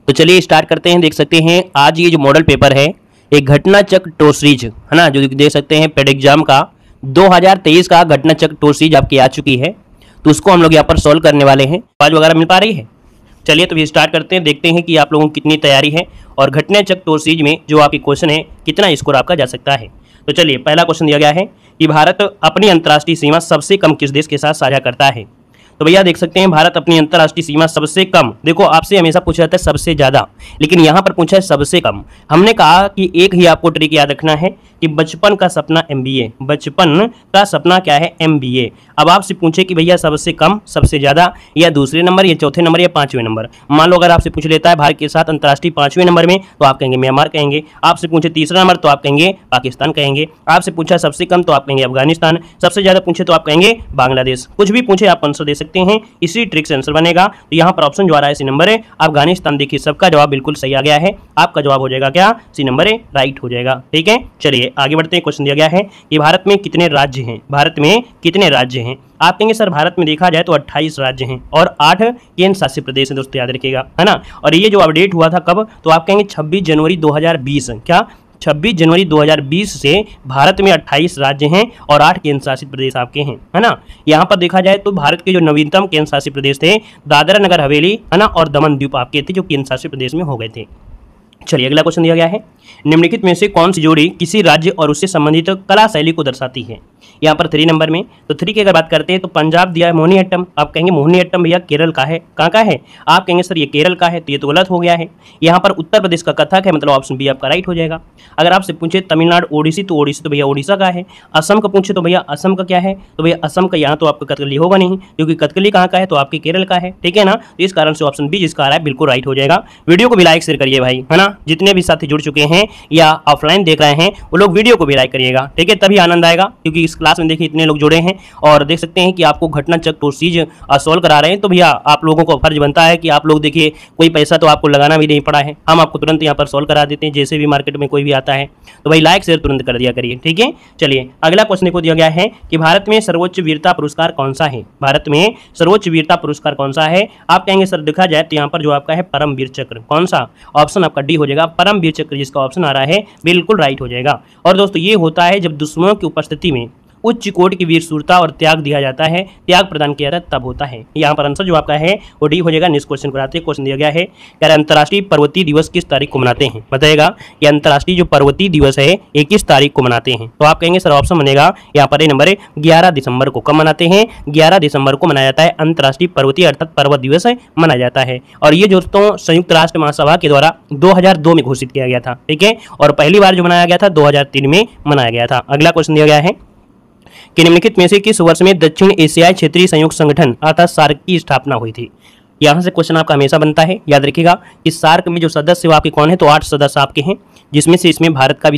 तो चलिए स्टार्ट करते हैं। देख सकते हैं आज ये जो मॉडल पेपर है एक घटना चक्र टोर सीरीज है ना, जो देख सकते हैं पेड एग्जाम का 2023 का घटना चक्र टोर सीरीज आपकी आ चुकी है। तो उसको हम लोग यहाँ पर सॉल्व करने वाले हैं। आवाज वगैरह मिल पा रही है? चलिए तो ये स्टार्ट करते हैं, देखते हैं कि आप लोगों की कितनी तैयारी है और घटना चक्र टोर सीरीज में जो आपकी क्वेश्चन है कितना स्कोर आपका जा सकता है। तो चलिए पहला क्वेश्चन दिया गया है कि भारत अपनी अंतर्राष्ट्रीय सीमा सबसे कम किस देश के साथ साझा करता है। तो भैया देख सकते हैं भारत अपनी अंतर्राष्ट्रीय सीमा सबसे कम, देखो आपसे हमेशा पूछा जाता है सबसे ज्यादा, लेकिन यहाँ पर पूछा है सबसे कम। हमने कहा कि एक ही आपको ट्रिक याद रखना है कि बचपन का सपना MBA, बचपन का सपना क्या है MBA। अब आपसे पूछे कि भैया सबसे कम, सबसे ज्यादा, या दूसरे नंबर, या चौथे नंबर, या पांचवें नंबर। मान लो अगर आपसे पूछ लेता है भारत के साथ अंतर्राष्ट्रीय पांचवें नंबर में, तो आप कहेंगे म्यांमार कहेंगे। आपसे पूछे तीसरा नंबर तो आप कहेंगे पाकिस्तान कहेंगे। आपसे पूछा सबसे कम तो आप कहेंगे अफगानिस्तान। सबसे ज्यादा पूछे तो आप कहेंगे बांग्लादेश। कुछ भी पूछे आप आंसर दे सकते हैं, इसी ट्रिक से आंसर बनेगा। तो यहाँ पर ऑप्शन जो आ रहा है सी नंबर है अफगानिस्तान। देखिए सबका जवाब बिल्कुल सही आ गया है। आपका जवाब हो जाएगा क्या? सी नंबर है, राइट हो जाएगा। ठीक है, चलिए आगे बढ़ते हैं। क्वेश्चन दिया गया है कि भारत में कितने राज्य हैं? भारत में कितने राज्य हैं? आप कहेंगे सर भारत में देखा जाए तो 28 राज्य हैं और 8 केंद्र शासित प्रदेश हैं। दोस्तों याद रखिएगा, है ना। और ये जो अपडेट हुआ था कब, तो आप कहेंगे 26 जनवरी 2020। क्या 26 जनवरी 2020 से भारत में 28 राज्य हैं और 8 केंद्र शासित प्रदेश आपके हैं, है ना। यहाँ पर देखा जाए तो भारत के जो नवीनतम केंद्र शासित प्रदेश थे दादरा नगर हवेली, है ना, और दमन द्वीप आपके थे जो केंद्र शासित प्रदेश में हो गए थे। चलिए अगला क्वेश्चन दिया गया है, निम्नलिखित में से कौन सी जोड़ी किसी राज्य और उससे संबंधित कला शैली को दर्शाती है? यहाँ पर 3 नंबर में, तो 3 की अगर बात करते हैं तो पंजाब दिया है मोहिनीअट्टम। आप कहेंगे मोहिनीअट्टम भैया केरल का है, कहाँ का है? आप कहेंगे सर ये केरल का है, तो ये तो गलत हो गया है। यहाँ पर उत्तर प्रदेश का कथक है, मतलब ऑप्शन बी आपका राइट हो जाएगा। अगर आपसे पूछे तमिलनाडु ओडिसी, तो ओडिसी तो भैया ओडिशा का है। असम का पूछे तो भैया असम का क्या है? तो भैया असम का यहाँ तो आपका कथकली होगा नहीं, क्योंकि कथकली कहाँ का है? तो आपके केरल का है। ठीक है ना, तो इस कारण से ऑप्शन बी जिसका आ रहा है बिल्कुल राइट हो जाएगा। वीडियो को भी लाइक शेयर करिए भाई, है ना। जितने भी साथी जुड़ चुके हैं या ऑफलाइन देख रहे हैं वो लोग वीडियो को भी लाइक करिएगा, ठीक है, तभी आनंद आएगा। क्योंकि इस क्लास में देखिए इतने लोग जुड़े हैं और देख सकते हैं कि आपको घटना चक्र टोर सीरीज सॉल्व करा रहे हैं। तो भैया आप लोगों को फर्ज बनता है कि आप लोग देखिए कोई पैसा तो आपको लगाना भी नहीं पड़ा है, हम आपको तुरंत यहाँ पर सॉल्व करा देते हैं जैसे भी मार्केट में कोई भी आता है। तो भाई लाइक शेयर तुरंत कर दिया करिए, ठीक है। चलिए अगला क्वेश्चन को दिया गया है कि भारत में सर्वोच्च वीरता पुरस्कार कौन सा है? भारत में सर्वोच्च वीरता पुरस्कार कौन सा है? आप कहेंगे सर देखा जाए तो यहाँ पर जो आपका है परम वीर चक्र। कौन सा? ऑप्शन आपका डी हो जाएगा, परम वीर चक्र जिसका ऑप्शन आ रहा है बिल्कुल राइट हो जाएगा। और दोस्तों ये होता है जब दुश्मनों की उपस्थिति में उच्च कोटि की वीर शूरता और त्याग दिया जाता है, त्याग प्रदान किया जाता है, तब होता है। यहाँ पर आंसर जो आपका है वो डी हो जाएगा। नेक्स्ट क्वेश्चन को आते हैं। क्वेश्चन दिया गया है कह रहे अंतर्राष्ट्रीय पर्वतीय दिवस किस तारीख को मनाते हैं? बताएगा कि अंतर्राष्ट्रीय जो पर्वतीय दिवस है ये किस तारीख को मनाते हैं? तो आप कहेंगे सर ऑप्शन बनेगा यहाँ पर ए नंबर है 11 दिसंबर को। कब मनाते हैं? 11 दिसंबर को मनाया जाता है अंतर्राष्ट्रीय पर्वतीय अर्थात पर्वत दिवस मनाया जाता है। और ये दोस्तों संयुक्त राष्ट्र महासभा के द्वारा 2002 में घोषित किया गया था, ठीक है। और पहली बार जो मनाया गया था 2003 में मनाया गया था। अगला क्वेश्चन दिया गया है कि निम्नलिखित में से किस वर्ष में दक्षिण एशियाई क्षेत्रीय संयुक्त संगठन अर्थात सार्क की स्थापना हुई थी? यहाँ से क्वेश्चन आपका हमेशा बनता है, याद रखिएगा कि सार्क में जो सदस्य वो आपके कौन है? तो 8 सदस्य आपके हैं, जिसमें से इसमें भारत भी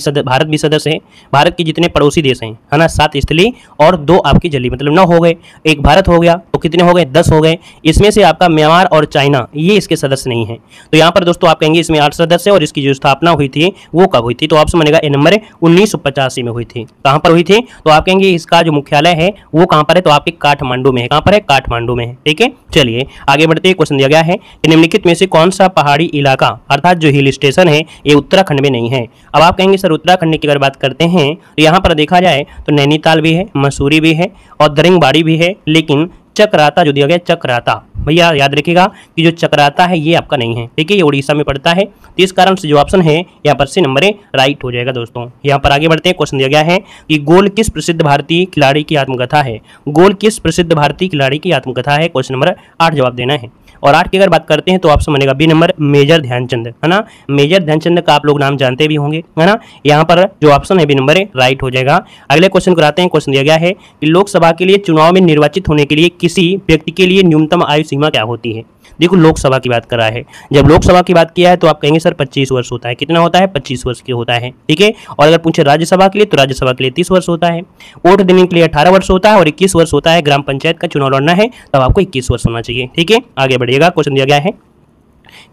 सदस्य है। भारत के जितने पड़ोसी देश हैं, है ना, 7 स्थलीय और 2 आपके जलीय, मतलब 9 हो गए। एक भारत हो गया तो कितने हो गए? 10 हो गए। इसमें से आपका म्यांमार और चाइना ये इसके सदस्य नहीं है। तो यहाँ पर दोस्तों आप कहेंगे इसमें 8 सदस्य और इसकी जो स्थापना हुई थी वो कब हुई थी? तो ऑप्शन बनेगा ए नंबर 1985 में हुई थी। कहाँ पर हुई थी? तो आप कहेंगे इसका जो मुख्यालय है वो कहाँ पर है? तो आपके काठमांडू में है। कहाँ पर है? काठमांडू में है, ठीक है। चलिए आगे बढ़ते हैं। क्वेश्चन दिया गया है कि निम्नलिखित में से कौन सा पहाड़ी इलाका अर्थात जो हिल स्टेशन है ये उत्तराखंड में नहीं है? अब आप कहेंगे सर उत्तराखंड की अगर बात करते हैं तो यहाँ पर देखा जाए तो नैनीताल भी है, मसूरी भी है और दरिंगबाड़ी भी है, लेकिन चक्राता जो दिया गया चक्राता, भैया याद रखिएगा कि जो चक्राता है ये आपका नहीं है, ठीक है, ये उड़ीसा में पड़ता है। तो इस कारण से जो ऑप्शन है यहाँ पर सी नंबर राइट हो जाएगा। दोस्तों यहाँ पर आगे बढ़ते हैं। क्वेश्चन दिया गया है कि गोल किस प्रसिद्ध भारतीय खिलाड़ी की आत्मकथा है? गोल किस प्रसिद्ध भारतीय खिलाड़ी की आत्मकथा है? क्वेश्चन नंबर 8 जवाब देना है। और 8 की अगर बात करते हैं तो ऑप्शन बनेगा बी नंबर मेजर ध्यानचंद, है ना। मेजर ध्यानचंद का आप लोग नाम जानते भी होंगे, है ना। यहाँ पर जो ऑप्शन है बी नंबर राइट हो जाएगा। अगले क्वेश्चन को आते हैं। क्वेश्चन दिया गया है कि लोकसभा के लिए चुनाव में निर्वाचित होने के लिए किसी व्यक्ति के लिए न्यूनतम आयु सीमा क्या होती है? देखो लोकसभा की बात कर रहा है, जब लोकसभा की बात किया है तो आप कहेंगे सर 25 वर्ष होता है। कितना होता है? 25 वर्ष के होता है, ठीक है। और अगर पूछे राज्यसभा के लिए तो राज्यसभा के लिए 30 वर्ष होता है। वोट देने के लिए 18 वर्ष होता है और 21 वर्ष होता है। ग्राम पंचायत का चुनाव लड़ना है तब आपको 21 वर्ष होना चाहिए, ठीक है। आगे बढ़िएगा। क्वेश्चन दिया गया है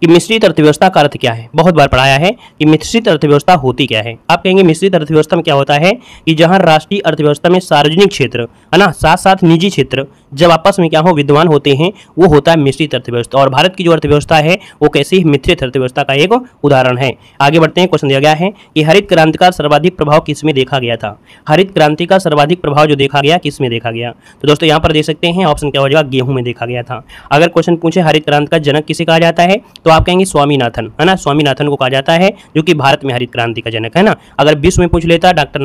कि मिश्रित अर्थव्यवस्था का अर्थ क्या है? बहुत बार पढ़ाया है कि मिश्रित अर्थव्यवस्था होती क्या है। आप कहेंगे मिश्रित अर्थव्यवस्था में क्या होता है कि जहां राष्ट्रीय अर्थव्यवस्था में सार्वजनिक क्षेत्र, है ना, साथ साथ निजी क्षेत्र जब आपस में क्या हो विद्यमान होते हैं वो होता है मिश्रित अर्थव्यवस्था। और भारत की जो अर्थव्यवस्था है वो कैसी मिश्रित अर्थव्यवस्था का एक उदाहरण है। आगे बढ़ते हैं, क्वेश्चन दिया गया है कि हरित क्रांति का सर्वाधिक प्रभाव किसमें देखा गया था। हरित क्रांति का सर्वाधिक प्रभाव जो देखा गया किसमें देखा गया, तो दोस्तों यहाँ पर देख सकते हैं ऑप्शन क्या हो जाएगा, गेहूं में देखा गया था। अगर क्वेश्चन पूछे हरित क्रांति का जनक किसे कहा जाता है तो आप कहेंगे स्वामीनाथन, है ना, स्वामीनाथन को कहा जाता है जो कि भारत में हरित क्रांति का जनक है ना। अगर विश्व में पूछ लेता डॉक्टर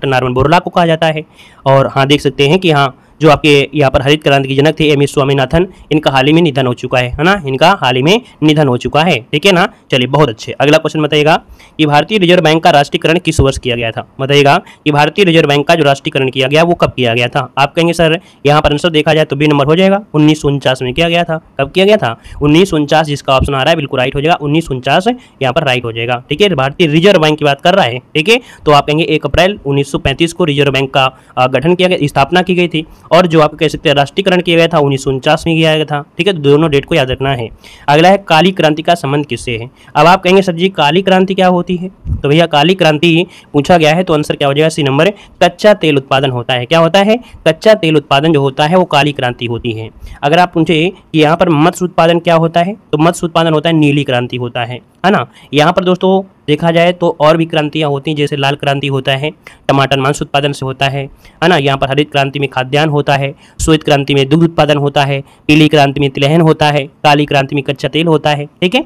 नॉर्मन बोरला को कहा जाता है। और हाँ देख सकते हैं कि हाँ जो आपके यहाँ पर हरित क्रांति के जनक थे एम एस स्वामीनाथन, इनका हाल ही में निधन हो चुका है ना, इनका हाल ही में निधन हो चुका है, ठीक है ना। चलिए बहुत अच्छे। अगला क्वेश्चन बताइएगा कि भारतीय रिजर्व बैंक का राष्ट्रीयकरण किस वर्ष किया गया था। बताइएगा कि भारतीय रिजर्व बैंक का जो राष्ट्रीयकरण किया गया वो कब किया गया था। आप कहेंगे सर यहाँ पर आंसर देखा जाए तो बी नंबर हो जाएगा, 1949 में किया गया था। कब किया गया था, 1949, जिसका ऑप्शन आ रहा है बिल्कुल राइट हो जाएगा, 1949 यहाँ पर राइट हो जाएगा, ठीक है। भारतीय रिजर्व बैंक की बात कर रहा है, ठीक है। तो आप कहेंगे 1 अप्रैल 1935 को रिजर्व बैंक का गठन किया गया, स्थापना की गई थी। और जो आप कह सकते हैं राष्ट्रीयकरण किया गया था 1949 में किया गया था, ठीक है। तो दोनों डेट को याद रखना है। अगला है काली क्रांति का संबंध किससे है। अब आप कहेंगे सर जी काली क्रांति क्या होती है, तो भैया काली क्रांति पूछा गया है तो आंसर क्या हो जाएगा, सी नंबर, कच्चा तेल उत्पादन होता है। क्या होता है, कच्चा तेल उत्पादन जो होता है वो काली क्रांति होती है। अगर आप पूछे कि यहाँ पर मत्स्य उत्पादन क्या होता है तो मत्स्य उत्पादन होता है नीली क्रांति होता है ना। यहाँ पर दोस्तों देखा जाए तो और भी क्रांतियाँ होती हैं, जैसे लाल क्रांति होता है टमाटर मांस उत्पादन से होता है ना। यहाँ पर हरित क्रांति में खाद्यान्न होता है, श्वेत क्रांति में दुग्ध उत्पादन होता है, पीली क्रांति में तिलहन होता है, काली क्रांति में कच्चा तेल होता है, ठीक है।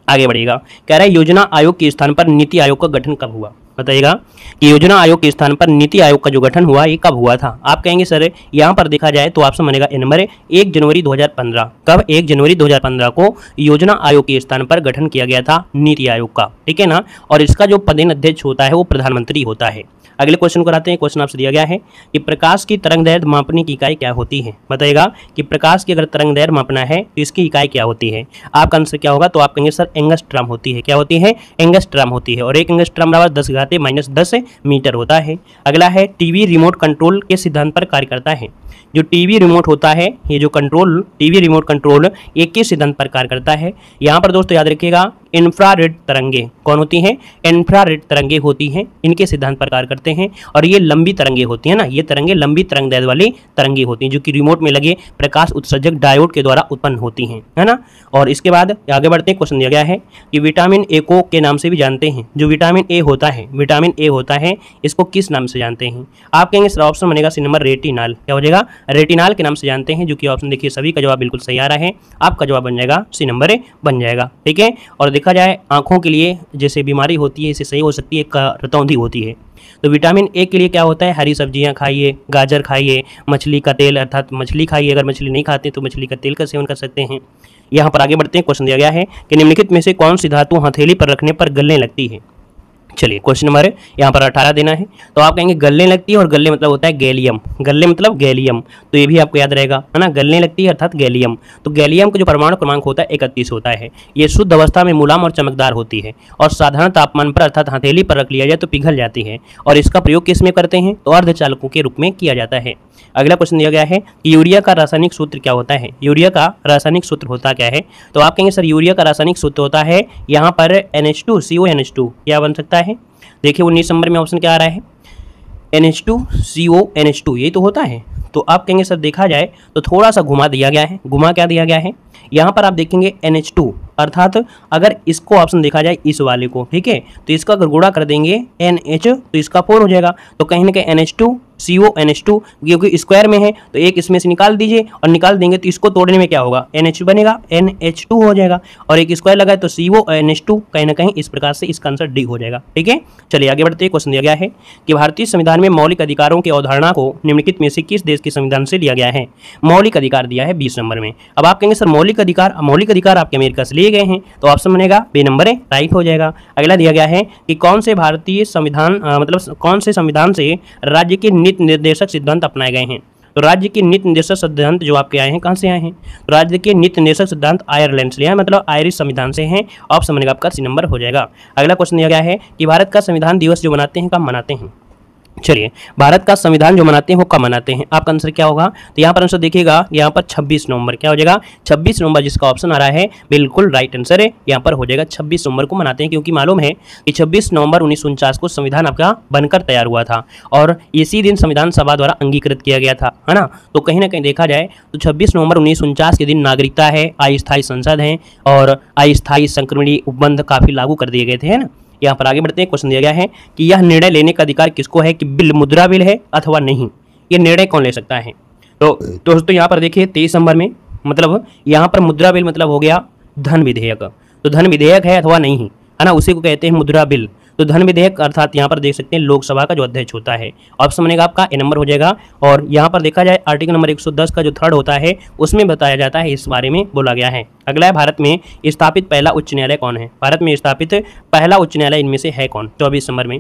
आगे बढ़ेगा, कह रहा है योजना आयोग के स्थान पर नीति आयोग का गठन कब हुआ। बताइएगा कि योजना आयोग के स्थान पर नीति आयोग का जो गठन हुआ ये कब हुआ था। आप कहेंगे सर यहाँ पर देखा जाए तो ऑप्शन बनेगा ए नंबर, 1 जनवरी 2015। कब, 1 जनवरी 2015 को योजना आयोग के स्थान पर गठन किया गया था नीति आयोग का, ठीक है ना। और इसका जो पदेन अध्यक्ष होता है वो प्रधानमंत्री होता है। अगले क्वेश्चन को आते हैं। क्वेश्चन आपसे दिया गया है कि प्रकाश की तरंग दैर्घ्य मापने की इकाई क्या होती है। बताइएगा कि प्रकाश की अगर तरंग दैर्घ्य मापना है तो इसकी इकाई क्या होती है। आपका आंसर क्या होगा, तो आप कहेंगे सर एंगस्ट्रॉम होती है। क्या होती है, एंगस्ट्रॉम होती है। और 1 एंगस्ट्रॉम बराबर 10⁻⁻10 मीटर होता है। अगला है टीवी रिमोट कंट्रोल के सिद्धांत पर कार्य करता है। जो टीवी रिमोट होता है, ये जो कंट्रोल टीवी रिमोट कंट्रोल एक के सिद्धांत पर कार्य करता है। यहाँ पर दोस्तों याद रखिएगा इंफ्रारेड तरंगे कौन होती हैं, इंफ्रारेड तरंगे होती हैं, इनके सिद्धांत पर कार्य करते हैं। और ये लंबी तरंगे होती हैं ना, ये तरंगे लंबी तरंग दैर्घ्य वाली तरंगे होती हैं जो कि रिमोट में लगे प्रकाश उत्सर्जक डायोड के द्वारा उत्पन्न होती हैं, है ना। और इसके बाद आगे बढ़ते हैं। क्वेश्चन दिया गया है कि विटामिन ए को के नाम से भी जानते हैं। जो विटामिन ए होता है, विटामिन ए होता है, इसको किस नाम से जानते हैं। आप कहेंगे सर ऑप्शन बनेगा सी नंबर रेटिनाल। क्या हो जाएगा, रेटिनाल के नाम से जानते हैं, जो कि ऑप्शन देखिए सभी का जवाब बिल्कुल सही आ रहा है। आपका जवाब बन जाएगा सी नंबर बन जाएगा, ठीक है। और देखा जाए आंखों के लिए जैसे बीमारी होती है इससे सही हो सकती है, रतौंधी होती है। तो विटामिन ए के लिए क्या होता है, हरी सब्जियां खाइए, गाजर खाइए, मछली का तेल अर्थात मछली खाइए। अगर मछली नहीं खाते तो मछली का तेल का सेवन कर सकते हैं। यहाँ पर आगे बढ़ते हैं। क्वेश्चन दिया गया है कि निम्नलिखित में से कौन सी धातु हथेली पर रखने पर गलने लगती है। चलिए क्वेश्चन नंबर यहाँ पर 18 देना है। तो आप कहेंगे गलने लगती है, और गलने मतलब होता है गैलियम, गलने मतलब गैलियम, तो ये भी आपको याद रहेगा, है ना। गलने लगती है अर्थात गैलियम। तो गैलियम का जो परमाणु क्रमांक होता है 31 होता है। ये शुद्ध अवस्था में मुलायम और चमकदार होती है और साधारण तापमान पर अर्थात हथेली पर रख लिया जाए तो पिघल जाती है। और इसका प्रयोग किस में करते हैं, तो अर्धचालकों के रूप में किया जाता है। अगला क्वेश्चन दिया गया है कि यूरिया का रासायनिक सूत्र क्या होता है। यूरिया का रासायनिक सूत्र होता क्या है, तो आप कहेंगे सर यूरिया का रासायनिक सूत्र होता है यहाँ पर NH2CONH2। क्या बन सकता है, देखिए 19 नंबर में ऑप्शन क्या आ रहा है, NH2CONH2, यही तो होता है। तो आप कहेंगे सर देखा जाए तो थोड़ा सा घुमा दिया गया है। घुमा क्या दिया गया है, यहाँ पर आप देखेंगे NH2 अर्थात अगर इसको ऑप्शन देखा जाए इस वाले को, ठीक है, तो इसका अगर गुणा कर देंगे NH तो इसका 4 हो जाएगा। तो कहीं ना कहीं NH2CONH2 क्योंकि स्क्वायर में है तो एक इसमें से निकाल दीजिए, और निकाल देंगे तो इसको तोड़ने में क्या होगा, NH बनेगा, NH2 हो जाएगा। और एक स्क्वायर लगा है तो CONH2, कहीं ना कहीं इस प्रकार से इसका आंसर डी हो जाएगा, ठीक है। चलिए आगे बढ़ते हैं। क्वेश्चन दिया गया है कि भारतीय संविधान में मौलिक अधिकारों की अवधारणा को निम्नलिखित में से किस देश के संविधान से लिया गया है। मौलिक अधिकार दिया है 20 नंबर में। अब आप कहेंगे सर मौलिक अधिकार आपके अमेरिका से लिए गए हैं, तो ऑप्शन बनेगा बी नंबर राइट हो जाएगा। अगला दिया गया है कि कौन से भारतीय संविधान मतलब कौन से संविधान से राज्य के नीति निर्देशक सिद्धांत अपनाए गए हैं। तो राज्य के नीति निर्देशक सिद्धांत जो आपके आए हैं कहाँ से आए हैं, तो राज्य के नीति निर्देशक सिद्धांत आयरलैंड से आए, मतलब आयरिश संविधान से हैं। ऑप्शन बनेगा आपका सी नंबर हो जाएगा। अगला क्वेश्चन दिया गया है कि भारत का संविधान दिवस जो मनाते हैं कब मनाते हैं। चलिए, भारत का संविधान जो मनाते हैं वो कब मनाते हैं? आपका आंसर क्या होगा? तो यहाँ पर आंसर देखिएगा, यहाँ पर 26 नवंबर। क्या हो जाएगा? 26 नवंबर, जिसका ऑप्शन आ रहा है बिल्कुल राइट आंसर है। यहाँ पर हो जाएगा 26 नवंबर को मनाते हैं, क्योंकि मालूम है कि 26 नवंबर 1949 को संविधान आपका बनकर तैयार हुआ था और इसी दिन संविधान सभा द्वारा अंगीकृत किया गया था, है ना। तो कहीं ना कहीं देखा जाए तो 26 नवंबर 1949 के दिन नागरिकता है, अस्थायी संसद है और अस्थायी संक्रमणीय उपबंध काफी लागू कर दिए गए थे, है ना। यहाँ पर आगे बढ़ते हैं। क्वेश्चन दिया गया है कि यह निर्णय लेने का अधिकार किसको है कि बिल मुद्रा बिल है अथवा नहीं, ये निर्णय कौन ले सकता है? तो दोस्तों यहाँ पर देखिए 23 नंबर में, मतलब यहाँ पर मुद्रा बिल मतलब हो गया धन विधेयक। तो धन विधेयक है अथवा नहीं, है ना, उसी को कहते हैं मुद्रा बिल। तो धन विधेयक अर्थात यहाँ पर देख सकते हैं लोकसभा का जो अध्यक्ष होता है। ऑप्शन बनेगा आपका ए नंबर हो जाएगा। और यहाँ पर देखा जाए आर्टिकल नंबर 110 का जो थर्ड होता है उसमें बताया जाता है, इस बारे में बोला गया है। अगला है, भारत में स्थापित पहला उच्च न्यायालय कौन है? भारत में स्थापित पहला उच्च न्यायालय इनमें से है कौन? 24 नंबर में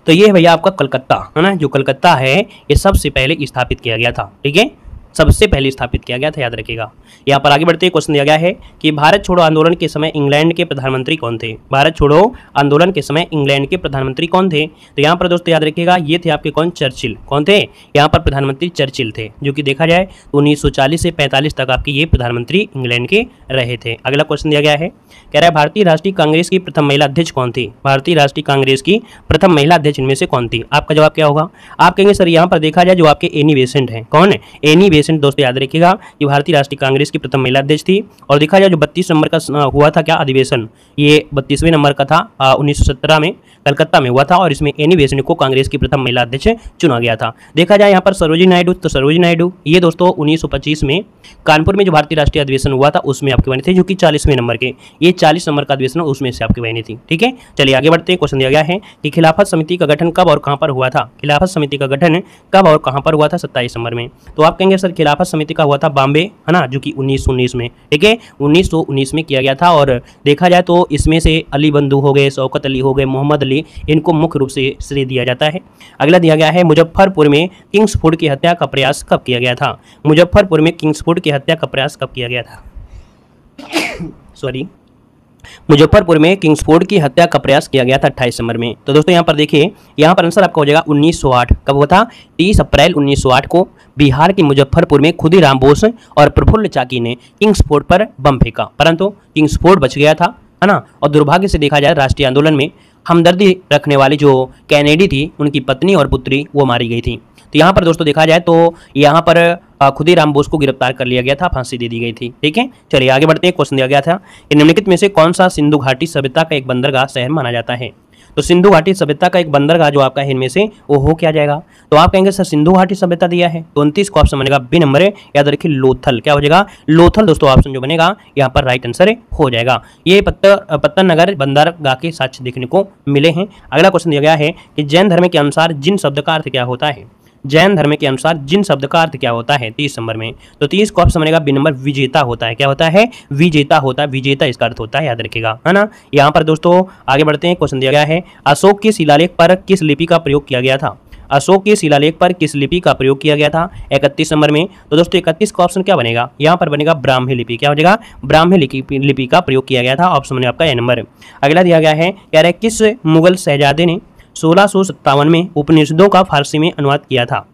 तो ये है भैया आपका कलकत्ता, है ना। जो कलकत्ता है ये सबसे पहले स्थापित किया गया था, ठीक है, सबसे पहले स्थापित किया गया था, याद रखिएगा। यहाँ पर आगे बढ़ते हैं। क्वेश्चन दिया गया है कि भारत छोड़ो आंदोलन के समय इंग्लैंड के प्रधानमंत्री कौन थे? भारत छोड़ो आंदोलन के समय इंग्लैंड के प्रधानमंत्री कौन थे? तो यहाँ पर दोस्तों याद रखिएगा, ये थे आपके कौन? चर्चिल। कौन थे? यहाँ पर प्रधानमंत्री चर्चिल थे, जो कि देखा जाए 1940 से 45 तक आपके ये प्रधानमंत्री इंग्लैंड के रहे थे। अगला क्वेश्चन दिया गया है, कह रहा है भारतीय राष्ट्रीय कांग्रेस की प्रथम महिला अध्यक्ष कौन थी? भारतीय राष्ट्रीय कांग्रेस की प्रथम महिला अध्यक्ष इनमें से कौन थी? आपका जवाब क्या होगा? आप कहेंगे सर यहाँ पर देखा जाए जो आपके एनी बेसेंट है। कौन है? Annie Besant. दोस्तों याद रखिएगा, ये भारतीय राष्ट्रीय कांग्रेस की प्रथम महिला अध्यक्ष थी। और देखा जाए जो 32 नंबर का हुआ था क्या अधिवेशन, ये 32वें नंबर का था, 1917 में कलकत्ता में हुआ था और इसमें एनी बेसेंट को कांग्रेस की प्रथम महिला अध्यक्ष चुना गया था। देखा जाए यहाँ पर सरोजिनी नायडू, तो सरोजिनी नायडू ये दोस्तों 1925 में कानपुर में जो भारतीय राष्ट्रीय अधिवेशन हुआ था उसमें आपके बने थे, जो कि 40वें नंबर के, ये 40 नंबर का अधिवेशन उसमें से आपकी बहनी थी, ठीक है। चलिए आगे बढ़ते हैं। क्वेश्चन दिया गया है कि खिलाफत समिति का गठन कब और कहां पर हुआ था? खिलाफत समिति का गठन कब और कहां पर हुआ था? 27 नंबर में। तो आप कहेंगे सर खिलाफत समिति का हुआ था बॉम्बे, है ना, जो कि 1919 में, ठीक है, 1919 में किया गया था। और देखा जाए तो इसमें से अली बंधु हो गए, शौकत अली हो गए, मोहम्मद अली, इनको मुख्य रूप से श्रेय दिया जाता है। अगला दिया गया है, मुजफ्फरपुर में किंग्सफोर्ड की हत्या का प्रयास कब किया गया था? मुजफ्फरपुर में किंग्सफोर्ड की हत्या का प्रयास कब किया गया था? सॉरी, मुजफ्फरपुर में किंग्सफोर्ड की हत्या का प्रयास किया गया था 28 नंबर में। तो दोस्तों यहाँ पर देखिए, यहाँ पर आंसर आपका हो जाएगा 1908। कब हुआ था? 30 अप्रैल 1908 को बिहार के मुजफ्फरपुर में खुदीराम बोस और प्रफुल्ल चाकी ने किंग्सफोर्ड पर बम फेंका, परंतु किंग्सफोर्ड बच गया था, है ना। और दुर्भाग्य से देखा जाए राष्ट्रीय आंदोलन में हमदर्दी रखने वाली जो कैनेडी थी, उनकी पत्नी और पुत्री वो मारी गई थी। तो यहाँ पर दोस्तों देखा जाए तो यहाँ पर खुदीराम बोस को गिरफ्तार कर लिया गया था, फांसी दे दी गई थी, ठीक है। चलिए आगे बढ़ते हैं। क्वेश्चन दिया गया था कि निम्नलिखित में से कौन सा सिंधु घाटी सभ्यता का एक बंदरगाह शहर माना जाता है? तो सिंधु घाटी सभ्यता का एक बंदरगाह जो आपका है इनमें से वो हो क्या जाएगा? तो आप कहेंगे सर सिंधु घाटी सभ्यता दिया है, तो 29 को ऑप्शन बनेगा बी नंबर है, याद रखिए लोथल। क्या हो जाएगा? लोथल दोस्तों ऑप्शन जो बनेगा यहाँ पर राइट आंसर हो जाएगा। ये पत्तन नगर बंदरगाह के साक्ष्य देखने को मिले हैं। अगला क्वेश्चन दिया गया है कि जैन धर्म के अनुसार जिन शब्द का अर्थ क्या होता है? जैन धर्म के अनुसार जिन शब्द का अर्थ क्या होता है? 30 नंबर में। तो 30 को ऑप्शन बनेगा बी नंबर विजेता होता है। क्या होता है? विजेता होता है, विजेता इसका अर्थ होता है, याद रखिएगा, है ना। यहाँ पर दोस्तों आगे बढ़ते हैं। क्वेश्चन दिया गया है अशोक के शिलालेख पर किस लिपि का प्रयोग किया गया था? अशोक के शिलालेख पर किस लिपि का प्रयोग किया गया था? 31 नंबर में। तो दोस्तों 31 का ऑप्शन क्या बनेगा? यहाँ पर बनेगा ब्राह्मी लिपि। क्या हो जाएगा? ब्राह्मी लिपि का प्रयोग किया गया था, ऑप्शन बनेगा आपका ए नंबर। अगला दिया गया है, कह रहे किस मुगल शहजादे ने 1657 में उपनिषदों का फारसी में अनुवाद किया था?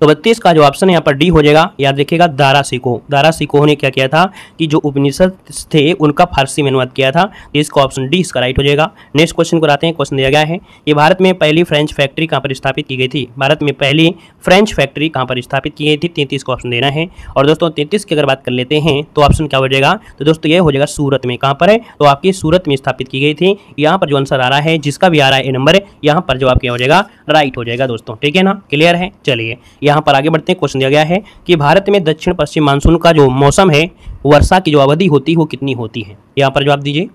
तो 32 का जो ऑप्शन है यहाँ पर डी हो जाएगा, याद रखिएगा दारा सिकोह। दारा सिकोह ने क्या किया था कि जो उपनिषद थे उनका फारसी में अनुवाद किया था, तो इसका ऑप्शन डी इसका राइट हो जाएगा। नेक्स्ट क्वेश्चन को आते हैं। क्वेश्चन दिया गया है कि भारत में पहली फ्रेंच फैक्ट्री कहाँ पर स्थापित की गई थी? भारत में पहली फ्रेंच फैक्ट्री कहाँ पर स्थापित की गई थी? 33 को ऑप्शन देना है। और दोस्तों 33 की अगर बात कर लेते हैं तो ऑप्शन क्या हो जाएगा? तो दोस्तों ये हो जाएगा सूरत में। कहाँ पर है? तो आपकी सूरत में स्थापित की गई थी। यहाँ पर जो आंसर आ रहा है, जिसका भी आ रहा है ए नंबर, यहाँ पर जवाब क्या हो जाएगा? राइट हो जाएगा दोस्तों, ठीक है ना, क्लियर है। चलिए यहाँ पर आगे बढ़ते हैं। क्वेश्चन दिया गया है कि भारत में दक्षिण पश्चिम मानसून का जो मौसम है, वर्षा की जो अवधि होती है वो कितनी होती है? यहाँ पर जवाब दीजिए।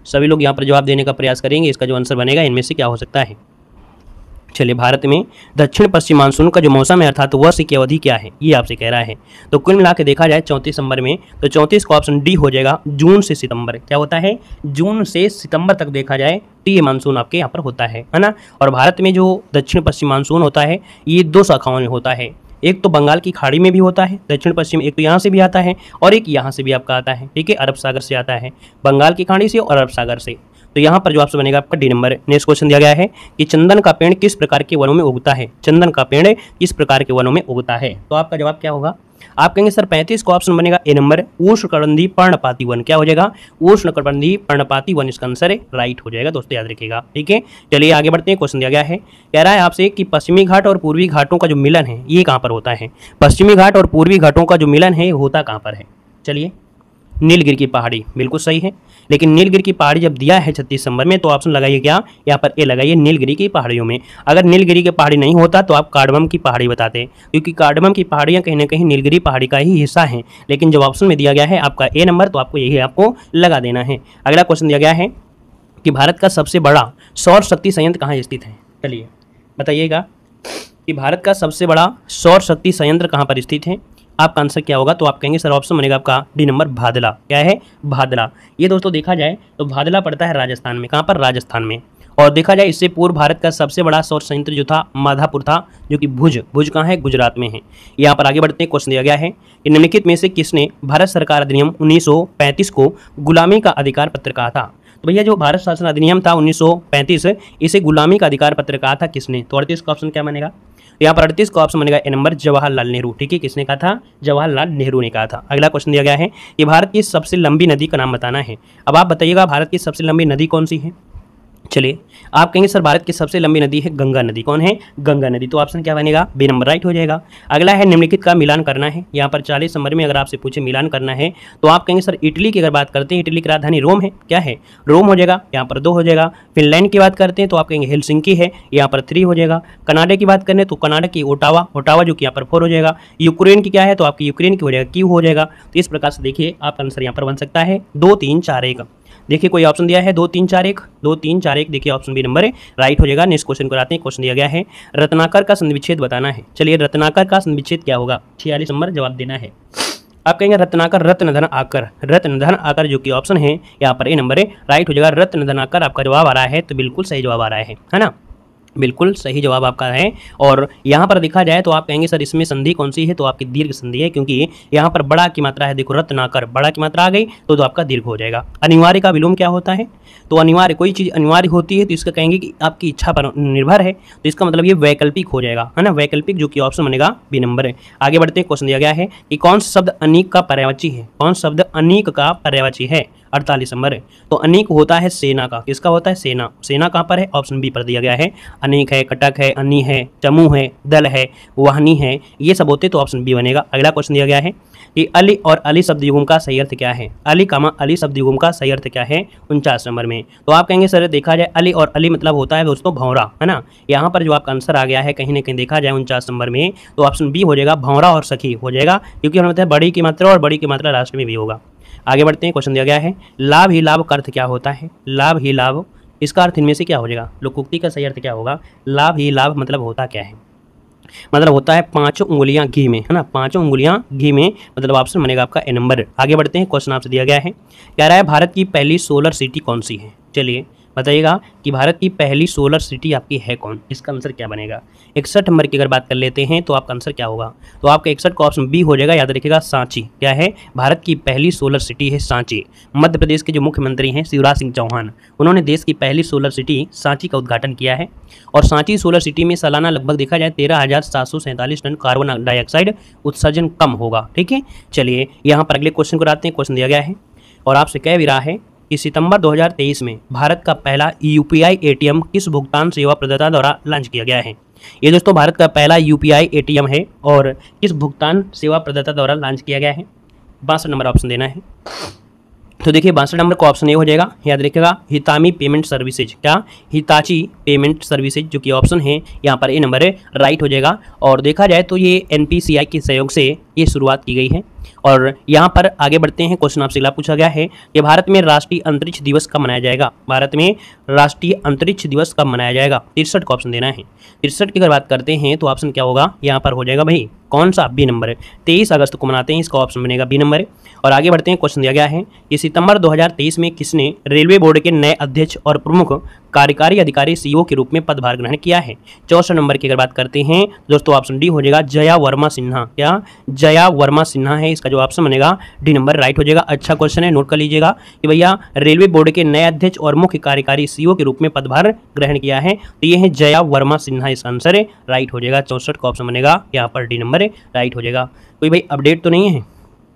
सभी लोग यहाँ पर जवाब देने का प्रयास करेंगे। इसका जो आंसर बनेगा इनमें से क्या हो सकता है? चलिए, भारत में दक्षिण पश्चिम मानसून का जो मौसम है अर्थात वर्ष की अवधि क्या है, ये आपसे कह रहा है। तो कुल मिला के देखा जाए 34 नंबर में, तो 34 का ऑप्शन डी हो जाएगा जून से सितंबर। क्या होता है? जून से सितंबर तक देखा जाए तो ये मानसून आपके यहाँ पर होता है ना। और भारत में जो दक्षिण पश्चिम मानसून होता है ये दो शाखाओं में होता है। एक तो बंगाल की खाड़ी में भी होता है दक्षिण पश्चिम, एक तो यहाँ से भी आता है और एक यहाँ से भी आपका आता है, ठीक है, अरब सागर से आता है, बंगाल की खाड़ी से और अरब सागर से। तो यहाँ पर जो ऑप्शन बनेगा आपका डी नंबर। नेक्स्ट क्वेश्चन दिया गया है कि चंदन का पेड़ किस प्रकार के वनों में उगता है, चंदन का पेड़ किस प्रकार के वनों में उगता है। तो आपका जवाब क्या होगा, आप कहेंगे सर 35 का ऑप्शन बनेगा ए नंबर, उष्णकटिबंधीय पर्णपाती वन। क्या हो जाएगा, उष्णकटिबंधीय पर्णपाती वन इसका आंसर है, राइट हो जाएगा दोस्तों, याद रखिएगा। ठीक है, चलिए आगे बढ़ते हैं। क्वेश्चन दिया गया है, कह रहा है आपसे कि पश्चिमी घाट और पूर्वी घाटों का जो मिलन है ये कहाँ पर होता है। पश्चिमी घाट और पूर्वी घाटों का जो मिलन है होता कहाँ पर है। चलिए, नीलगिरी की पहाड़ी, बिल्कुल सही है। लेकिन नीलगिरी की पहाड़ी जब दिया है 36 नंबर में तो ऑप्शन लगाइए क्या, यहाँ पर ए लगाइए नीलगिरी की पहाड़ियों में। अगर नीलगिरी की पहाड़ी नहीं होता तो आप कार्डमम की पहाड़ी बताते, क्योंकि कार्डमम की पहाड़ियाँ कहीं ना कहीं नीलगिरी पहाड़ी का ही हिस्सा हैं। लेकिन जब ऑप्शन में दिया गया है आपका ए नंबर तो आपको यही आपको लगा देना है। अगला क्वेश्चन दिया गया है कि भारत का सबसे बड़ा सौर शक्ति संयंत्र कहाँ स्थित है। चलिए बताइएगा कि भारत का सबसे बड़ा सौर शक्ति संयंत्र कहाँ पर स्थित है। आपका आंसर क्या होगा, तो आप कहेंगे सर ऑप्शन बनेगा आपका डी नंबर भादला। क्या है, भादला। ये दोस्तों देखा जाए तो भादला पड़ता है राजस्थान में। कहाँ पर, राजस्थान में। और देखा जाए इससे पूर्व भारत का सबसे बड़ा सौर संयंत्र जो था माधापुर था, जो कि भुज कहाँ है, गुजरात में है। यहाँ पर आगे बढ़ते हैं। क्वेश्चन दिया गया है कि निम्नलिखित में से किसने भारत सरकार अधिनियम 1935 को गुलामी का अधिकार पत्र कहा था। तो भैया जो भारत शासन अधिनियम था 1935 इसे गुलामी का अधिकार पत्र कहा था किसने। तो 38 का ऑप्शन क्या बनेगा, यहाँ पर 38 का ऑप्शन बनेगा ए नंबर, जवाहरलाल नेहरू। ठीक है, किसने कहा था, जवाहरलाल नेहरू ने कहा था। अगला क्वेश्चन दिया गया है कि भारत की सबसे लंबी नदी का नाम बताना है। अब आप बताइएगा भारत की सबसे लंबी नदी कौन सी है। चलिए, आप कहेंगे सर भारत की सबसे लंबी नदी है गंगा नदी। कौन है, गंगा नदी। तो ऑप्शन क्या बनेगा, बी नंबर, राइट हो जाएगा। अगला है निम्नलिखित का मिलान करना है। यहाँ पर 40 नंबर में अगर आपसे पूछे मिलान करना है तो आप कहेंगे सर इटली की अगर बात करते हैं, इटली की राजधानी रोम है। क्या है, रोम हो जाएगा, यहाँ पर 2 हो जाएगा। फिनलैंड की बात करते हैं तो आप कहेंगे हेलसिंकी है, यहाँ पर 3 हो जाएगा। कनाडा की बात करें तो कनाडा की ओटावा जो कि यहाँ पर 4 हो जाएगा। यूक्रेन की क्या है तो आपकी यूक्रेन की हो जाएगा, क्यू हो जाएगा। तो इस प्रकार से देखिए आपका आंसर यहाँ पर बन सकता है 2 3 4 1। देखिए कोई ऑप्शन दिया है 2 3 4 1, 2 3 4 1, देखिए ऑप्शन बी नंबर है, राइट हो जाएगा। नेक्स्ट क्वेश्चन को आते हैं। क्वेश्चन दिया गया है रत्नाकर का संधिविच्छेद बताना है। चलिए, रत्नाकर का संधिविच्छेद क्या होगा, 46 नंबर जवाब देना है। आप कहेंगे रत्नाकर रत्नधन आकर, रत्नधन आकर जो कि ऑप्शन है यहाँ पर ए नंबर है, राइट हो जाएगा। रत्नधन आकर आपका जवाब आ रहा है, तो बिल्कुल सही जवाब आ रहा है ना, बिल्कुल सही जवाब आपका है। और यहाँ पर देखा जाए तो आप कहेंगे सर इसमें संधि कौन सी है, तो आपकी दीर्घ संधि है, क्योंकि यहाँ पर बड़ा की मात्रा है। देखो रत्नाकर, बड़ा की मात्रा आ गई तो आपका दीर्घ हो जाएगा। अनिवार्य का विलोम क्या होता है, तो अनिवार्य, कोई चीज़ अनिवार्य होती है तो इसका कहेंगे कि आपकी इच्छा पर निर्भर है, तो इसका मतलब ये वैकल्पिक हो जाएगा, है ना, वैकल्पिक, जो कि ऑप्शन बनेगा बी नंबर है। आगे बढ़ते हैं। क्वेश्चन दिया गया है कि कौन सा शब्द अनीक का पर्यायवाची है, कौन शब्द अनीक का पर्यायवाची है, 48 नंबर है। तो अनीक होता है सेना का, किसका होता है, सेना। सेना कहाँ पर है, ऑप्शन बी पर दिया गया है। अनीक है, कटक है, अन्नी है, चमू है, दल है, वाहनी है, ये सब होते तो ऑप्शन बी बनेगा। अगला क्वेश्चन दिया गया है कि अली और अली शब्द युग्म का सही अर्थ क्या है। अली कामा अली शब्द युग्म का सही अर्थ क्या है, 49 नंबर में। तो आप कहेंगे सर देखा जाए अली और अली मतलब होता है दोस्तों भौरा, है ना। यहाँ पर जो आपका आंसर आ गया है कहीं ना कहीं देखा जाए 49 नंबर में, तो ऑप्शन बी हो जाएगा, भौरा और सखी हो जाएगा, क्योंकि हमें बताया बड़ी की मात्रा और बड़ी की मात्रा लास्ट में भी होगा। आगे बढ़ते हैं। क्वेश्चन दिया गया है लाभ ही लाभ का अर्थ क्या होता है। लाभ ही लाभ, इसका अर्थ इनमें से क्या हो जाएगा, लोकोक्ति का सही अर्थ क्या होगा। लाभ ही लाभ मतलब होता क्या है, मतलब होता है 5 उंगलियां घी में, है ना, 5 उंगलियां घी में, मतलब ऑप्शन बनेगा आपका ए नंबर। आगे बढ़ते हैं। क्वेश्चन आपसे दिया गया है, कह रहा है भारत की पहली सोलर सिटी कौन सी है। चलिए बताइएगा कि भारत की पहली सोलर सिटी आपकी है कौन, इसका आंसर क्या बनेगा। 61 नंबर की अगर बात कर लेते हैं तो आपका आंसर क्या होगा, तो आपका 61 का ऑप्शन बी हो जाएगा, याद रखिएगा, सांची। क्या है, भारत की पहली सोलर सिटी है सांची। मध्य प्रदेश के जो मुख्यमंत्री हैं शिवराज सिंह चौहान, उन्होंने देश की पहली सोलर सिटी सांची का उद्घाटन किया है। और सांची सोलर सिटी में सालाना लगभग देखा जाए 13,747 टन कार्बन डाइऑक्साइड उत्सर्जन कम होगा। ठीक है, चलिए यहाँ पर अगले क्वेश्चन को आते हैं। क्वेश्चन दिया गया है और आपसे कह भी रहा है कि सितंबर 2023 में भारत का पहला यूपीआई एटीएम किस भुगतान सेवा प्रदाता द्वारा लॉन्च किया गया है। ये दोस्तों भारत का पहला यूपीआई एटीएम है और किस भुगतान सेवा प्रदाता द्वारा लॉन्च किया गया है। 62 नंबर ऑप्शन देना है। तो देखिए 62 नंबर का ऑप्शन ए हो जाएगा, याद रखिएगा, हितामी पेमेंट सर्विसेज। क्या, हिताची पेमेंट सर्विसेज, जो कि ऑप्शन है यहाँ पर ए नंबर है, राइट हो जाएगा। और देखा जाए तो ये एनपीसीआई के सहयोग से ये शुरुआत की गई है। और यहाँ पर आगे बढ़ते हैं। क्वेश्चन आपसे अगला पूछा गया है कि भारत में राष्ट्रीय अंतरिक्ष दिवस कब मनाया जाएगा। भारत में राष्ट्रीय अंतरिक्ष दिवस कब मनाया जाएगा, 63 का ऑप्शन देना है। 63 की अगर बात करते हैं तो ऑप्शन क्या होगा, यहाँ पर हो जाएगा भाई कौन सा, बी नंबर है, 23 अगस्त को मनाते हैं, इसका ऑप्शन बनेगा बी नंबर है। और आगे बढ़ते हैं। क्वेश्चन दिया गया है कि सितंबर 2023 में किसने रेलवे बोर्ड के नए अध्यक्ष और प्रमुख कार्यकारी अधिकारी सीईओ के रूप में पदभार ग्रहण किया है? 64 नंबर की अगर बात करते हैं दोस्तों ऑप्शन डी हो जाएगा जया वर्मा सिन्हा। क्या जया वर्मा सिन्हा है? इसका जो ऑप्शन बनेगा डी नंबर राइट हो जाएगा। अच्छा क्वेश्चन है, नोट कर लीजिएगा कि भैया रेलवे बोर्ड के नए अध्यक्ष और मुख्य कार्यकारी सीईओ के रूप में पदभार ग्रहण किया है, तो ये है जया वर्मा सिन्हा। इसका आंसर राइट हो जाएगा। 64 का ऑप्शन बनेगा यहाँ पर डी नंबर राइट हो जाएगा। कोई भाई अपडेट तो नहीं है?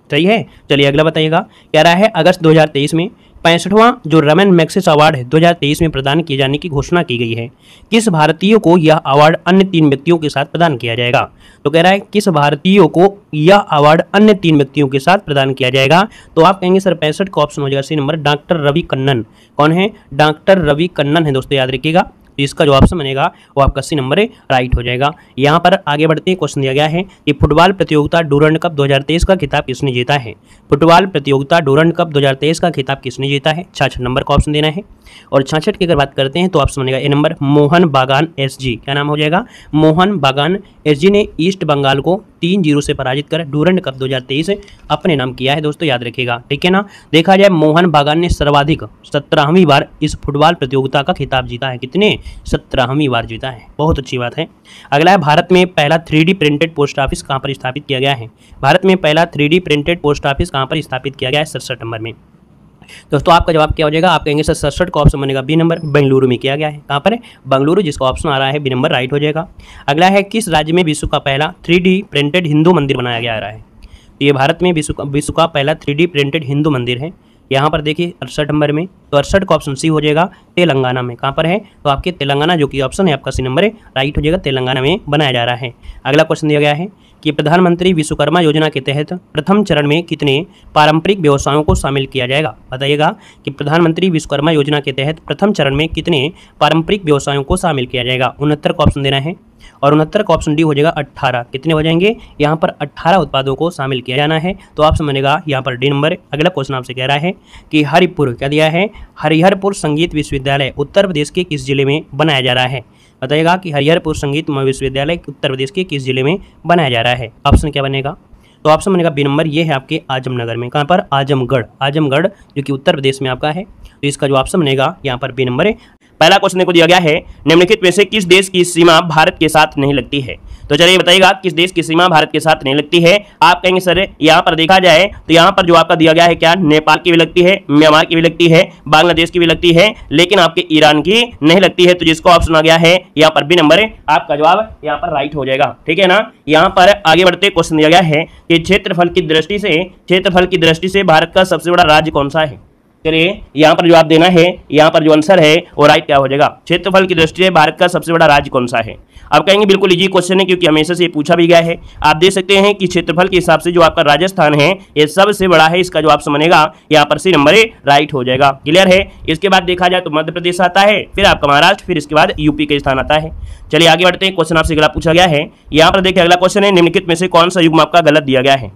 सही है। चलिए अगला बताइएगा। कह रहा है अगस्त 2023 में 65वां जो रमन मैग्सेसे अवार्ड है 2023 में प्रदान किए जाने की घोषणा की गई है। किस भारतीय को यह अवार्ड अन्य 3 व्यक्तियों के साथ प्रदान किया जाएगा? तो कह रहा है किस भारतीय को यह अवार्ड अन्य 3 व्यक्तियों के साथ प्रदान किया जाएगा? तो आप कहेंगे सर 65 का ऑप्शन हो जाएगा C number, doctor Ravi Kannan. कौन है? डॉक्टर रवि कन्नन है दोस्तों, याद रखिएगा। इसका जो ऑप्शन बनेगा वो आपका सी नंबर राइट हो जाएगा। यहाँ पर आगे बढ़ते हैं, क्वेश्चन दिया गया है कि फुटबॉल प्रतियोगिता डूरंड कप 2023 का खिताब किसने जीता है? फुटबॉल प्रतियोगिता डूरंड कप 2023 का खिताब किसने जीता है? 66 नंबर का ऑप्शन देना है। और 66 की अगर बात करते हैं तो ऑप्शन बनेगा ए नंबर, मोहन बागान एसजी। क्या नाम हो जाएगा? मोहन बागान एसजी ने ईस्ट बंगाल को 3-0 से पराजित कर डूरंड कप 2023 अपने नाम किया है दोस्तों, याद रखिएगा। ठीक है ना। देखा जाए मोहन बागान ने सर्वाधिक 17वीं बार इस फुटबॉल प्रतियोगिता का खिताब जीता है। कितने? 17वीं बार जीता है। बहुत अच्छी बात है। अगला है भारत में पहला 3D प्रिंटेड पोस्ट ऑफिस कहाँ पर स्थापित किया गया है? भारत में पहला 3D प्रिंटेड पोस्ट ऑफिस कहाँ पर स्थापित किया गया है? 67 नंबर में। दोस्तों आपका जवाब क्या हो जाएगा? आप कहेंगे सर 67 का ऑप्शन बनेगा बी नंबर, बेंगलुरु में किया गया है। कहाँ पर है? बेंगलुरु, जिसका ऑप्शन आ रहा है बी नंबर राइट हो जाएगा। अगला है किस राज्य में विश्व का पहला 3D प्रिंटेड हिंदू मंदिर बनाया गया है? तो ये भारत में विश्व का पहला 3D प्रिंटेड हिंदू मंदिर है। यहाँ पर देखिए 68 नंबर में, तो 68 का ऑप्शन सी हो जाएगा, तेलंगाना में। कहाँ पर है? तो आपके तेलंगाना जो कि ऑप्शन है आपका सी नंबर राइट हो जाएगा, तेलंगाना में बनाया जा रहा है। अगला क्वेश्चन दिया गया है कि प्रधानमंत्री विश्वकर्मा योजना के तहत प्रथम चरण में कितने पारंपरिक व्यवसायों को शामिल किया जाएगा? बताइएगा कि प्रधानमंत्री विश्वकर्मा योजना के तहत प्रथम चरण में कितने पारंपरिक व्यवसायों को शामिल किया जाएगा? 69 का ऑप्शन देना है। और 69 का ऑप्शन डी हो जाएगा 18। कितने हो जाएंगे? यहाँ पर 18 उत्पादों को शामिल किया जाना है, तो ऑप्शन बनेगा यहाँ पर डी नंबर। अगला क्वेश्चन आपसे कह रहा है कि हरिपुर, क्या दिया है? हरिहरपुर संगीत विश्वविद्यालय उत्तर प्रदेश के किस जिले में बनाया जा रहा है? बताइएगा कि हरिहरपुर संगीत विश्वविद्यालय उत्तर प्रदेश के किस जिले में बनाया जा रहा है? ऑप्शन क्या बनेगा? तो ऑप्शन बनेगा बी नंबर, ये है आपके आजमनगर में। कहाँ पर? आजमगढ़। आजमगढ़ जो कि उत्तर प्रदेश में आपका है, तो इसका जो ऑप्शन बनेगा यहाँ पर बी नंबर है। पहला क्वेश्चन को दिया गया है निम्नलिखित में से किस देश की सीमा भारत के साथ नहीं लगती है? तो चलिए बताइएगा किस देश की सीमा भारत के साथ नहीं लगती है? आप कहेंगे सर यहाँ पर देखा जाए तो यहाँ पर जो आपका दिया गया है क्या, नेपाल की भी लगती है, म्यांमार की भी लगती है, बांग्लादेश की भी लगती है, लेकिन आपके ईरान की नहीं लगती है। तो जिसका ऑप्शन आ गया है यहाँ पर बी नंबर है, आपका जवाब यहाँ पर राइट हो जाएगा। ठीक है ना। यहाँ पर आगे बढ़ते क्वेश्चन दिया गया है कि क्षेत्रफल की दृष्टि से भारत का सबसे बड़ा राज्य कौन सा है? चलिए यहाँ पर जवाब देना है, यहाँ पर जो आंसर है वो राइट क्या हो जाएगा? क्षेत्रफल की दृष्टि से भारत का सबसे बड़ा राज्य कौन सा है? आप कहेंगे बिल्कुल इजी क्वेश्चन है क्योंकि हमेशा से ये पूछा भी गया है। आप देख सकते हैं कि क्षेत्रफल के हिसाब से जो आपका राजस्थान है ये सबसे बड़ा है। इसका जो ऑप्शन बनेगा यहाँ पर सी नंबर राइट हो जाएगा। क्लियर है। इसके बाद देखा जाए तो मध्य प्रदेश आता है, फिर आपका महाराष्ट्र, फिर इसके बाद यूपी का स्थान आता है। चलिए आगे बढ़ते हैं। क्वेश्चन आपसे अगला पूछा गया है, यहाँ पर देखिए अगला क्वेश्चन है निम्नलिखित में से कौन सा युग्म आपका गलत दिया गया है?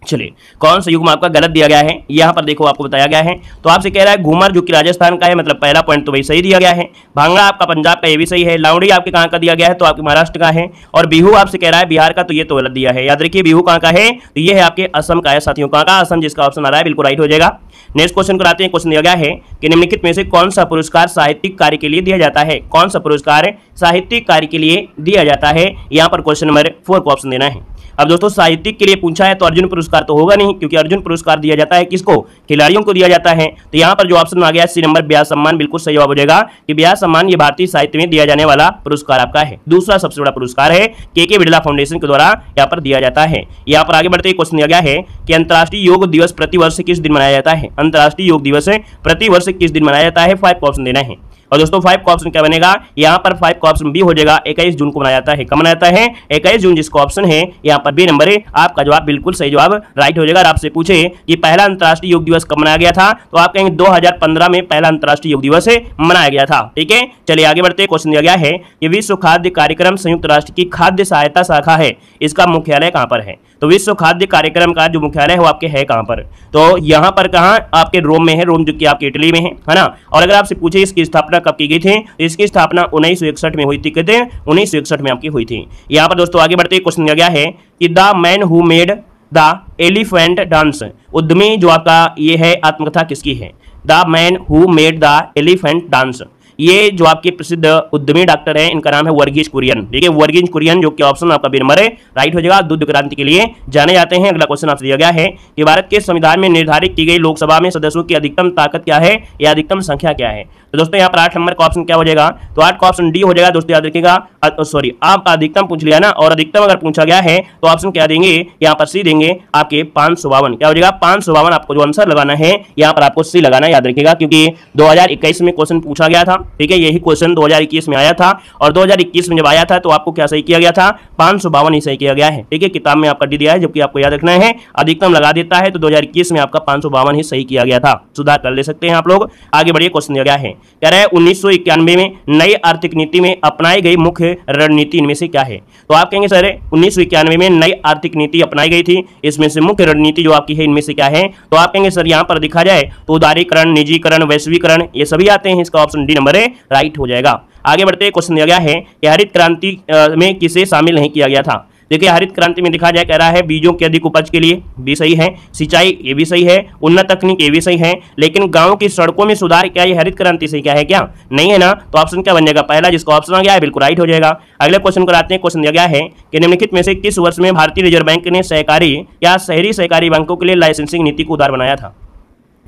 चलिए कौन सा युग्म आपका गलत दिया गया है यहाँ पर देखो आपको बताया गया है। तो आपसे कह रहा है घूमर जो कि राजस्थान का है, मतलब पहला पॉइंट तो वही सही दिया गया है। भांगड़ा आपका पंजाब का, ये भी सही है। लावड़ी आपके कहाँ का दिया गया है? तो आपके महाराष्ट्र का है। और बिहू आपसे कह रहा है बिहार का, तो ये तो गलत दिया है। याद रखिए बिहू कहाँ का है? तो ये है आपके असम का है साथियों। कहाँ का? असम, जिसका ऑप्शन आ रहा है बिल्कुल राइट हो जाएगा। नेक्स्ट क्वेश्चन कराते हैं। क्वेश्चन दिया गया है कि निम्नलिखित में से कौन सा पुरस्कार साहित्यिक कार्य के लिए दिया जाता है? कौन सा पुरस्कार साहित्यिक कार्य के लिए दिया जाता है? यहाँ पर क्वेश्चन नंबर 4 को ऑप्शन देना है। अब दोस्तों साहित्यिक के लिए पूछा है तो अर्जुन पुरस्कार तो होगा नहीं, क्योंकि अर्जुन पुरस्कार दिया जाता है किसको? खिलाड़ियों को दिया जाता है। तो यहाँ पर जो ऑप्शन आ गया सी नंबर, ब्यास सम्मान, बिल्कुल सही जवाब हो जाएगा कि ब्यास सम्मान ये भारतीय साहित्य में दिया जाने वाला पुरस्कार आपका है। दूसरा सबसे बड़ा पुरस्कार है के बिरला फाउंडेशन के द्वारा यहाँ पर दिया जाता है। यहाँ पर आगे बढ़ते क्वेश्चन दिया गया है कि अंतर्राष्ट्रीय योग दिवस प्रतिवर्ष किस दिन मनाया जाता है? अंतर्राष्ट्रीय योग दिवस प्रतिवर्ष किस दिन मनाया जाता है? 5 का ऑप्शन देना है। और दोस्तों 5 का ऑप्शन क्या बनेगा? यहाँ पर 5 का ऑप्शन बी हो जाएगा, 21 जून को मनाया जाता है। कब मनाया जाता है? 21 जून, जिसका ऑप्शन है यहाँ पर बी नंबर है। आपका जवाब बिल्कुल सही जवाब राइट हो जाएगा। और आपसे पूछे कि पहला अंतर्राष्ट्रीय योग दिवस कब मनाया गया था, तो आप कहेंगे 2015 में पहला अंतर्राष्ट्रीय योग दिवस मनाया गया था। ठीक है। चलिए आगे बढ़ते। क्वेश्चन दिया गया है कि विश्व खाद्य कार्यक्रम संयुक्त राष्ट्र की खाद्य सहायता शाखा है, इसका मुख्यालय कहाँ पर है? तो विश्व खाद्य कार्यक्रम का जो मुख्यालय है वो आपके है कहाँ पर? तो यहाँ पर कहाँ? आपके रोम में है। रोम जो कि आपके इटली में है ना। और अगर आपसे पूछे इसकी स्थापना कब की गई थी, तो इसकी स्थापना 1961 में हुई थी। कहते हैं 1961 में आपकी हुई थी। यहाँ पर दोस्तों आगे बढ़ते क्वेश्चन दिया गया है कि the man who made the elephant dance, उद्यमी जो आपका ये है आत्मकथा किसकी है? The man who made the elephant dance, ये जो आपके प्रसिद्ध उद्यमी डॉक्टर हैं इनका नाम है वर्गीज कुरियन। ठीक है, वर्गीज कुरियन, जो कि ऑप्शन आपका बी नंबर है राइट हो जाएगा। दूध क्रांति के लिए जाने जाते हैं। अगला क्वेश्चन आपसे दिया गया है कि भारत के संविधान में निर्धारित की गई लोकसभा में सदस्यों की अधिकतम ताकत क्या है या अधिकतम संख्या क्या है? तो दोस्तों यहाँ पर 8 नंबर का ऑप्शन क्या हो जाएगा? तो 8 का ऑप्शन डी हो जाएगा। दोस्तों याद रखिएगा, सॉरी आप अधिकतम पूछ लिया ना, और अधिकतम अगर पूछा गया है तो ऑप्शन क्या देंगे? यहाँ पर सी देंगे आपके 552। क्या हो जाएगा? 552 आपको जो आंसर लगाना है यहाँ पर आपको सी लगाना याद रखिएगा, क्योंकि 2021 में क्वेश्चन पूछा गया था। ठीक है, यही क्वेश्चन 2021 में आया था और 2021 में जब आया था तो आपको क्या सही किया गया था? 552 ही सही किया गया है। ठीक है, किताब में आपका डी दिया है, जबकि आपको याद रखना है अधिकतम लगा देता है तो 2021 में आपका 552 ही सही किया गया था। सुधार कर ले सकते हैं आप लोग। आगे बढ़िए, क्वेश्चन दिया गया है, कह रहा है 1991 में नई आर्थिक नीति में अपनाई गई मुख्य रणनीति इनमें से क्या है? तो आप कहेंगे सर 1991 में नई आर्थिक नीति अपनाई गई थी, इसमें से मुख्य रणनीति जो आपकी है इनमें से क्या है? तो आप कहेंगे सर यहाँ पर देखा जाए तो उदारीकरण, निजीकरण, वैश्वीकरण ये सभी आते हैं। इसका ऑप्शन डी नंबर है राइट हो जाएगा। आगे बढ़ते क्वेश्चन दिया गया है कि हरित क्रांति में किसे शामिल नहीं किया गया था? देखिए, हरित क्रांति में देखा जाए कह रहा है बीजों की अधिक उपज के लिए, भी सही है। सिंचाई, ये भी सही है। उन्नत तकनीक, ये भी सही है। लेकिन गांव की सड़कों में सुधार, क्या ये हरित क्रांति से क्या है? क्या नहीं है ना? तो ऑप्शन क्या बन जाएगा? पहला जिसका ऑप्शन आ गया है बिल्कुल राइट हो जाएगा। अगले क्वेश्चन को आते हैं। क्वेश्चन दिया गया है कि निम्नलिखित में से किस वर्ष में भारतीय रिजर्व बैंक ने सहकारी या शहरी सहकारी बैंकों के लिए लाइसेंसिंग नीति को उदार बनाया था?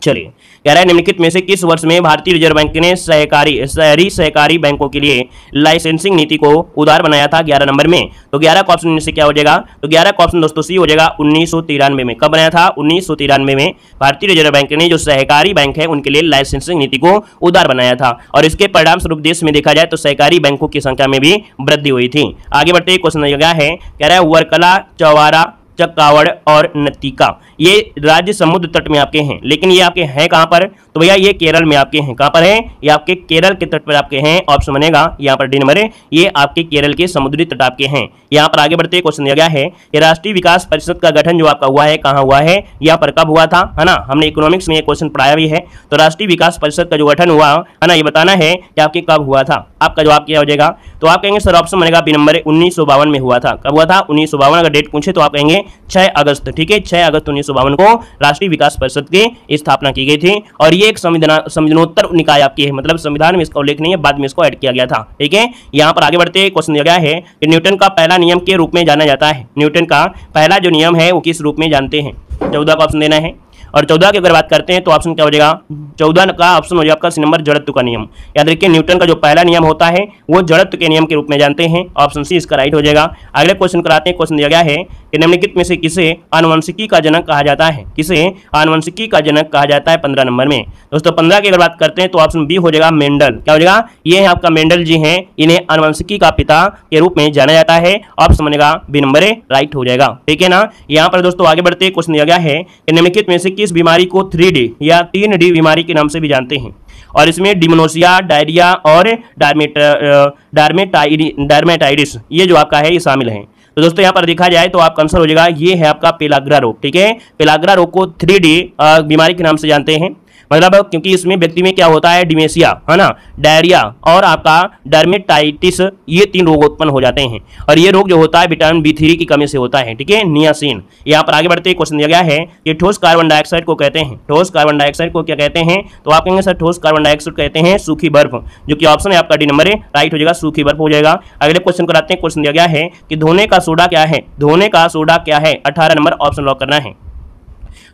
चलिए, कह रहा है निम्नलिखित में से किस वर्ष में भारतीय रिजर्व बैंक ने शहरी सहकारी बैंकों के लिए लाइसेंसिंग नीति को उदार बनाया था? 11 नंबर में। तो 11 का ऑप्शन से क्या हो जाएगा? तो 11 का ऑप्शन दोस्तों सी हो जाएगा। 1993 में। कब बनाया था? 1993 में भारतीय रिजर्व बैंक ने जो सहकारी बैंक है उनके लिए लाइसेंसिंग नीति को उदार बनाया था, और इसके परिणाम स्वरूप देश में देखा जाए तो सहकारी बैंकों की संख्या में भी वृद्धि हुई थी। आगे बढ़ते क्वेश्चन दिया गया है, कह रहा है वर्कला, चौवारा, चकावड़ और नतीका ये राज्य समुद्र तट में आपके हैं, लेकिन ये आपके हैं कहां पर? तो भैया ये केरल में आपके हैं। कहां पर है? ये आपके केरल के तट पर आपके हैं। ऑप्शन बनेगा यहाँ पर डी नंबर है, ये आपके केरल के समुद्री तट आपके हैं। यहाँ पर आगे बढ़ते क्वेश्चन दिया गया है कि राष्ट्रीय विकास परिषद का गठन जो आपका हुआ है कहाँ हुआ है, यहाँ पर कब हुआ था, है ना? हमने इकोनॉमिक्स में ये क्वेश्चन पढ़ाया भी है। तो राष्ट्रीय विकास परिषद का जो गठन हुआ है ना, ये बताना है कि आपके कब हुआ था। आपका जवाब क्या हो जाएगा? तो आप कहेंगे सर ऑप्शन बनेगा बी नंबर 1952 में हुआ था। कब हुआ था? 1952। अगर डेट पूछे तो आप कहेंगे 6 अगस्त। ठीक है, 6 अगस्त 1952 को राष्ट्रीय विकास परिषद की स्थापना की गई थी, और ये एक संविधानोत्तर निकाय आपकी है, मतलब संविधान में इसका उल्लेख नहीं है, बाद में इसको ऐड किया गया था। ठीक है, यहाँ पर आगे बढ़ते क्वेश्चन दिया गया है कि न्यूटन का पहला नियम के रूप में जाना जाता है। न्यूटन का पहला जो नियम है वो किस रूप में जानते हैं? 14 का ऑप्शन देना है। और 14 की अगर बात करते हैं तो ऑप्शन क्या हो जाएगा? 14 का ऑप्शन हो जाएगा आपका सी नंबर जड़त्व का नियम। याद रखिए, न्यूटन का जो पहला नियम होता है वो जड़त्व के नियम के रूप में जानते हैं। ऑप्शन सी इसका राइट हो जाएगा। अगले क्वेश्चन कराते हैं। क्वेश्चन दिया गया है कि निम्नलिखित में से किसे आनुवंशिकी का जनक कहा जाता है? किसे आनुवंशिकी का जनक कहा जाता है? 15 नंबर में। दोस्तों 15 की अगर बात करते हैं तो ऑप्शन बी हो जाएगा मेंडल। क्या हो जाएगा? ये है आपका मेंडल जी हैं, इन्हें आनुवंशिकी का पिता के रूप में जाना जाता है। ऑप्शन बनेगा बी नंबर राइट हो जाएगा। ठीक है ना? यहाँ पर दोस्तों आगे बढ़ते क्वेश्चन दिया गया है कि निम्नलिखित में से किस बीमारी को 3D या 3D बीमारी के नाम से भी जानते हैं? और इसमें डिमोनिया, डायरिया और डर्मेटाइटिस ये जो आपका है ये शामिल है। तो दोस्तों यहाँ पर देखा जाए तो आपका आंसर हो जाएगा ये है आपका पेलाग्रा रोग। ठीक है, पेलाग्रा रोग को 3D बीमारी के नाम से जानते हैं, मतलब क्योंकि इसमें व्यक्ति में क्या होता है? डिमेंशिया, है ना, डायरिया और आपका डर्मेटाइटिस, ये 3 रोग उत्पन्न हो जाते हैं, और ये रोग जो होता है विटामिन B3 की कमी से होता है। ठीक है, नियासिन। यहाँ पर आगे बढ़ते क्वेश्चन दिया गया है कि ठोस कार्बन डाइऑक्साइड को कहते हैं। ठोस कार्बन डाइऑक्साइड को क्या कहते हैं? तो आप कहेंगे सर ठोस कार्बन डाइऑक्साइड कहते हैं सूखी बर्फ, जो कि ऑप्शन है आपका डी नंबर राइट हो जाएगा, सूखी बर्फ हो जाएगा। अगले क्वेश्चन कराते हैं। क्वेश्चन दिया गया है कि धोने का सोडा क्या है? धोने का सोडा क्या है? 18 नंबर ऑप्शन लॉक करना है।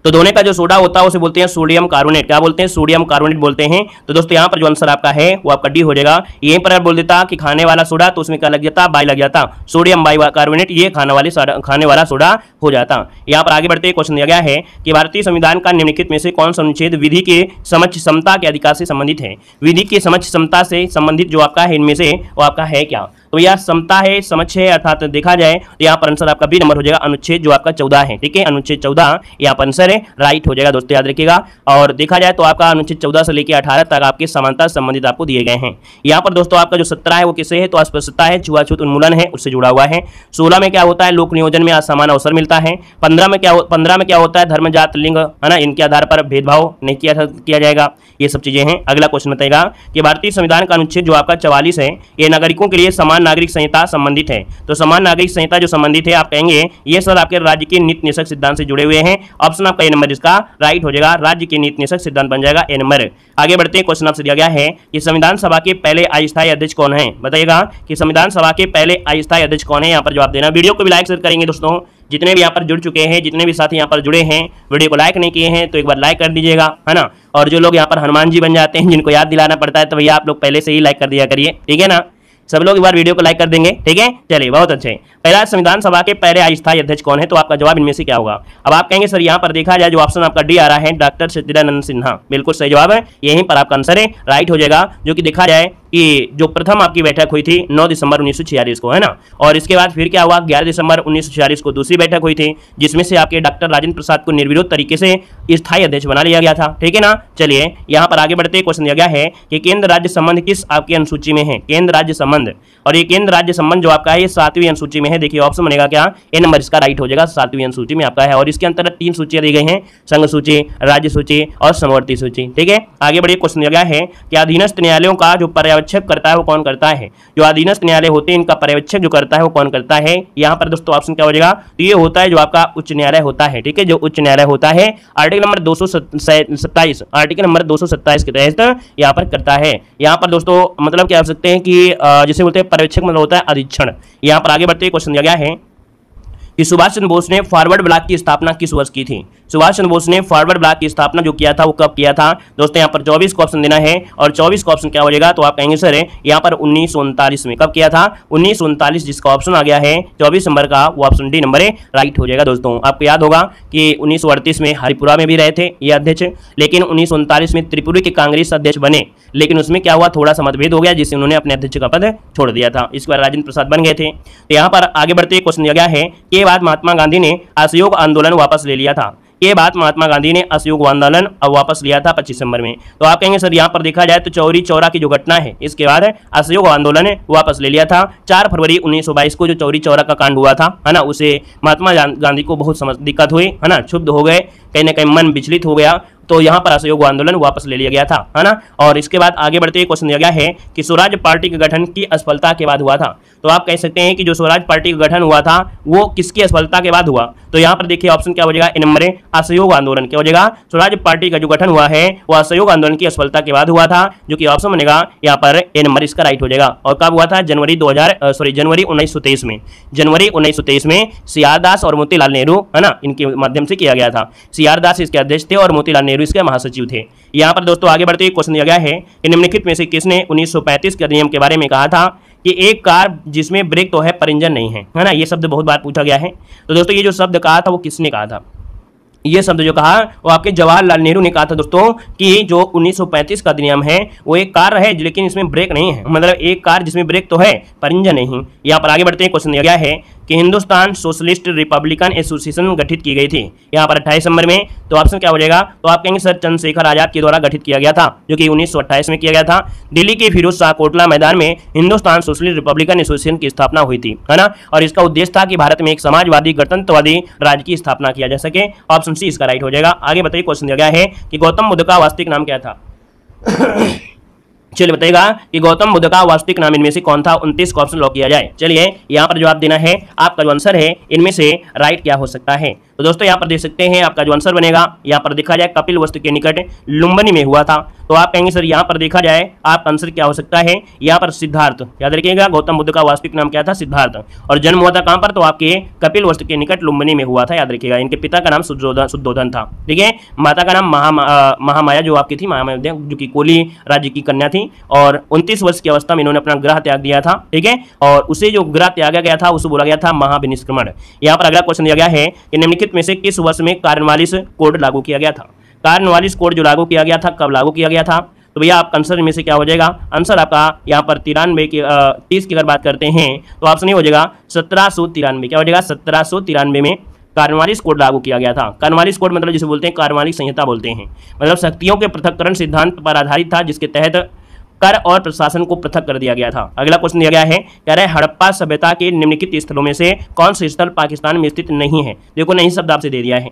तो धोने का जो सोडा होता है उसे बोलते हैं सोडियम कार्बोनेट। क्या बोलते हैं? सोडियम कार्बोनेट बोलते हैं। तो दोस्तों यहाँ पर जो आंसर आपका है वो आपका डी हो जाएगा। यहीं पर बोल देता कि खाने वाला सोडा, तो उसमें क्या लग जाता? बाई लग जाता, सोडियम बाई कार्बोनेट, ये खाने वाला सोडा हो जाता। यहाँ पर आगे बढ़ते क्वेश्चन दिया गया है कि भारतीय संविधान का निम्नलिखित में से कौन सा अनुच्छेद विधि के समक्ष समता के अधिकार से संबंधित है? विधि के समक्ष समता से संबंधित जो आपका है इनमें से वो आपका है क्या? तो यह समता है, समक्ष है, अर्थात देखा जाए तो यहाँ पर आंसर आपका बी नंबर हो जाएगा, अनुच्छेद जो आपका 14 है। ठीक है, अनुच्छेद 14 यहाँ पर आंसर है राइट हो जाएगा। दोस्तों याद रखिएगा। और देखा जाए तो आपका अनुच्छेद 14 से लेकर 18 तक आपके समानता संबंधित आपको दिए गए हैं। यहाँ पर दोस्तों आपका जो 17 है वो किससे है? तो अस्पृश्यता है, छुआछूत उन्मूलन है, उससे जुड़ा हुआ है। 16 में क्या होता है? लोक नियोजन में समान अवसर मिलता है। 15 में क्या होता है? धर्म, जात, लिंग, है ना, इनके आधार पर भेदभाव नहीं किया जाएगा। ये सब चीजें हैं। अगला क्वेश्चन बताएगा कि भारतीय संविधान का अनुच्छेद जो आपका 44 है, ये नागरिकों के लिए समान समान नागरिक संहिता संबंधित है। तो समान नागरिक संहिता जो संबंधित है, आप कहेंगे ये सर आपके राज्य के नीति निषेध सिद्धांत से जुड़े हुए हैं। ऑप्शन आपका ए नंबर इसका राइट हो जाएगा, राज्य के नीति निषेध सिद्धांत बन जाएगा ए नंबर। आगे बढ़ते हैं, क्वेश्चन आपसे दिया गया है कि संविधान सभा के पहले अस्थायी अध्यक्ष कौन है? बताइएगा कि संविधान सभा के पहले अस्थायी अध्यक्ष कौन है, यहाँ पर जवाब देना। वीडियो को भी लाइक शेयर करेंगे दोस्तों, जितने भी यहाँ पर जुड़ चुके हैं, जितने भी साथी यहाँ पर जुड़े हैं, वीडियो को लाइक नहीं किए हैं तो एक बार लाइक कर दीजिएगा, है ना। और जो लोग यहाँ पर हनुमान जी बन जाते हैं, जिनको याद दिलाना पड़ता है, तो भैया आप लोग पहले से ही लाइक कर दिया करिए, ठीक है ना। सब लोग एक बार वीडियो को लाइक कर देंगे, ठीक है। चलिए, बहुत अच्छे। पहला संविधान सभा के पहले अस्थायी अध्यक्ष कौन है? तो आपका जवाब इनमें से क्या होगा? अब आप कहेंगे सर यहाँ पर देखा जाए जो ऑप्शन आपका डी आ रहा है, डॉक्टर सच्चिदानंद सिन्हा, बिल्कुल सही जवाब है, यहीं पर आपका आंसर है, राइट हो जाएगा। जो कि देखा जाए कि जो प्रथम आपकी बैठक हुई थी 9 दिसंबर 1946 को, है ना। और इसके बाद फिर क्या हुआ, 11 दिसंबर 1946 को दूसरी बैठक हुई थी, जिसमें से आपके डॉक्टर राजेंद्र प्रसाद को निर्विरोध तरीके से स्थायी अध्यक्ष बना लिया गया था, ठीक है ना। चलिए यहाँ पर आगे बढ़ते, क्वेश्चन दिया गया है कि केंद्र राज्य संबंध किस आपकी अनुसूची में है? केंद्र राज्य संबंध, और ये केंद्र राज्य संबंध जो आपका है ये 7वीं अनुसूची में है। देखिए ऑप्शन बनेगा क्या, ए नंबर इसका राइट हो जाएगा, 7वीं अनुसूची में आपका है। और इसके अंतर्गत 3 सूचियां दी गई हैं, संघ सूची, राज्य सूची और समवर्ती सूची, ठीक है। आगे बढ़िए, क्वेश्चन दिया गया है कि अधीनस्थ न्यायालयों का जो पर्यवेक्षक करता है वो कौन करता है? जो अधीनस्थ न्यायालय होते हैं इनका पर्यवेक्षक जो करता है वो कौन करता है? यहाँ पर दोस्तों ऑप्शन क्या हो जाएगा, तो ये होता है जो आपका उच्च न्यायालय होता है, ठीक है। जो उच्च न्यायालय होता है आर्टिकल नंबर 227, आर्टिकल नंबर 227 के तहत यहाँ पर करता है। यहाँ पर दोस्तों मतलब क्या हो सकते हैं कि जिसे बोलते हैं पर्यवेक्षक मतलब होता है अधीक्षण। यहाँ पर आगे बढ़ते क्वेश्चन दिया गया है कि सुभाष चंद्र बोस ने फॉरवर्ड ब्लॉक की स्थापना किस वर्ष की थी? सुभाष चंद्र बोस ने फॉरवर्ड ब्लॉक की स्थापना जो किया था वो कब किया था? दोस्तों यहाँ पर 24 को ऑप्शन देना है, और 24 का ऑप्शन क्या हो जाएगा, तो आप कहेंगे सर यहाँ पर 1939 में। कब किया था? 1939, जिसका ऑप्शन आ गया है 24 नंबर का, वो ऑप्शन डी नंबर राइट हो जाएगा। दोस्तों आपको याद होगा कि 1938 में हरिपुरा में भी रहे थे ये अध्यक्ष, लेकिन 1939 में त्रिपुरा के कांग्रेस अध्यक्ष बने, लेकिन उसमें क्या हुआ, थोड़ा सा मतभेद हो गया, जिससे उन्होंने अपने अध्यक्ष का पद छोड़ दिया था। इस बार राजेंद्र प्रसाद बन गए थे। तो यहाँ पर आगे बढ़ते क्वेश्चन दिया गया है के बाद महात्मा गांधी ने असहयोग आंदोलन वापस ले लिया था। के बाद महात्मा गांधी ने असहयोग आंदोलन अब वापस लिया था 25 सितंबर में। तो आप कहेंगे सर यहाँ पर देखा जाए तो चौरी चौरा की जो घटना है इसके बाद असहयोग आंदोलन वापस ले लिया था। 4 फरवरी 1922 को जो चौरी चौरा का कांड हुआ था, है ना, उसे महात्मा गांधी को बहुत दिक्कत हुई, है ना, क्षुब्ध हो गए, कहीं ना कहीं मन विचलित हो गया, तो यहाँ पर असहयोग आंदोलन वापस ले लिया गया था, है ना। और इसके बाद आगे बढ़ते हुए क्वेश्चन दिया गया है कि स्वराज पार्टी का गठन की असफलता के बाद हुआ था। तो आप कह सकते हैं कि जो स्वराज पार्टी का गठन हुआ था वो किसकी असफलता के बाद हुआ? तो यहाँ पर देखिए ऑप्शन क्या हो जाएगा, ए नंबर असहयोग आंदोलन। क्या हो जाएगा, स्वराज पार्टी का जो गठन हुआ है वो असहयोग आंदोलन की असफलता के बाद हुआ था, जो कि ऑप्शन बनेगा यहाँ पर ए नंबर इसका राइट हो जाएगा। और कब हुआ था? जनवरी 1923 में। जनवरी 1923 में सी.आर. दास और मोतीलाल नेहरू, है ना, इनके माध्यम से किया गया था। सी.आर. दास इसके अध्यक्ष थे और मोतीलाल नेहरू इसके महासचिव थे। यहाँ पर दोस्तों आगे बढ़ते क्वेश्चन दिया गया है कि निम्नलिखित में से किसने 1935 के अधिनियम के बारे में कहा था कि एक कार जिसमें ब्रेक तो है पर इंजन नहीं है ना। ये शब्द बहुत बार पूछा गया है। तो दोस्तों ये जो शब्द कहा था वो किसने कहा था? ये शब्द जो कहा वो आपके जवाहरलाल नेहरू ने कहा था दोस्तों कि जो 1935 का अधिनियम है वो एक कार है लेकिन इसमें ब्रेक नहीं है, मतलब एक कार जिसमें ब्रेक तो है पर इंजन नहीं। यहाँ पर आगे बढ़ते हैं, क्वेश्चन दिया गया है कि हिंदुस्तान सोशलिस्ट रिपब्लिकन एसोसिएशन गठित की गई थी यहाँ पर 28 नंबर में। तो ऑप्शन क्या हो जाएगा, तो आप कहेंगे सर चंद्रशेखर आजाद के द्वारा गठित किया गया था, जो कि 1928 में किया गया था। दिल्ली के फिरोज शाह कोटला मैदान में हिंदुस्तान सोशलिस्ट रिपब्लिकन एसोसिएशन की स्थापना हुई थी, है ना। और इसका उद्देश्य था कि भारत में एक समाजवादी गणतंत्रवादी राज्य की स्थापना किया जा सके। ऑप्शन सी इसका राइट हो जाएगा। आगे बताइए, क्वेश्चन दिया गया है कि गौतम बुद्ध का वास्तविक नाम क्या था? चलिए बताइएगा कि गौतम बुद्ध का वास्तविक नाम इनमें से कौन था? 29 का ऑप्शन लॉक किया जाए। चलिए यहाँ पर जवाब देना है, आपका जो आंसर है इनमें से राइट क्या हो सकता है? तो दोस्तों यहाँ पर देख सकते हैं आपका जो आंसर बनेगा, यहाँ पर देखा जाए कपिल वस्तु के निकट लुम्बिनी में हुआ था। तो आप कहेंगे सर यहाँ पर देखा जाए आपका आंसर क्या हो सकता है? यहाँ पर सिद्धार्थ, याद रखिएगा गौतम बुद्ध का वास्तविक नाम क्या था? सिद्धार्थ। और जन्म हुआ था कहाँ पर? तो आपके कपिल वस्तु के निकट लुम्बिनी में हुआ था, याद रखिएगा। इनके पिता का नाम शुद्धोधन था, ठीक है। माता का नाम महामाया जो आपकी थी, महामाया जो कि कोली राज्य की कन्या थी। और 29 वर्ष की अवस्था में इन्होंने अपना ग्रह त्याग दिया था, ठीक है। और उसे जो ग्रह त्यागा गया था उसे बोला गया था महाविनिष्क्रमण। यहाँ पर अगला क्वेश्चन दिया गया है कि निम्नलिखित में से किस वर्ष में कार्नवालिस कोड लागू किया गया था? कार्नवालिस कोड जो लागू किया गया था, कब लागू किया गया था? तो भैया आपका आंसर में से क्या हो जाएगा? आंसर आपका यहाँ पर 93 की 30 की अगर बात करते हैं तो ऑप्शन ये हो जाएगा 1793। क्या हो जाएगा? 1793 में कार्नवालिस कोड लागू किया गया था। कार्नवालिस कोड मतलब जिसे बोलते हैं कार्नवालिस संहिता बोलते हैं, मतलब शक्तियों के पृथक्करण सिद्धांत पर आधारित था, जिसके तहत कर और प्रशासन को पृथक कर दिया गया था। अगला क्वेश्चन दिया गया है, कह रहा है हड़प्पा सभ्यता के निम्नलिखित स्थलों में से कौन से स्थल पाकिस्तान में स्थित नहीं है? देखो नहीं शब्द आपसे दे दिया है।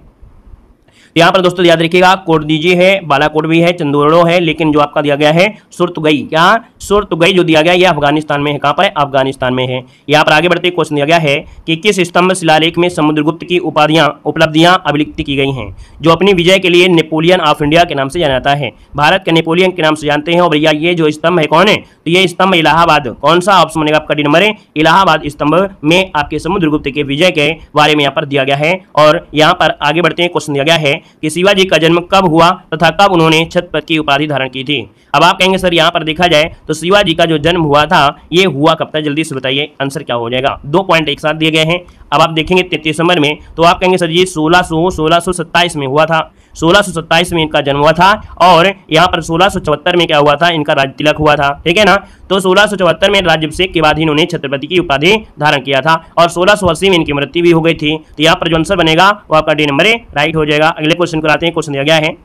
तो यहाँ पर दोस्तों याद रखिएगा कोटदीजी है, बालाकोट भी है, चंदोड़ो है, लेकिन जो आपका दिया गया है सुरतुगई, क्या सुरतुगई जो दिया गया ये अफगानिस्तान में है। कहाँ पर है? अफगानिस्तान में है। यहाँ पर आगे बढ़ते क्वेश्चन दिया गया है कि किस स्तंभ शिलालेख में समुद्रगुप्त की उपलब्धियां अभिलिखित की गई हैं, जो अपनी विजय के लिए नेपोलियन ऑफ इंडिया के नाम से जाना जाता है। भारत के नेपोलियन के नाम से जानते हैं। और भैया ये जो स्तंभ है कौन है? तो ये स्तंभ इलाहाबाद, कौन सा ऑप्शन बनेगा आपका डी नंबर है? इलाहाबाद स्तंभ में आपके समुद्रगुप्त के विजय के बारे में यहाँ पर दिया गया है। और यहाँ पर आगे बढ़ते हैं क्वेश्चन दिया गया है कि शिवाजी का जन्म कब हुआ तथा कब उन्होंने छत्रपति की उपाधि धारण की थी। अब आप कहेंगे सर यहाँ पर देखा जाए तो शिवाजी का जो जन्म हुआ था ये हुआ कब था? जल्दी से बताइए, आंसर क्या हो जाएगा? 2 पॉइंट एक साथ दिए गए हैं। अब आप देखेंगे 33 नंबर में, तो आप कहेंगे सर ये 1627 में हुआ था। 1627 में इनका जन्म हुआ था। और यहाँ पर 1674 में क्या हुआ था? इनका राज्य तिलक हुआ था, ठीक है ना। तो 1674 में राज्याभिषेक के बाद ही इन्होंने छत्रपति की उपाधि धारण किया था। और 1680 में इनकी मृत्यु भी हो गई थी। तो यहाँ पर जो आंसर बनेगा वो आपका डी नंबर राइट हो जाएगा। अगले क्वेश्चन को आते हैं। क्वेश्चन दिया गया है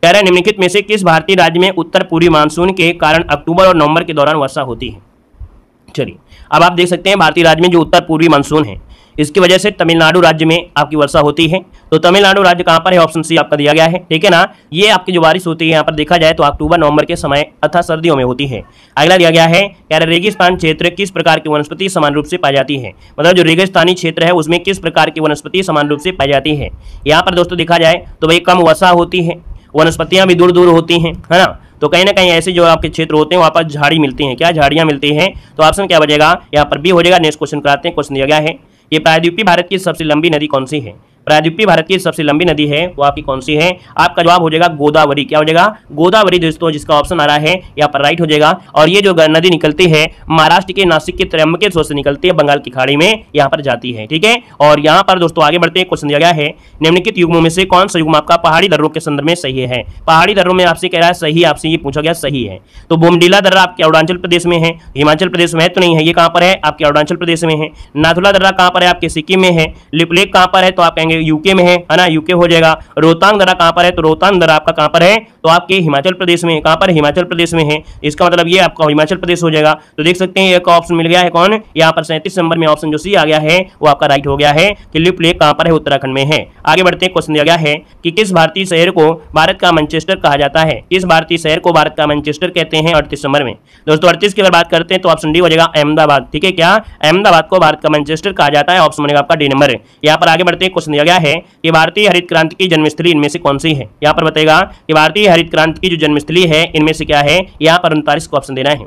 कह रहा है निम्नलिखित में से किस भारतीय राज्य में उत्तर पूर्वी मानसून के कारण अक्टूबर और नवंबर के दौरान वर्षा होती है? चलिए अब आप देख सकते हैं भारतीय राज्य में जो उत्तर पूर्वी मानसून है इसकी वजह से तमिलनाडु राज्य में आपकी वर्षा होती है। तो तमिलनाडु राज्य कहाँ पर है? ऑप्शन सी आपका दिया गया है, ठीक है ना। ये आपकी जो बारिश होती है यहाँ पर देखा जाए तो अक्टूबर नवंबर के समय अर्थात सर्दियों में होती है। अगला दिया गया है कह रहे रेगिस्तान क्षेत्र किस प्रकार की वनस्पति समान रूप से पाई जाती है? मतलब जो रेगिस्तानी क्षेत्र है उसमें किस प्रकार की वनस्पति समान रूप से पाई जाती है? यहाँ पर दोस्तों देखा जाए तो भाई कम वर्षा होती है, वनस्पतियां भी दूर दूर होती हैं, है ना। तो कहीं ना कहीं ऐसे जो आपके क्षेत्र होते हैं वहाँ पर झाड़ी मिलती हैं, क्या झाड़ियाँ मिलती हैं। तो ऑप्शन क्या बचेगा? यहाँ पर बी हो जाएगा। नेक्स्ट क्वेश्चन कराते हैं। क्वेश्चन दिया गया है ये प्रायद्वीपीय भारत की सबसे लंबी नदी कौन सी है? प्रायद्वीपीय भारत की सबसे लंबी नदी है वो आपकी कौन सी है? आपका जवाब हो जाएगा गोदावरी। क्या हो जाएगा? गोदावरी दोस्तों, जिसका ऑप्शन आ रहा है यहाँ पर राइट हो जाएगा। और ये जो नदी निकलती है महाराष्ट्र के नासिक के त्र्यंबकेश्वर से निकलती है, बंगाल की खाड़ी में यहाँ पर जाती है, ठीक है। और यहाँ पर दोस्तों आगे बढ़ते हैं। क्वेश्चन दिया गया है निम्नलिखित युग्मों में से कौन सा युग्म आपका पहाड़ी दर्रों के संदर्भ में सही है? पहाड़ी दर्रों में आपसे कह रहा है सही, आपसे ये पूछा गया सही है। तो बोमडीला दर्रा आपके अरुणाचल प्रदेश में है, हिमाचल प्रदेश में है तो नहीं है, ये कहाँ पर है? आपके अरुणाचल प्रदेश में है। नाथुला दर्रा कहाँ पर है? आपके सिक्किम में है। लिपलेक कहाँ पर है? तो आप कहेंगे यूके में है ना, यूके हो जाएगा। रोहतांग दर्रा कहाँ पर है? तो रोहतांग दर्रा आपका कहाँ पर है? तो आपके हिमाचल प्रदेश में। कहाँ पर? हिमाचल प्रदेश में है। इसका मतलब ये आपका हिमाचल प्रदेश हो जाएगा। तो देख सकते हैं एक ऑप्शन मिल गया है कौन? यहाँ पर 37 नंबर में ऑप्शन जो सी आ गया है वो आपका राइट हो गया है कि लिपलेक कहाँ पर है? उत्तराखंड में है। आगे बढ़ते हैं। क्वेश्चन दिया गया है कि किस भारतीय शहर को भारत का मैनचेस्टर कहा जाता है? किस भारतीय शहर को भारत का मैनचेस्टर कहते हैं? 38 नंबर में दोस्तों 38 की अगर बात करते हैं तो ऑप्शन डी हो जाएगा अहमदाबाद, ठीक है। क्या? अहमदाबाद को भारत का मैनचेस्टर कहा जाता है। ऑप्शन बनेगा आपका डी नंबर। यहाँ पर आगे बढ़ते हैं। क्वेश्चन दिया गया है कि भारतीय हरित क्रांति की जन्मस्थली इनमें से कौन सी है? यहाँ पर बताएगा कि भारतीय हरित क्रांति की जो जन्मस्थली है इनमें से क्या है? यहाँ पर 39 को ऑप्शन देना है।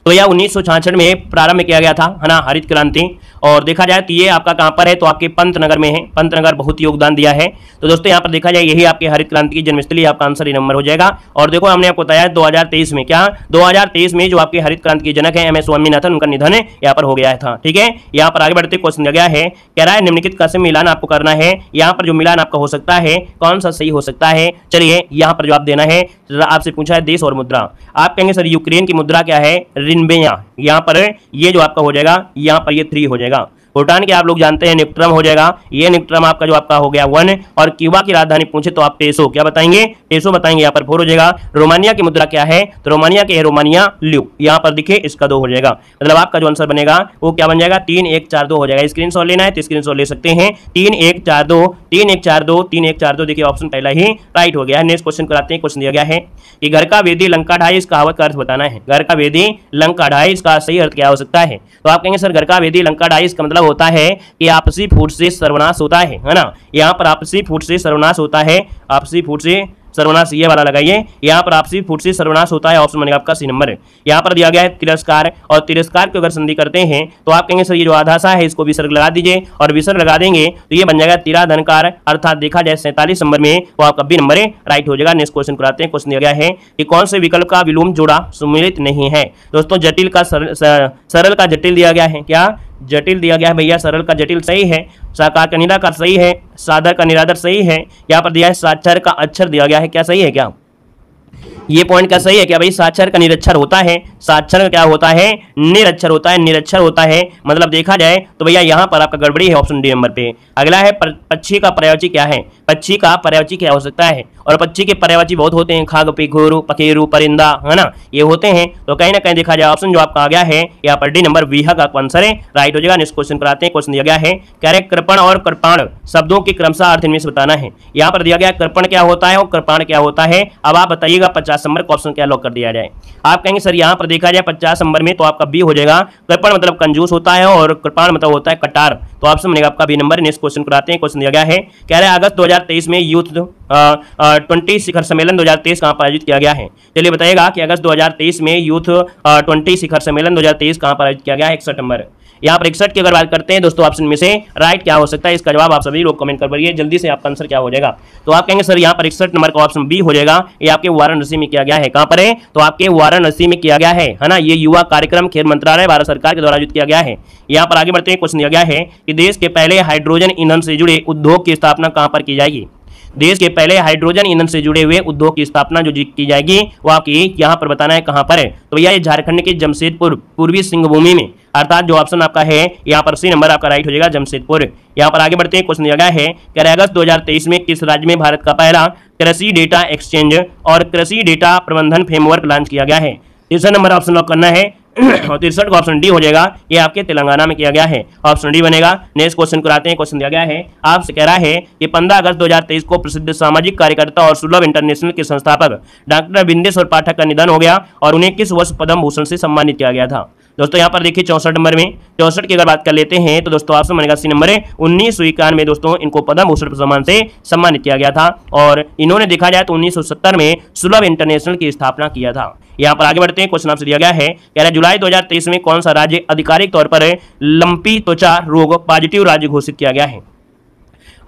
तो यह 1966 में प्रारंभ किया गया था, है ना, हरित क्रांति। और देखा जाए तो ये आपका कहाँ पर है? तो आपके पंतनगर में है। पंतनगर बहुत योगदान दिया है। तो दोस्तों यहाँ पर देखा जाए यही आपके हरित क्रांति की जन्मस्थली, आपका आंसर नंबर हो जाएगा। और देखो हमने आपको बताया 2023 में, क्या 2023 में जो आपके हरित क्रांति के जनक है MS स्वामीनाथन, उनका निधन यहाँ पर हो गया था, ठीक है। यहाँ पर आगे बढ़ते क्वेश्चन दिया गया है कह रहा है निम्नलिखित का से मिलान आपको करना है। यहाँ पर जो मिलान आपका हो सकता है कौन सा सही हो सकता है? चलिए यहाँ पर जवाब देना है। आपसे पूछा है देश और मुद्रा। आप कहेंगे सर यूक्रेन की मुद्रा क्या है? रिन्बेया। यहाँ पर ये जो आपका हो जाएगा यहाँ पर ये 3 हो जाएगा। भूटान के आप लोग जानते हैं निक्ट्रम हो जाएगा। ये निक्ट्रम आपका जो आपका हो गया 1। और क्यूबा की राजधानी पूछे तो आप पेसो, क्या बताएंगे? पेसो बताएंगे, यहाँ पर 4 हो जाएगा। रोमानिया की मुद्रा क्या है? तो रोमानिया के रोमानिया ल्यू, यहाँ पर दिखे इसका 2 हो जाएगा। मतलब आपका जो आंसर बनेगा वो क्या बन जाएगा? 3 1 4 2 हो जाएगा। स्क्रीनशॉट लेना है तो स्क्रीनशॉट ले सकते हैं। 3 1 4 2 3 1 4 2 3 1 4 2 देखिए ऑप्शन पहला ही राइट हो गया है। नेक्स्ट क्वेश्चन कराते हैं। क्वेश्चन दिया गया है कि घर का वेदी लंका ढाई, इस कहावत का अर्थ बताना है। घर का वेदी लंका ढाई, इसका सही अर्थ क्या हो सकता है? तो आप कहेंगे सर घर का वेदी लंका ढाई, इसका मतलब होता है कि आपसी फूट से सर्वनाश होता है ना। यहाँ पर आपसी फूट से सर्वनाश होता है। आपसी फूट से सर्वनाश ये वाला लगाइए। यहाँ पर आपसी फूट से सर्वनाश होता है। ऑप्शन बनेगा आपका सी नंबर। यहाँ पर दिया गया है तिरस्कार, और तिरस्कार को अगर संधि करते हैं तो आप कहेंगे सर ये जो आधासा है इसको विसर्ग लगा दीजिए, और विसर्ग लगा देंगे तो ये बन जाएगा तिराधनकार। अर्थात देखा जाए 47 नंबर में वो आपका बी नंबर राइट हो जाएगा। नेक्स्ट क्वेश्चन कराते हैं। क्वेश्चन दिया गया है कि कौन से विकल्प का विलोम जोड़ा सम्मिलित नहीं है? दोस्तों जटिल का सरल का जटिल दिया गया है। क्या जटिल दिया गया है भैया? सरल का जटिल सही है, साकार का निराकार सही है, सादर का निरादर सही है। यहाँ पर दिया है साक्षर का अक्षर दिया गया है, क्या सही है? क्या ये पॉइंट का सही है क्या भाई? साक्षर का निरक्षर होता है, साक्षर का क्या होता है? निरक्षर होता है, निरक्षर होता है, मतलब देखा जाए तो भैया यहाँ पर आपका गड़बड़ी है ऑप्शन डी नंबर पे। अगला है पक्षी का पर्यायवाची क्या है? पक्षी का पर्यायवाची क्या हो सकता है? और पक्षी के पर्यायवाची बहुत होते हैं, खाग, पिघोरू, पखेरू, परिंदा, है ना, ये होते हैं। तो कहीं ना कहीं देखा जाए ऑप्शन जो आपका आ गया है यहाँ पर डी नंबर विहा का आंसर है, राइट हो जाएगा। नेक्स्ट क्वेश्चन कराते हैं। क्वेश्चन दिया गया है क्या है? कृपण और कृपाण शब्दों के क्रमशः अर्थ इनमें से बताना है। यहाँ पर दिया गया कृपण क्या होता है और कृपाण क्या होता है। अब आप बताइएगा 50 नंबर का ऑप्शन क्या लॉक कर दिया जाए। आप कहेंगे सर यहाँ पर देखा जाए 50 नंबर में तो आपका बी हो जाएगा। कृपण मतलब कंजूस होता है और कृपाण मतलब होता है कटार, तो ऑप्शन बनेगा आपका बी नंबर। नेक्स्ट क्वेश्चन कराते हैं। क्वेश्चन दिया गया है कह रहे हैं अगस्त 2023 में यूथ 20 शिखर सम्मेलन 2023 कहां पर आयोजित किया गया है। चलिए बताइएगा कि अगस्त 2023 में यूथ 20 शिखर सम्मेलन 2023 कहां पर आयोजित किया गया है। 61 नंबर। यहाँ पर 61 की अगर बात करते हैं दोस्तों, ऑप्शन में से राइट क्या हो सकता है, इसका जवाब आप सभी लोग कमेंट कर करिए जल्दी से, आपका आंसर क्या हो जाएगा। तो आप कहेंगे सर यहाँ पर 61 नंबर का ऑप्शन बी हो जाएगा, ये आपके वाराणसी में किया गया है। कहां पर है? तो आपके वाराणसी में किया गया है ना। ये युवा कार्यक्रम खेल मंत्रालय भारत सरकार के द्वारा आयोजित किया गया है। यहाँ पर आगे बढ़ते हैं। क्वेश्चन दिया गया है कि देश के पहले हाइड्रोजन ईंधन से जुड़े उद्योग की स्थापना कहां पर की जाएगी। देश के पहले हाइड्रोजन ईंधन से जुड़े हुए उद्योग की स्थापना जो की जाएगी वो आपकी यहाँ पर बताना है कहां पर है। तो भैया ये झारखंड के जमशेदपुर पूर्वी सिंहभूमि में, अर्थात जो ऑप्शन आपका है यहाँ पर सी नंबर आपका राइट हो जाएगा, जमशेदपुर। यहाँ पर आगे बढ़ते हैं। क्वेश्चन दिया गया है कि अगस्त 2023 में किस राज्य में भारत का पहला कृषि डेटा एक्सचेंज और कृषि डेटा प्रबंधन फ्रेमवर्क लॉन्च किया गया है। 63 नंबर ऑप्शन लॉक करना है और 63 का ऑप्शन डी हो जाएगा, ये आपके तेलंगाना में किया गया है, ऑप्शन डी बनेगा। नेक्स्ट क्वेश्चन कराते हैं। क्वेश्चन दिया गया है आपसे कह रहा है कि 15 अगस्त 2023 को प्रसिद्ध सामाजिक कार्यकर्ता और सुलभ इंटरनेशनल के संस्थापक डॉक्टर बिंदेश्वर पाठक का निधन हो गया और उन्हें किस वर्ष पद्म भूषण से सम्मानित किया गया था। दोस्तों यहाँ पर देखिए 64 नंबर में, 64 की अगर बात कर लेते हैं तो दोस्तों ऑप्शन बनेगा सी नंबर है। 1991 में दोस्तों इनको पद्म भूषण सम्मान से सम्मानित किया गया था और इन्होंने देखा जाए तो 1970 में सुलभ इंटरनेशनल की स्थापना किया था। यहाँ पर आगे बढ़ते हैं। क्वेश्चन आपसे दिया गया है कह रहा है जुलाई 2023 में कौन सा राज्य आधिकारिक तौर पर लंपी त्वचा रोग पॉजिटिव राज्य घोषित किया गया है।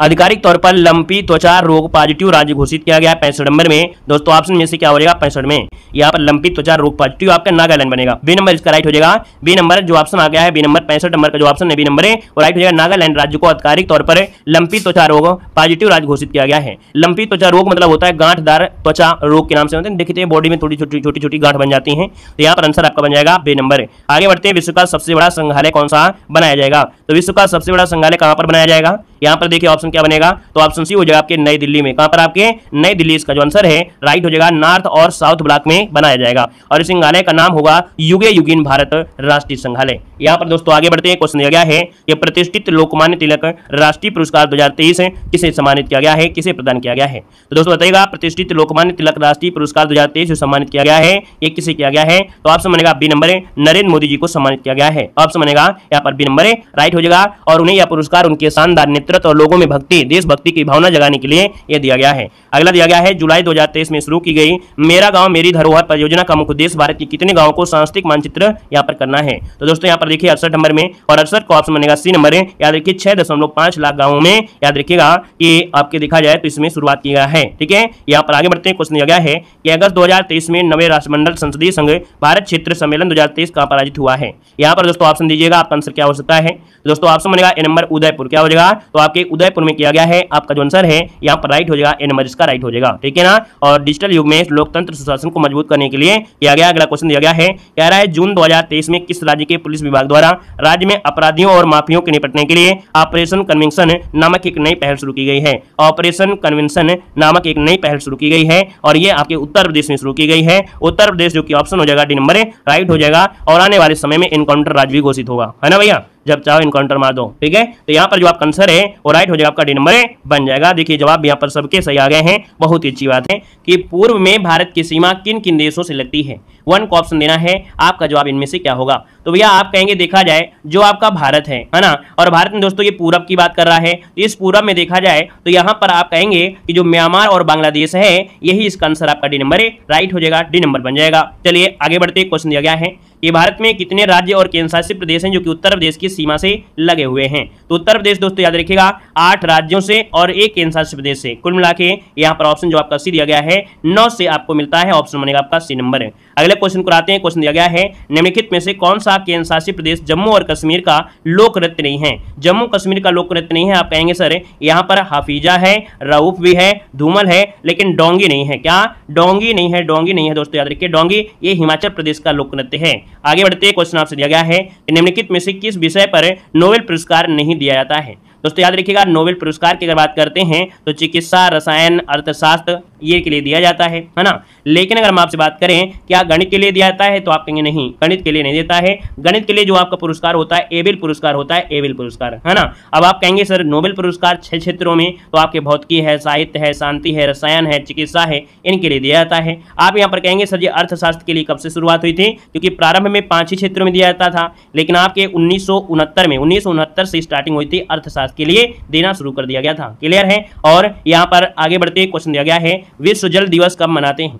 आधिकारिक तौर पर लंपी त्वचा रोग पॉजिटिव राज्य घोषित किया गया है 65 नंबर में। दोस्तों ऑप्शन में से क्या हो जाएगा 65 में, यहाँ पर लंपी त्वचा रोग पॉजिटिव आपका नागालैंड बनेगा, बी नंबर इसका राइट हो जाएगा। बी नंबर जो ऑप्शन आ गया है बी नंबर 65 नंबर का जो ऑप्शन है बी नंबर है वो राइट हो जाएगा। नागालैंड राज्य को आधिकारिक तौर पर लंपी त्वचा रोग पॉजिटिव राज्य घोषित किया गया है। लंपी त्वचा रोग मतलब होता है गांठदार त्वचा रोग के नाम से होते हैं, देखते हैं बॉडी में थोड़ी छोटी छोटी गांठ बन जाती हैं। तो यहाँ पर आंसर आपका बन जाएगा बी नंबर। आगे बढ़ते हैं। विश्व का सबसे बड़ा संग्रहालय कौन सा बनाया जाएगा। तो विश्व का सबसे बड़ा संग्रहालय कहाँ पर बनाया जाएगा। यहाँ पर देखिए ऑप्शन क्या बनेगा, तो ऑप्शन सी हो जाएगा आपके नई दिल्ली में। कहां पर आपके नई दिल्ली, इसका जो आंसर है राइट हो जाएगा, नॉर्थ और साउथ ब्लॉक में बनाया जाएगा और इस संग्रहालय का नाम होगा युगे युगीन भारत राष्ट्रीय संग्रहालय। यहाँ पर दोस्तों आगे बढ़ते हैं। क्वेश्चन दिया गया है कि प्रतिष्ठित लोकमान्य तिलक राष्ट्रीय पुरस्कार 2023 किसे सम्मानित किया गया है, किसे प्रदान किया गया है। तो दोस्तों बताइएगा प्रतिष्ठित लोकमान्य तिलक राष्ट्रीय पुरस्कार 2023 सम्मानित किया गया है, ये किसे किया गया है। तो ऑप्शन बनेगा बी नंबर है, नरेंद्र मोदी जी को सम्मानित किया गया है, ऑप्शन बनेगा यहाँ पर बी नंबर है राइट हो जाएगा। और उन्हें यह पुरस्कार उनके शानदार नेतृत्व और लोगों में देशभक्ति की भावना जगाने के लिए यह दिया गया है। अगला दिया गया है जुलाई 2023 में शुरू की गई मेरा गांव मेरी धरोहर परियोजना का मुख्य उद्देश्य भारत के कितने गांवों को सांस्कृतिक मानचित्र यहां पर करना है। तो दोस्तों यहां पर देखिए 68 नंबर में और 68 का ऑप्शन बनेगा सी नंबर है। याद रखिए 6.5 लाख गांवों में, याद रखिएगा कि आपके देखा जाए तो इसमें शुरुआत किया गया है। ठीक है, यहां पर आगे बढ़ते हैं। क्वेश्चन दिया गया है कि अगस्त 2023 में नवे राष्ट्रमंडल संसदीय संघ भारत क्षेत्र सम्मेलन 2023 कहां पर आयोजित हुआ है। यहां पर दोस्तों ऑप्शन दीजिएगा, आपका आंसर क्या हो सकता है। दोस्तों ऑप्शन बनेगा ए नंबर उदयपुर, क्या हो जाएगा, तो आपके उदयपुर में किया गया है। आपका जो आंसर है यहाँ पर राइट हो जाएगा, ए नंबर इसका राइट हो जाएगा। ठीक है ना। और डिजिटल युग में लोकतंत्र सुशासन को मजबूत करने के लिए किया गया। अगला क्वेश्चन दिया गया है, कह रहा है जून 2023 में किस राज्य के पुलिस विभाग द्वारा राज्य में अपराधियों और माफियों के निपटने के लिए ऑपरेशन कन्विक्शन नामक एक नई पहल शुरू की गई है। ऑपरेशन कन्विक्शन नामक एक नई पहल शुरू की गई है और ये आपके उत्तर प्रदेश में शुरू की गई है। उत्तर प्रदेश जो कि ऑप्शन हो जाएगा डी नंबर राइट हो जाएगा। और आने वाले समय में इनकाउंटर राज्य भी घोषित होगा, है ना भैया, जब चाहो इनकाउंटर मार दो। ठीक है, तो यहाँ पर जो आपका आंसर है वो राइट हो जाएगा, आपका डी नंबर बन जाएगा। देखिए जवाब यहाँ पर सबके सही आ गए हैं, बहुत ही अच्छी बात है। कि पूर्व में भारत की सीमा किन किन देशों से लगती है, 1 को ऑप्शन देना है, आपका जवाब इनमें से क्या होगा। तो भैया आप कहेंगे देखा जाए जो आपका भारत है ना, और भारत में दोस्तों ये पूरब की बात कर रहा है, तो इस पूरब में देखा जाए तो यहाँ पर आप कहेंगे कि जो म्यांमार और बांग्लादेश है यही इसका आंसर आपका डी नंबर राइट हो जाएगा, डी नंबर बन जाएगा। चलिए आगे बढ़ते, क्वेश्चन दिया गया है कि भारत में कितने राज्य और केंद्र शासित प्रदेश हैं जो कि उत्तर प्रदेश की सीमा से लगे हुए हैं। तो उत्तर प्रदेश दोस्तों याद रखिएगा 8 राज्यों से और 1 केंद्र शासित प्रदेश से, कुल मिला के यहाँ पर ऑप्शन जो आपका सी दिया गया है 9 से आपको मिलता है, ऑप्शन बनेगा आपका सी नंबर है। अगले क्वेश्चन को आते हैं। क्वेश्चन दिया गया है निम्नलिखित में से कौन सा का केंद्र शासित प्रदेश जम्मू और कश्मीर का लोक नृत्य नहीं है? जम्मू कश्मीर का लोक नृत्य नहीं है, आप कहेंगे सर यहाँ पर हाफिजा है, रऊफ भी है, धूमल है, लेकिन डोंगी नहीं है। क्या डोंगी नहीं है? डोंगी नहीं है दोस्तों, याद रखिए डोंगी ये हिमाचल प्रदेश का लोक नृत्य है। आगे बढ़ते क्वेश्चन आपसे दिया गया है कि निम्नलिखित में से किस विषय पर नोबेल पुरस्कार नहीं दिया जाता है? दोस्तों याद रखिएगा नोबेल पुरस्कार की अगर बात करते हैं तो चिकित्सा, रसायन, अर्थशास्त्र ये के लिए दिया जाता है ना। लेकिन अगर हम आपसे बात करें क्या गणित के लिए दिया जाता है, तो आप कहेंगे नहीं, गणित के लिए नहीं देता है। गणित के लिए जो आपका पुरस्कार होता है एबेल पुरस्कार होता है, एबेल पुरस्कार, है ना। अब आप कहेंगे सर नोबेल पुरस्कार 6 क्षेत्रों में, तो आपके भौतिकी है, साहित्य है, शांति है, रसायन है, चिकित्सा है, इनके लिए दिया जाता है। आप यहाँ पर कहेंगे सर जी अर्थशास्त्र के लिए कब से शुरुआत हुई थी? क्योंकि प्रारंभ में 5 ही क्षेत्रों में दिया जाता था, लेकिन आपके 1969 से स्टार्टिंग हुई थी, अर्थशास्त्र के लिए देना शुरू कर दिया गया था। क्लियर है। और यहाँ पर आगे बढ़ते क्वेश्चन दिया गया है विश्व जल दिवस कब मनाते हैं?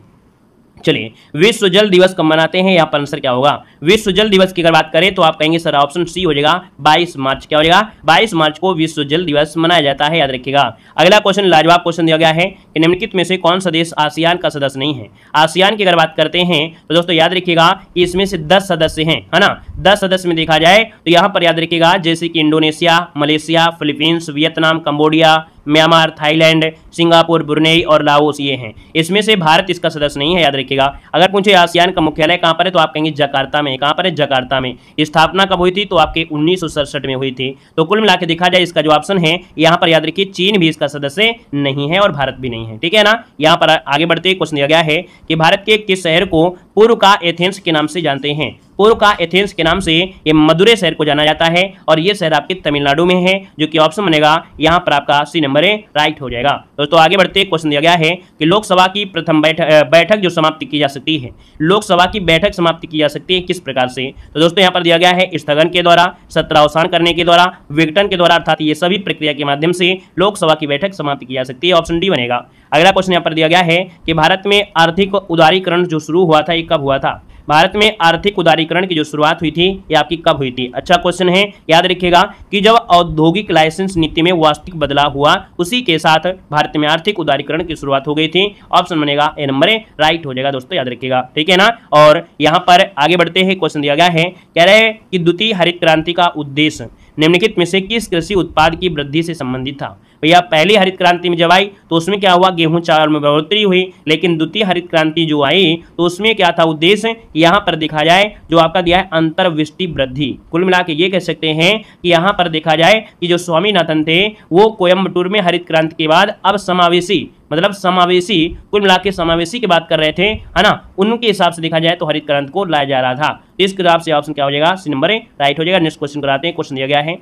चलिए विश्व जल दिवस कब मनाते हैं, यहाँ पर आंसर क्या होगा? विश्व जल दिवस की अगर बात करें तो आप कहेंगे सर ऑप्शन सी हो जाएगा 22 मार्च। क्या हो जाएगा? 22 मार्च को विश्व जल दिवस मनाया जाता है, याद रखिएगा। अगला क्वेश्चन लाजवाब क्वेश्चन दिया गया है कि निम्नलिखित में से कौन सा देश आसियान का सदस्य नहीं है? आसियान की अगर बात करते हैं तो दोस्तों याद रखिएगा कि इसमें से 10 सदस्य हैं, है ना। 10 सदस्य में देखा जाए तो यहाँ पर याद रखिएगा जैसे कि Indonesia, Malaysia, Philippines, Vietnam, Cambodia, Myanmar, Thailand, Singapore, Brunei और लाओस ये हैं। इसमें से भारत इसका सदस्य नहीं है, याद रखिएगा। अगर पूछे आसियान का मुख्यालय कहाँ पर है तो आप कहेंगे जकार्ता में। कहाँ पर है? जकार्ता में। स्थापना कब हुई थी? तो आपके 1967 में हुई थी। तो कुल मिला के देखा जाए इसका जो ऑप्शन है यहाँ पर याद रखिए चीन भी इसका सदस्य नहीं है और भारत भी नहीं है, ठीक है ना। यहाँ पर आगे बढ़ते क्वेश्चन दिया गया है कि भारत के किस शहर को पूर्व का एथेंस के नाम से जानते हैं? पूर्व का एथेंस के नाम से ये मदुरै शहर को जाना जाता है और ये शहर आपके तमिलनाडु में है, जो कि ऑप्शन बनेगा यहाँ पर आपका सी नंबर राइट हो जाएगा। दोस्तों आगे बढ़ते क्वेश्चन दिया गया है कि लोकसभा की प्रथम बैठक जो समाप्ति की जा सकती है, लोकसभा की बैठक समाप्ति की जा सकती है किस प्रकार से? तो दोस्तों यहाँ पर दिया गया है स्थगन के द्वारा, सत्रावसान करने के द्वारा, विघटन के द्वारा, अर्थात ये सभी प्रक्रिया के माध्यम से लोकसभा की बैठक समाप्ति की जा सकती है, ऑप्शन डी बनेगा। अगला क्वेश्चन यहाँ पर दिया गया है कि भारत में आर्थिक उदारीकरण जो शुरू हुआ था ये कब हुआ था? भारत में आर्थिक उदारीकरण की जो शुरुआत हुई थी ये आपकी कब हुई थी? अच्छा क्वेश्चन है, याद रखिएगा कि जब औद्योगिक लाइसेंस नीति में वास्तविक बदलाव हुआ उसी के साथ भारत में आर्थिक उदारीकरण की शुरुआत हो गई थी, ऑप्शन बनेगा ए नंबर राइट हो जाएगा दोस्तों, याद रखिएगा, ठीक है ना। और यहाँ पर आगे बढ़ते हैं क्वेश्चन दिया गया है, कह रहे हैं कि द्वितीय हरित क्रांति का उद्देश्य निम्नलिखित में से किस कृषि उत्पाद की वृद्धि से संबंधित था? भैया पहली हरित क्रांति में जब आई तो उसमें क्या हुआ? गेहूं चावल में बढ़ोतरी हुई, लेकिन द्वितीय हरित क्रांति जो आई तो उसमें क्या था उद्देश्य? यहाँ पर देखा जाए जो आपका दिया है अंतर्वृष्टि वृद्धि। कुल मिला के ये कह सकते हैं कि यहाँ पर देखा जाए कि जो स्वामीनाथन थे वो कोयम्बटूर में हरित क्रांति के बाद अब समावेशी, मतलब समावेशी, कुल मिला के समावेशी की बात कर रहे थे, है ना। उनके हिसाब से देखा जाए तो हरित क्रांति को लाया जा रहा था। इस हिसाब से ऑप्शन क्या हो जाएगा? सी नंबर राइट हो जाएगा। नेक्स्ट क्वेश्चन कराते हैं। क्वेश्चन दिया गया है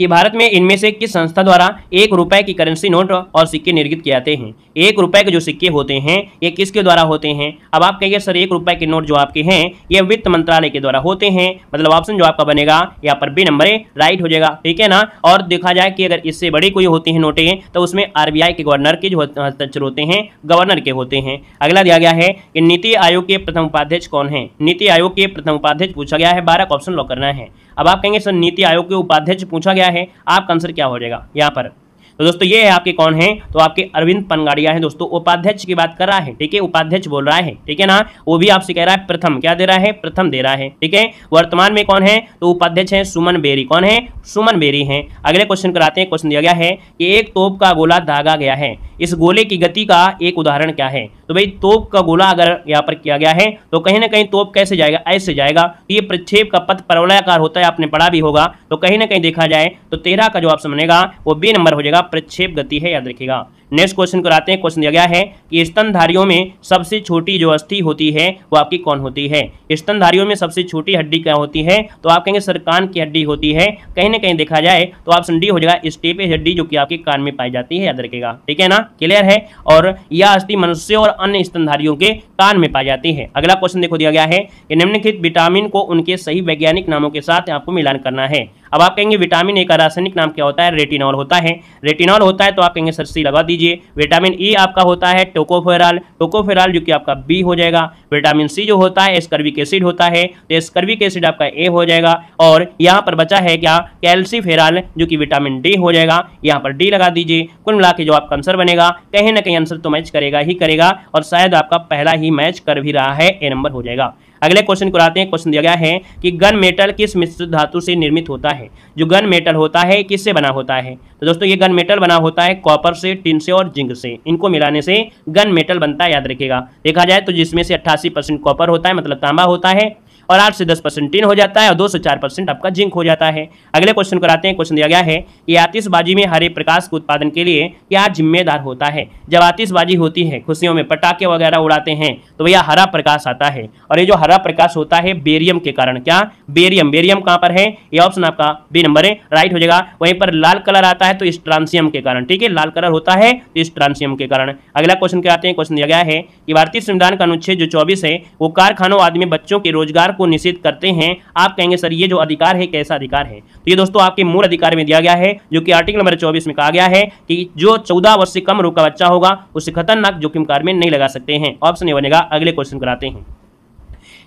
कि भारत में इनमें से किस संस्था द्वारा 1 रुपए की करेंसी नोट और सिक्के निर्मित किए जाते हैं? 1 रुपए के जो सिक्के होते हैं ये किसके द्वारा होते हैं? अब आप कहेंगे सर 1 रुपए के नोट जो आपके हैं ये वित्त मंत्रालय के द्वारा होते हैं, मतलब ऑप्शन जो आपका बनेगा यहाँ पर बी नंबर राइट हो जाएगा, ठीक है ना। और देखा जाए कि अगर इससे बड़ी कोई होती है नोटें तो उसमें RBI के गवर्नर के जो हस्ताक्षर होते हैं गवर्नर के होते हैं। अगला दिया गया है कि नीति आयोग के प्रथम उपाध्यक्ष कौन है? नीति आयोग के प्रथम उपाध्यक्ष पूछा गया है, 12 का ऑप्शन लॉक करना है। अब आप कहेंगे सर नीति आयोग के उपाध्यक्ष पूछा गया है, आपका आंसर क्या हो जाएगा यहाँ पर? तो दोस्तों ये है आपके कौन है? तो आपके अरविंद पनगाड़िया है दोस्तों। उपाध्यक्ष की बात कर रहा है, ठीक है, उपाध्यक्ष बोल रहा है, ठीक है ना। वो भी आपसे कह रहा है प्रथम, क्या दे रहा है? प्रथम दे रहा है, ठीक है। वर्तमान में कौन है? तो उपाध्यक्ष है सुमन बेरी। कौन है? सुमन बेरी हैं। अगले क्वेश्चन कराते हैं। क्वेश्चन दिया गया है कि एक तोप का गोला दागा गया है, इस गोले की गति का एक उदाहरण क्या है? तो भाई तोप का गोला अगर यहाँ पर किया गया है तो कहीं ना कहीं तोप कैसे जाएगा? ऐसे जाएगा। ये प्रक्षेप का पथ परवलयाकार होता है, आपने पढ़ा भी होगा। तो कहीं ना कहीं देखा जाए तो 13 का जो ऑप्शन बनेगा वो बी नंबर हो जाएगा, प्रक्षेप गति है, याद रखिएगा। नेक्स्ट क्वेश्चन कराते हैं। क्वेश्चन दिया गया है कि स्तनधारियों में सबसे छोटी जो अस्थि होती है वो आपकी कौन होती है? स्तनधारियों में सबसे छोटी हड्डी क्या होती है? तो आप कहेंगे सर कान की हड्डी होती है। कहीं ना कहीं देखा जाए तो ऑप्शन डी हो जाएगा, स्टेपे हड्डी, जो कि आपके कान में पाई जाती है, याद रखिएगा, ठीक है ना। क्लियर है। और यह अस्थि मनुष्य और अन्य स्तनधारियों के कान में पाई जाती है। अगला क्वेश्चन देखो दिया गया है कि निम्नलिखित विटामिन को उनके सही वैज्ञानिक नामों के साथ आपको मिलान करना है। अब आप कहेंगे विटामिन ए का रासायनिक नाम क्या होता है? रेटिनॉल होता है। रेटिनॉल होता है तो आप कहेंगे सर सी लगा दीजिए। विटामिन ई आपका होता है टोकोफेरॉल, टोकोफेरॉल जो कि आपका बी हो जाएगा। विटामिन सी जो होता है एस्कर्बिक एसिड होता है, तो एस्कर्बिक एसिड आपका ए हो जाएगा। और यहाँ पर बचा है क्या? कैल्सीफेरॉल जो कि विटामिन डी हो जाएगा, यहाँ पर डी लगा दीजिए। कुल मिला के जो आपका आंसर बनेगा कहीं ना कहीं आंसर तो मैच करेगा ही करेगा, और शायद आपका पहला ही मैच कर भी रहा है, ए नंबर हो जाएगा। अगले क्वेश्चन को आते हैं। क्वेश्चन दिया गया है कि गन मेटल किस मिश्र धातु से निर्मित होता है। जो गन मेटल होता है किससे बना होता है, तो दोस्तों ये गन मेटल बना होता है कॉपर से, टिन से और जिंक से। इनको मिलाने से गन मेटल बनता है, याद रखिएगा। देखा जाए तो जिसमें से 88% कॉपर होता है, मतलब तांबा होता है, और 8 से 10% टिन हो जाता है, और 2 से 4% आपका जिंक हो जाता है। अगले क्वेश्चन कराते हैं। क्वेश्चन दिया गया है कि आतिशबाजी में हरे प्रकाश के उत्पादन के लिए क्या जिम्मेदार होता है। जब आतिशबाजी होती है, खुशियों में पटाखे वगैरह उड़ाते हैं, तो भैया हरा प्रकाश आता है, और ये जो हरा प्रकाश होता है बेरियम के कारण। क्या बेरियम, बेरियम कहां पर है, ये ऑप्शन आपका बी नंबर है, राइट हो जाएगा। वहीं पर लाल कलर आता है तो स्ट्रांसियम के कारण, ठीक है, लाल कलर होता है तो स्ट्रांसियम के कारण। अगला क्वेश्चन कराते हैं। क्वेश्चन दिया गया है कि भारतीय संविधान का अनुच्छेद जो 24 है वो कारखानों आदि में बच्चों के रोजगार को निषेध करते हैं। आप कहेंगे सर ये जो अधिकार है कैसा अधिकार है, तो ये दोस्तों आपके मूल अधिकार में दिया गया है, जो कि आर्टिकल नंबर 24 में कहा गया है कि जो 14 वर्ष से कम उम्र का बच्चा होगा उसे खतरनाक जोखिम कार्य में नहीं लगा सकते हैं। ऑप्शन ए बनेगा। अगले क्वेश्चन कराते हैं।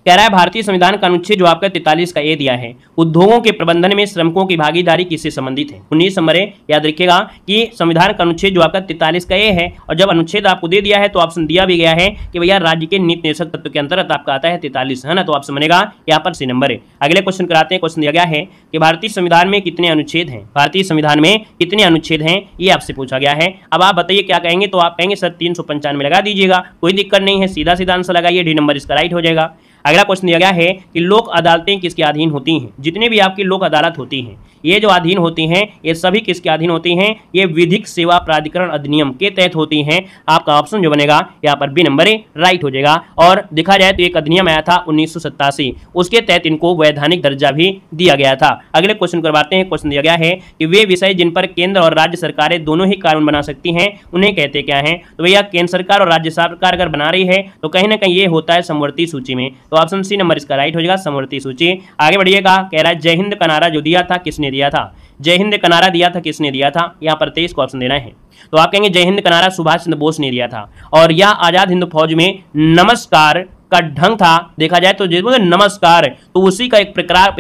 कह रहा है भारतीय संविधान का अनुच्छेद जो आपका 43 का ए दिया है, उद्योगों के प्रबंधन में श्रमिकों की भागीदारी किससे संबंधित है। 19 नंबर है, याद रखिएगा कि संविधान का अनुच्छेद जो आपका 43 का ए है, और जब अनुच्छेद आपको दे दिया है तो ऑप्शन दिया भी गया है कि भैया राज्य के नीति निर्देशक तत्व के अंतर्गत आपका आता है 43, है ना, तो ऑप्शन बनेगा यहाँ पर सी नंबर है। अगले क्वेश्चन कराते हैं। क्वेश्चन दिया गया है कि भारतीय संविधान में कितने अनुच्छेद हैं। भारतीय संविधान में कितने अनुच्छेद हैं, ये आपसे पूछा गया है। अब आप बताइए क्या कहेंगे, तो आप कहेंगे सर 395 लगा दीजिएगा, कोई दिक्कत नहीं है, सीधा सीधा आंसर लगाइए, डी नंबर इसका राइट हो जाएगा। अगला क्वेश्चन दिया गया है कि लोक अदालतें किसके अधीन होती हैं। जितने भी आपकी लोक अदालत होती हैं, ये जो अधीन होती हैं, ये सभी किसके अधीन होती हैं, ये विधिक सेवा प्राधिकरण अधिनियम के तहत होती हैं। आपका ऑप्शन जो बनेगा यहाँ पर बी नंबर राइट हो जाएगा। और देखा जाए तो एक अधिनियम आया था 1987, उसके तहत इनको वैधानिक दर्जा भी दिया गया था। अगले क्वेश्चन करवाते हैं। क्वेश्चन दिया गया है कि वे विषय जिन पर केंद्र और राज्य सरकारें दोनों ही कानून बना सकती हैं उन्हें कहते क्या हैं। तो भैया केंद्र सरकार और राज्य सरकार अगर बना रही है तो कहीं ना कहीं ये होता है समवर्ती सूची में, तो ऑप्शन सी नंबर इसका राइट हो जाएगा, समवर्ती सूची। आगे बढ़िएगा। कह रहा है जय हिंद का नारा जो दिया था किसने दिया था। जय हिंद का नारा दिया था किसने दिया था, यहाँ पर 23 को ऑप्शन देना है। तो आप कहेंगे जय हिंद का नारा सुभाष चंद्र बोस ने दिया था, और यह आजाद हिंद फौज में नमस्कार का ढंग था। देखा जाए तो जैसे नमस्कार, तो उसी का एक प्रकार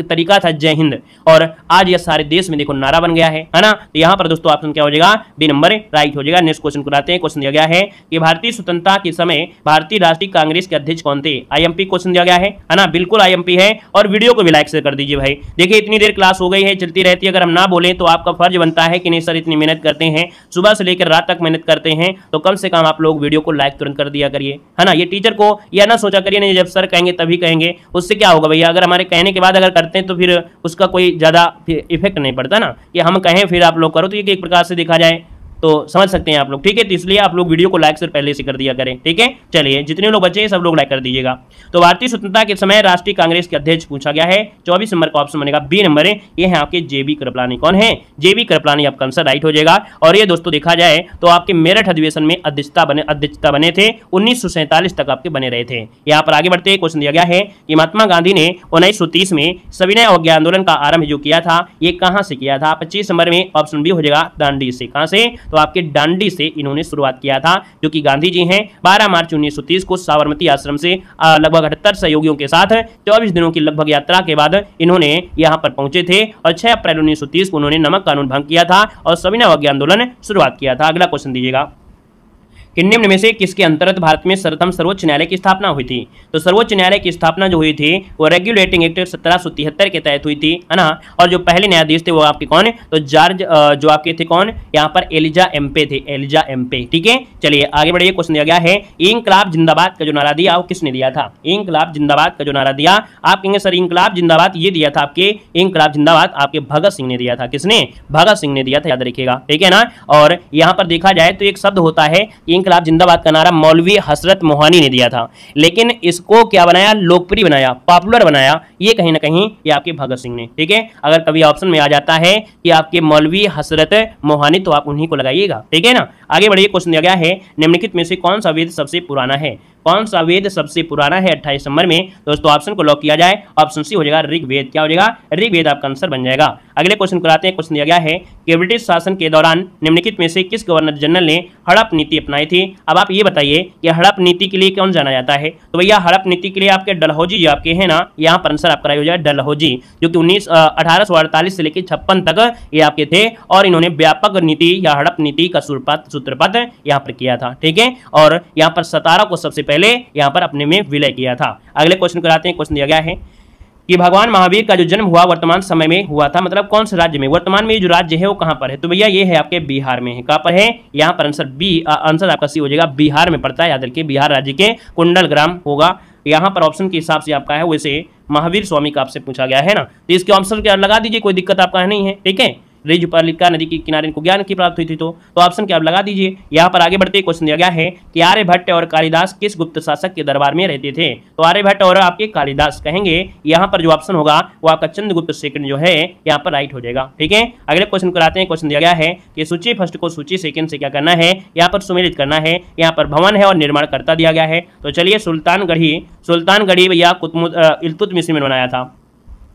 तरीका था जय हिंद, और आज यह सारे देश में देखो नारा बन गया है ना। तो यहाँ पर दोस्तों ऑप्शन क्या हो जाएगा, बी नंबर राइट हो जाएगा। नेक्स्ट क्वेश्चन कराते हैं। क्वेश्चन दिया गया है कि भारतीय स्वतंत्रता के समय भारतीय राष्ट्रीय कांग्रेस के अध्यक्ष कौन थे। आईएमपी क्वेश्चन दिया गया है ना, बिल्कुल आईएमपी है। और वीडियो को भी लाइक शेयर कर दीजिए भाई। देखिए इतनी देर क्लास हो गई है, चलती रहती है, अगर हम ना बोलें तो आपका फर्ज बनता है कि नहीं सर इतनी मेहनत करते हैं, सुबह से लेकर रात तक मेहनत करते हैं, तो कम से कम आप लोग वीडियो को लाइक तुरंत कर दिया करिए, है ना। ये टीचर को यह ना सोचा करिए नहीं जब सर कहेंगे तभी कहेंगे, उससे क्या होगा भैया, अगर हमारे कहने के बाद अगर करते हैं तो फिर उसका कोई ज्यादा इफेक्ट नहीं पड़ता ना, कि हम कहें फिर आप लोग करो, तो ये एक प्रकार से देखा जाए तो समझ सकते हैं आप लोग, ठीक है। तो इसलिए आप लोग वीडियो को लाइक से पहले से कर दिया करें, ठीक है। चलिए जितने लोग बचे हैं सब लोग लाइक कर दीजिएगा। तो भारतीय स्वतंत्रता के समय राष्ट्रीय कांग्रेस के अध्यक्ष पूछा गया है, 24 नंबर का ऑप्शन बनेगा बी नंबर है, ये है आपके जेबी कृपलानी। कौन है, जेबी कृपलानी, आपका आंसर राइट हो जाएगा। और ये दोस्तों देखा जाए तो आपके मेरठ अधिवेशन में अध्यक्षता बने थे, 1947 तक आपके बने रहे थे। यहाँ पर आगे बढ़ते क्वेश्चन दिया गया है कि महात्मा गांधी ने 1930 में सविनय अवज्ञा आंदोलन का आरंभ जो किया था ये कहां से किया था। 25 नंबर में ऑप्शन बी हो जाएगा दांडी से। कहां से, तो आपके दांडी से इन्होंने शुरुआत किया था, जो कि गांधी जी हैं। 12 मार्च 1930 को साबरमती आश्रम से लगभग 78 सहयोगियों के साथ 24 दिनों की लगभग यात्रा के बाद इन्होंने यहां पर पहुंचे थे, और 6 अप्रैल 1930 को उन्होंने नमक कानून भंग किया था और सविनय अवज्ञा आंदोलन शुरुआत किया था। अगला क्वेश्चन दीजिएगा कि निम्न में से किसके अंतर्गत भारत में सर्वोच्च न्यायालय की स्थापना हुई थी। तो सर्वोच्च न्यायालय की स्थापना जो हुई थी वो रेगुलेटिंग एक्ट 1773 के तहत हुई थी, है ना। और जो पहले न्यायाधीश थे वो आपके कौन, तो जॉर्ज जो आपके थे कौन, यहाँ पर एलिजा एम्पे थे, एलिजा एम्पे, ठीक है। चलिए आगे बढ़िए। क्वेश्चन दिया गया है इंकलाब जिंदाबाद का जो नारा दिया वो किसने दिया था। इंकलाब जिंदाबाद का जो नारा दिया, आप कहेंगे सर इंकलाब जिंदाबाद ये दिया था आपके, इंकलाब जिंदाबाद आपके भगत सिंह ने दिया था। किसने, भगत सिंह ने दिया था, याद रखिएगा, ठीक है ना। और यहाँ पर देखा जाए तो एक शब्द होता है इंकलाब जिंदाबाद का नारा मौलवी हसरत मोहानी ने दिया था, लेकिन इसको क्या बनाया, लोकप्रिय बनाया, पॉपुलर बनाया, ये कहीं ना कहीं ये आपके भगत सिंह ने, ठीक है। अगर कभी ऑप्शन में आ जाता है कि आपके मौलवी हसरत मोहानी तो आप उन्हीं को लगाइएगा, ठीक है ना। आगे बढ़िए। क्वेश्चन दिया गया है निम्नलिखित में से कौन सा वेद सबसे पुराना है। कौन सा वेद सबसे पुराना है 28 नंबर में, दोस्तों ऑप्शन को लॉक किया जाए, ऑप्शन सी हो जाएगा ऋग्वेद। क्या हो जाएगा, ऋग्वेद आपका आंसर बन जाएगा। अगले क्वेश्चन कराते हैं। क्वेश्चन दिया गया है कि ब्रिटिश शासन के दौरान निम्नलिखित में से किस गवर्नर जनरल ने हड़प नीति अपनाई थी। अब आप ये बताइए कि हड़प नीति के लिए कौन जाना जाता है। तो भैया हड़प नीति के लिए आपके डलहौजी जो आपके हैं ना, यहाँ पर आंसर आपका हो जाएगा डलहौजी, जो कि 1848 से लेकर 56 तक ये आपके थे, और इन्होंने व्यापक नीति या हड़प नीति का सूत्रपात यहाँ पर किया था, ठीक है। और यहाँ पर 17 को सबसे पहले यहाँ पर अपने में विलय किया था। अगले क्वेश्चन कराते हैं। क्वेश्चन दिया गया है कि भगवान महावीर का जो जन्म हुआ वर्तमान समय में हुआ था, मतलब कौन से राज्य में, वर्तमान में जो राज्य है वो कहाँ पर है, तो भैया ये है आपके बिहार में है। कहाँ पर है, यहाँ पर आंसर बी, आंसर आपका सी हो जाएगा, बिहार में पड़ता है। याद रखिए बिहार राज्य के कुंडलग्राम होगा। यहाँ पर ऑप्शन के हिसाब से आपका है, वैसे महावीर स्वामी का आपसे पूछा गया है ना, तो इसके ऑप्शन क्या लगा दीजिए, कोई दिक्कत आपका नहीं है, ठीक है। ऋजुपालिका नदी के किनारे इनको ज्ञान की प्राप्त हुई थी, तो ऑप्शन क्या आप लगा दीजिए। यहाँ पर आगे बढ़ते क्वेश्चन दिया गया है कि आर्यभट्ट और कालिदास किस गुप्त शासक के दरबार में रहते थे, तो आर्यभट्ट और आपके कालिदास कहेंगे। यहाँ पर जो ऑप्शन होगा वो आपका चंद्रगुप्त सेकंड जो है यहाँ पर राइट हो जाएगा, ठीक है। अगले क्वेश्चन कराते हैं। क्वेश्चन दिया गया है कि सूची फर्स्ट को सूची सेकंड से क्या करना है, यहाँ पर सुमेलित करना है। यहाँ पर भवन है और निर्माण करता दिया गया है, तो चलिए सुल्तानगढ़ी भैया इल्तुतमिश ने बनवाया था,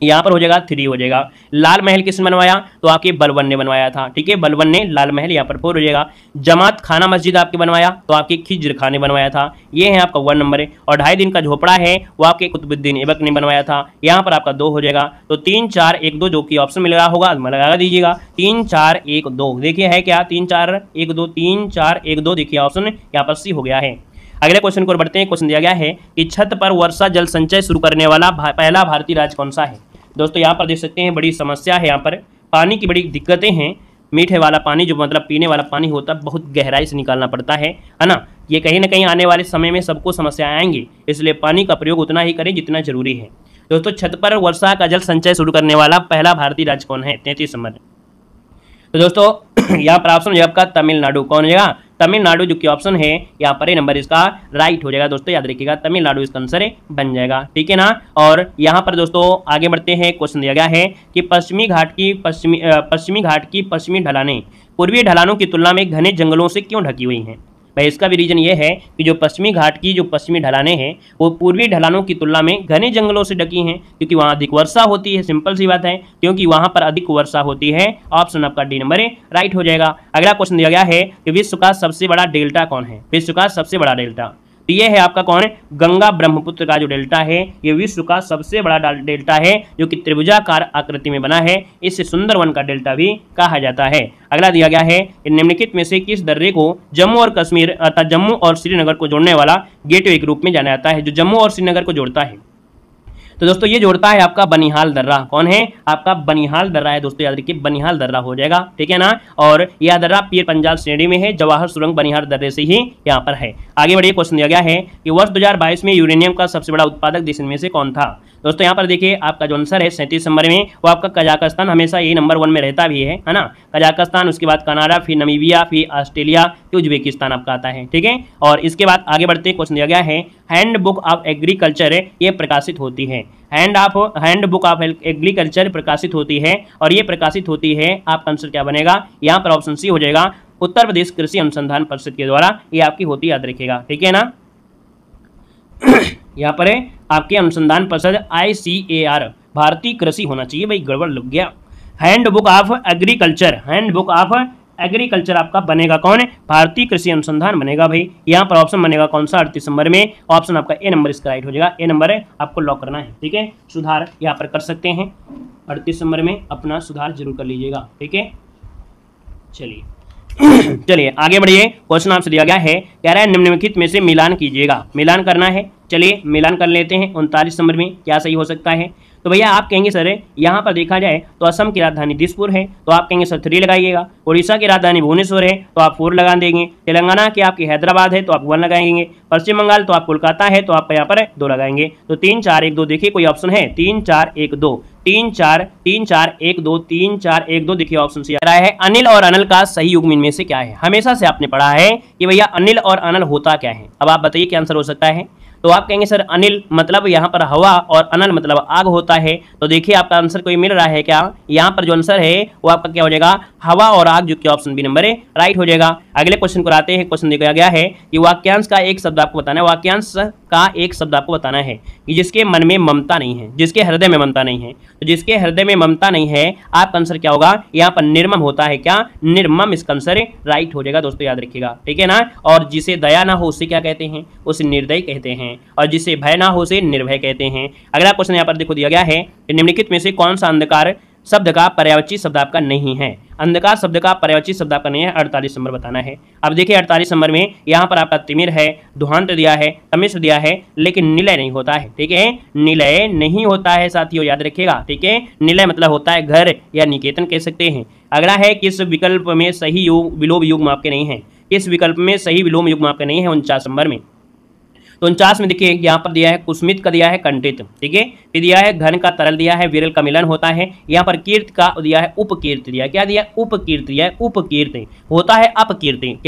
यहाँ पर हो जाएगा 3 हो जाएगा। लाल महल किसने बनवाया, तो आपके बलबन ने बनवाया था, ठीक है, बलबन ने लाल महल, यहाँ पर 4 हो जाएगा। जमात खाना मस्जिद आपके बनवाया, तो आपके खिज्र खान ने बनवाया था, ये है आपका 1 नंबर है। और 2.5 दिन का झोपड़ा है वो आपके कुतुबुद्दीन ऐबक ने बनवाया था, यहाँ पर आपका 2 हो जाएगा। तो 3 4 1 2 जो कि ऑप्शन में लगा होगा लगा दीजिएगा। 3 4 1 2 देखिए है क्या, 3 4 1 2 3 4 1 2 देखिए ऑप्शन यहाँ पर सी हो गया है। अगले क्वेश्चन को बढ़ते हैं। क्वेश्चन दिया गया है कि छत पर वर्षा जल संचय शुरू करने वाला पहला भारतीय राज्य कौन सा है। दोस्तों यहाँ पर देख सकते हैं बड़ी समस्या है, यहाँ पर पानी की बड़ी दिक्कतें हैं। मीठे वाला पानी जो मतलब पीने वाला पानी होता है बहुत गहराई से निकालना पड़ता है ना। ये कहीं ना कहीं आने वाले समय में सबको समस्याएं आएंगी, इसलिए पानी का प्रयोग उतना ही करें जितना जरूरी है। दोस्तों छत पर वर्षा का जल संचय शुरू करने वाला पहला भारतीय राज्य कौन है, 33 नंबर। तो दोस्तों यहाँ पर ऑप्शन हो जाएगा आपका तमिलनाडु, कौन हो जाएगा, तमिलनाडु जो कि ऑप्शन है यहाँ पर नंबर इसका राइट हो जाएगा। दोस्तों याद रखिएगा तमिलनाडु इसका आंसर बन जाएगा, ठीक है ना। और यहाँ पर दोस्तों आगे बढ़ते हैं। क्वेश्चन दिया गया है कि पश्चिमी घाट की पश्चिमी ढलानें पूर्वी ढलानों की तुलना में घने जंगलों से क्यों ढकी हुई हैं। भाई इसका भी रीजन ये है कि जो पश्चिमी घाट की जो पश्चिमी ढलानें हैं वो पूर्वी ढलानों की तुलना में घने जंगलों से ढकी हैं, क्योंकि वहाँ अधिक वर्षा होती है। सिंपल सी बात है, क्योंकि वहाँ पर अधिक वर्षा होती है। ऑप्शन आपका डी नंबर राइट हो जाएगा। अगला क्वेश्चन दिया गया है कि विश्व का सबसे बड़ा डेल्टा कौन है, विश्व का सबसे बड़ा डेल्टा, तो ये है आपका कौन है, गंगा ब्रह्मपुत्र का जो डेल्टा है ये विश्व का सबसे बड़ा डेल्टा है, जो कि त्रिभुजाकार आकृति में बना है। इसे सुंदरवन का डेल्टा भी कहा जाता है। अगला दिया गया है निम्नलिखित में से किस दर्रे को जम्मू और कश्मीर अर्थात जम्मू और श्रीनगर को जोड़ने वाला गेटवे के रूप में जाना जाता है, जो जम्मू और श्रीनगर को जोड़ता है। तो दोस्तों ये जोड़ता है आपका बनिहाल दर्रा, कौन है, आपका बनिहाल दर्रा है। दोस्तों याद रखिए बनिहाल दर्रा हो जाएगा, ठीक है ना। और यह दर्रा पीर पंजाल श्रेणी में है, जवाहर सुरंग बनिहाल दर्रे से ही यहाँ पर है। आगे बढ़िए। क्वेश्चन दिया गया है कि वर्ष 2022 में यूरेनियम का सबसे बड़ा उत्पादक देश इनमें से कौन था। दोस्तों यहाँ पर देखिए आपका जो आंसर है 37 नंबर में वो आपका कजाकिस्तान हमेशा ये नंबर 1 में रहता भी है ना। कजाकिस्तान, उसके बाद कनाडा, फिर नमीबिया, फिर ऑस्ट्रेलिया, फिर उज्बेकिस्तान आपका आता है, ठीक है। और इसके बाद आगे बढ़ते क्वेश्चन दिया गया है हैंड बुक ऑफ एग्रीकल्चर ये प्रकाशित होती है, हैंड बुक ऑफ एग्रीकल्चर प्रकाशित होती है, और ये प्रकाशित होती है। आपका आंसर क्या बनेगा, यहाँ पर ऑप्शन सी हो जाएगा, उत्तर प्रदेश कृषि अनुसंधान परिषद के द्वारा ये आपकी होती, याद रखिएगा, ठीक है ना। यहाँ पर है आपके अनुसंधान परिषद ICAR, भारतीय कृषि होना चाहिए, भाई गड़बड़ लग गया। Hand book of agriculture, hand book of agriculture आपका बनेगा कौन है, भारतीय कृषि अनुसंधान बनेगा भाई। यहाँ पर ऑप्शन बनेगा कौन सा, 38 नंबर में ऑप्शन आपका ए नंबर इसका राइट हो जाएगा। ए नंबर आपको लॉक करना है, ठीक है। सुधार यहाँ पर कर सकते हैं, 38 नंबर में अपना सुधार जरूर कर लीजिएगा, ठीक है। चलिए आगे बढ़िए। क्वेश्चन आपसे दिया गया है, कह रहा है निम्नलिखित में से मिलान कीजिएगा, मिलान करना है। चलिए मिलान कर लेते हैं। 39 नंबर में क्या सही हो सकता है, तो भैया आप कहेंगे सर यहाँ पर देखा जाए तो असम की राजधानी दिसपुर है, तो आप कहेंगे सर 3 लगाइएगा। उड़ीसा की राजधानी भुवनेश्वर है, तो आप 4 लगा देंगे। तेलंगाना की आपकी हैदराबाद है, तो आप 1 लगाएंगे। पश्चिम बंगाल तो आप कोलकाता है, तो आप यहाँ पर 2 लगाएंगे। तो 3 4 1 2 देखिए कोई ऑप्शन है, 3 4 1 2 3 4 1 2 3 4 1 2 देखिए ऑप्शन सी आ रहा है। अनिल और अनल का सही युग्म इनमें से क्या है। हमेशा से आपने पढ़ा है कि भैया अनिल और अनल होता क्या है। अब आप बताइए क्या आंसर हो सकता है। तो आप कहेंगे सर अनिल मतलब यहाँ पर हवा और अनल मतलब आग होता है। तो देखिए आपका आंसर कोई मिल रहा है क्या, यहाँ पर जो आंसर है वो आपका क्या हो जाएगा, हवा और आग, जो कि ऑप्शन बी नंबर राइट हो जाएगा। अगले क्वेश्चन को आते हैं। क्वेश्चन दिया गया है कि वाक्यांश का एक शब्द आपको बताना है, वाक्यांश का एक शब्द आपको बताना है कि जिसके मन में ममता नहीं है, जिसके हृदय में ममता नहीं है। तो जिसके हृदय में ममता नहीं है आपका आंसर क्या होगा, यहाँ पर निर्मम होता है, क्या निर्मम, इसका आंसर राइट हो जाएगा। दोस्तों याद रखिएगा, ठीक है ना। और जिसे दया ना हो उसे क्या कहते हैं, उसे निर्दयी कहते हैं। और जिसे भय ना हो उसे निर्भय कहते हैं। अगला क्वेश्चन यहाँ पर देखो दिया गया है, निम्नलिखित में से कौन सा अंधकार शब्द का पर्यायवाची शब्द आपका नहीं है। अंधकार शब्द का पर्यायवाची शब्द आपका नहीं है। 48 नंबर बताना है। अब देखिए 48 नंबर में यहाँ पर आपका तिमिर है, दुहांत दिया है, तमिश्र दिया है, लेकिन निलय नहीं होता है। ठीक है, निलय नहीं होता है साथियों, याद रखिएगा। ठीक है, निलय मतलब होता है घर या निकेतन कह सकते हैं। अगला है किस विकल्प में सही विलोम युग्म आपके नहीं है। किस विकल्प में सही विलोम युग्म आपके नहीं है 49 नंबर में। तो 49 में देखिए यहाँ पर दिया है कुस्मित का दिया है कंटित। ठीक है, फिर दिया है घन का तरल दिया है, विरल का मिलन होता है। यहाँ पर कीर्ति का दिया है उपकीर्ति दिया है। क्या दिया है? उपकीर्ति दिया है। उपकीर्ति होता है अपकीर्ति।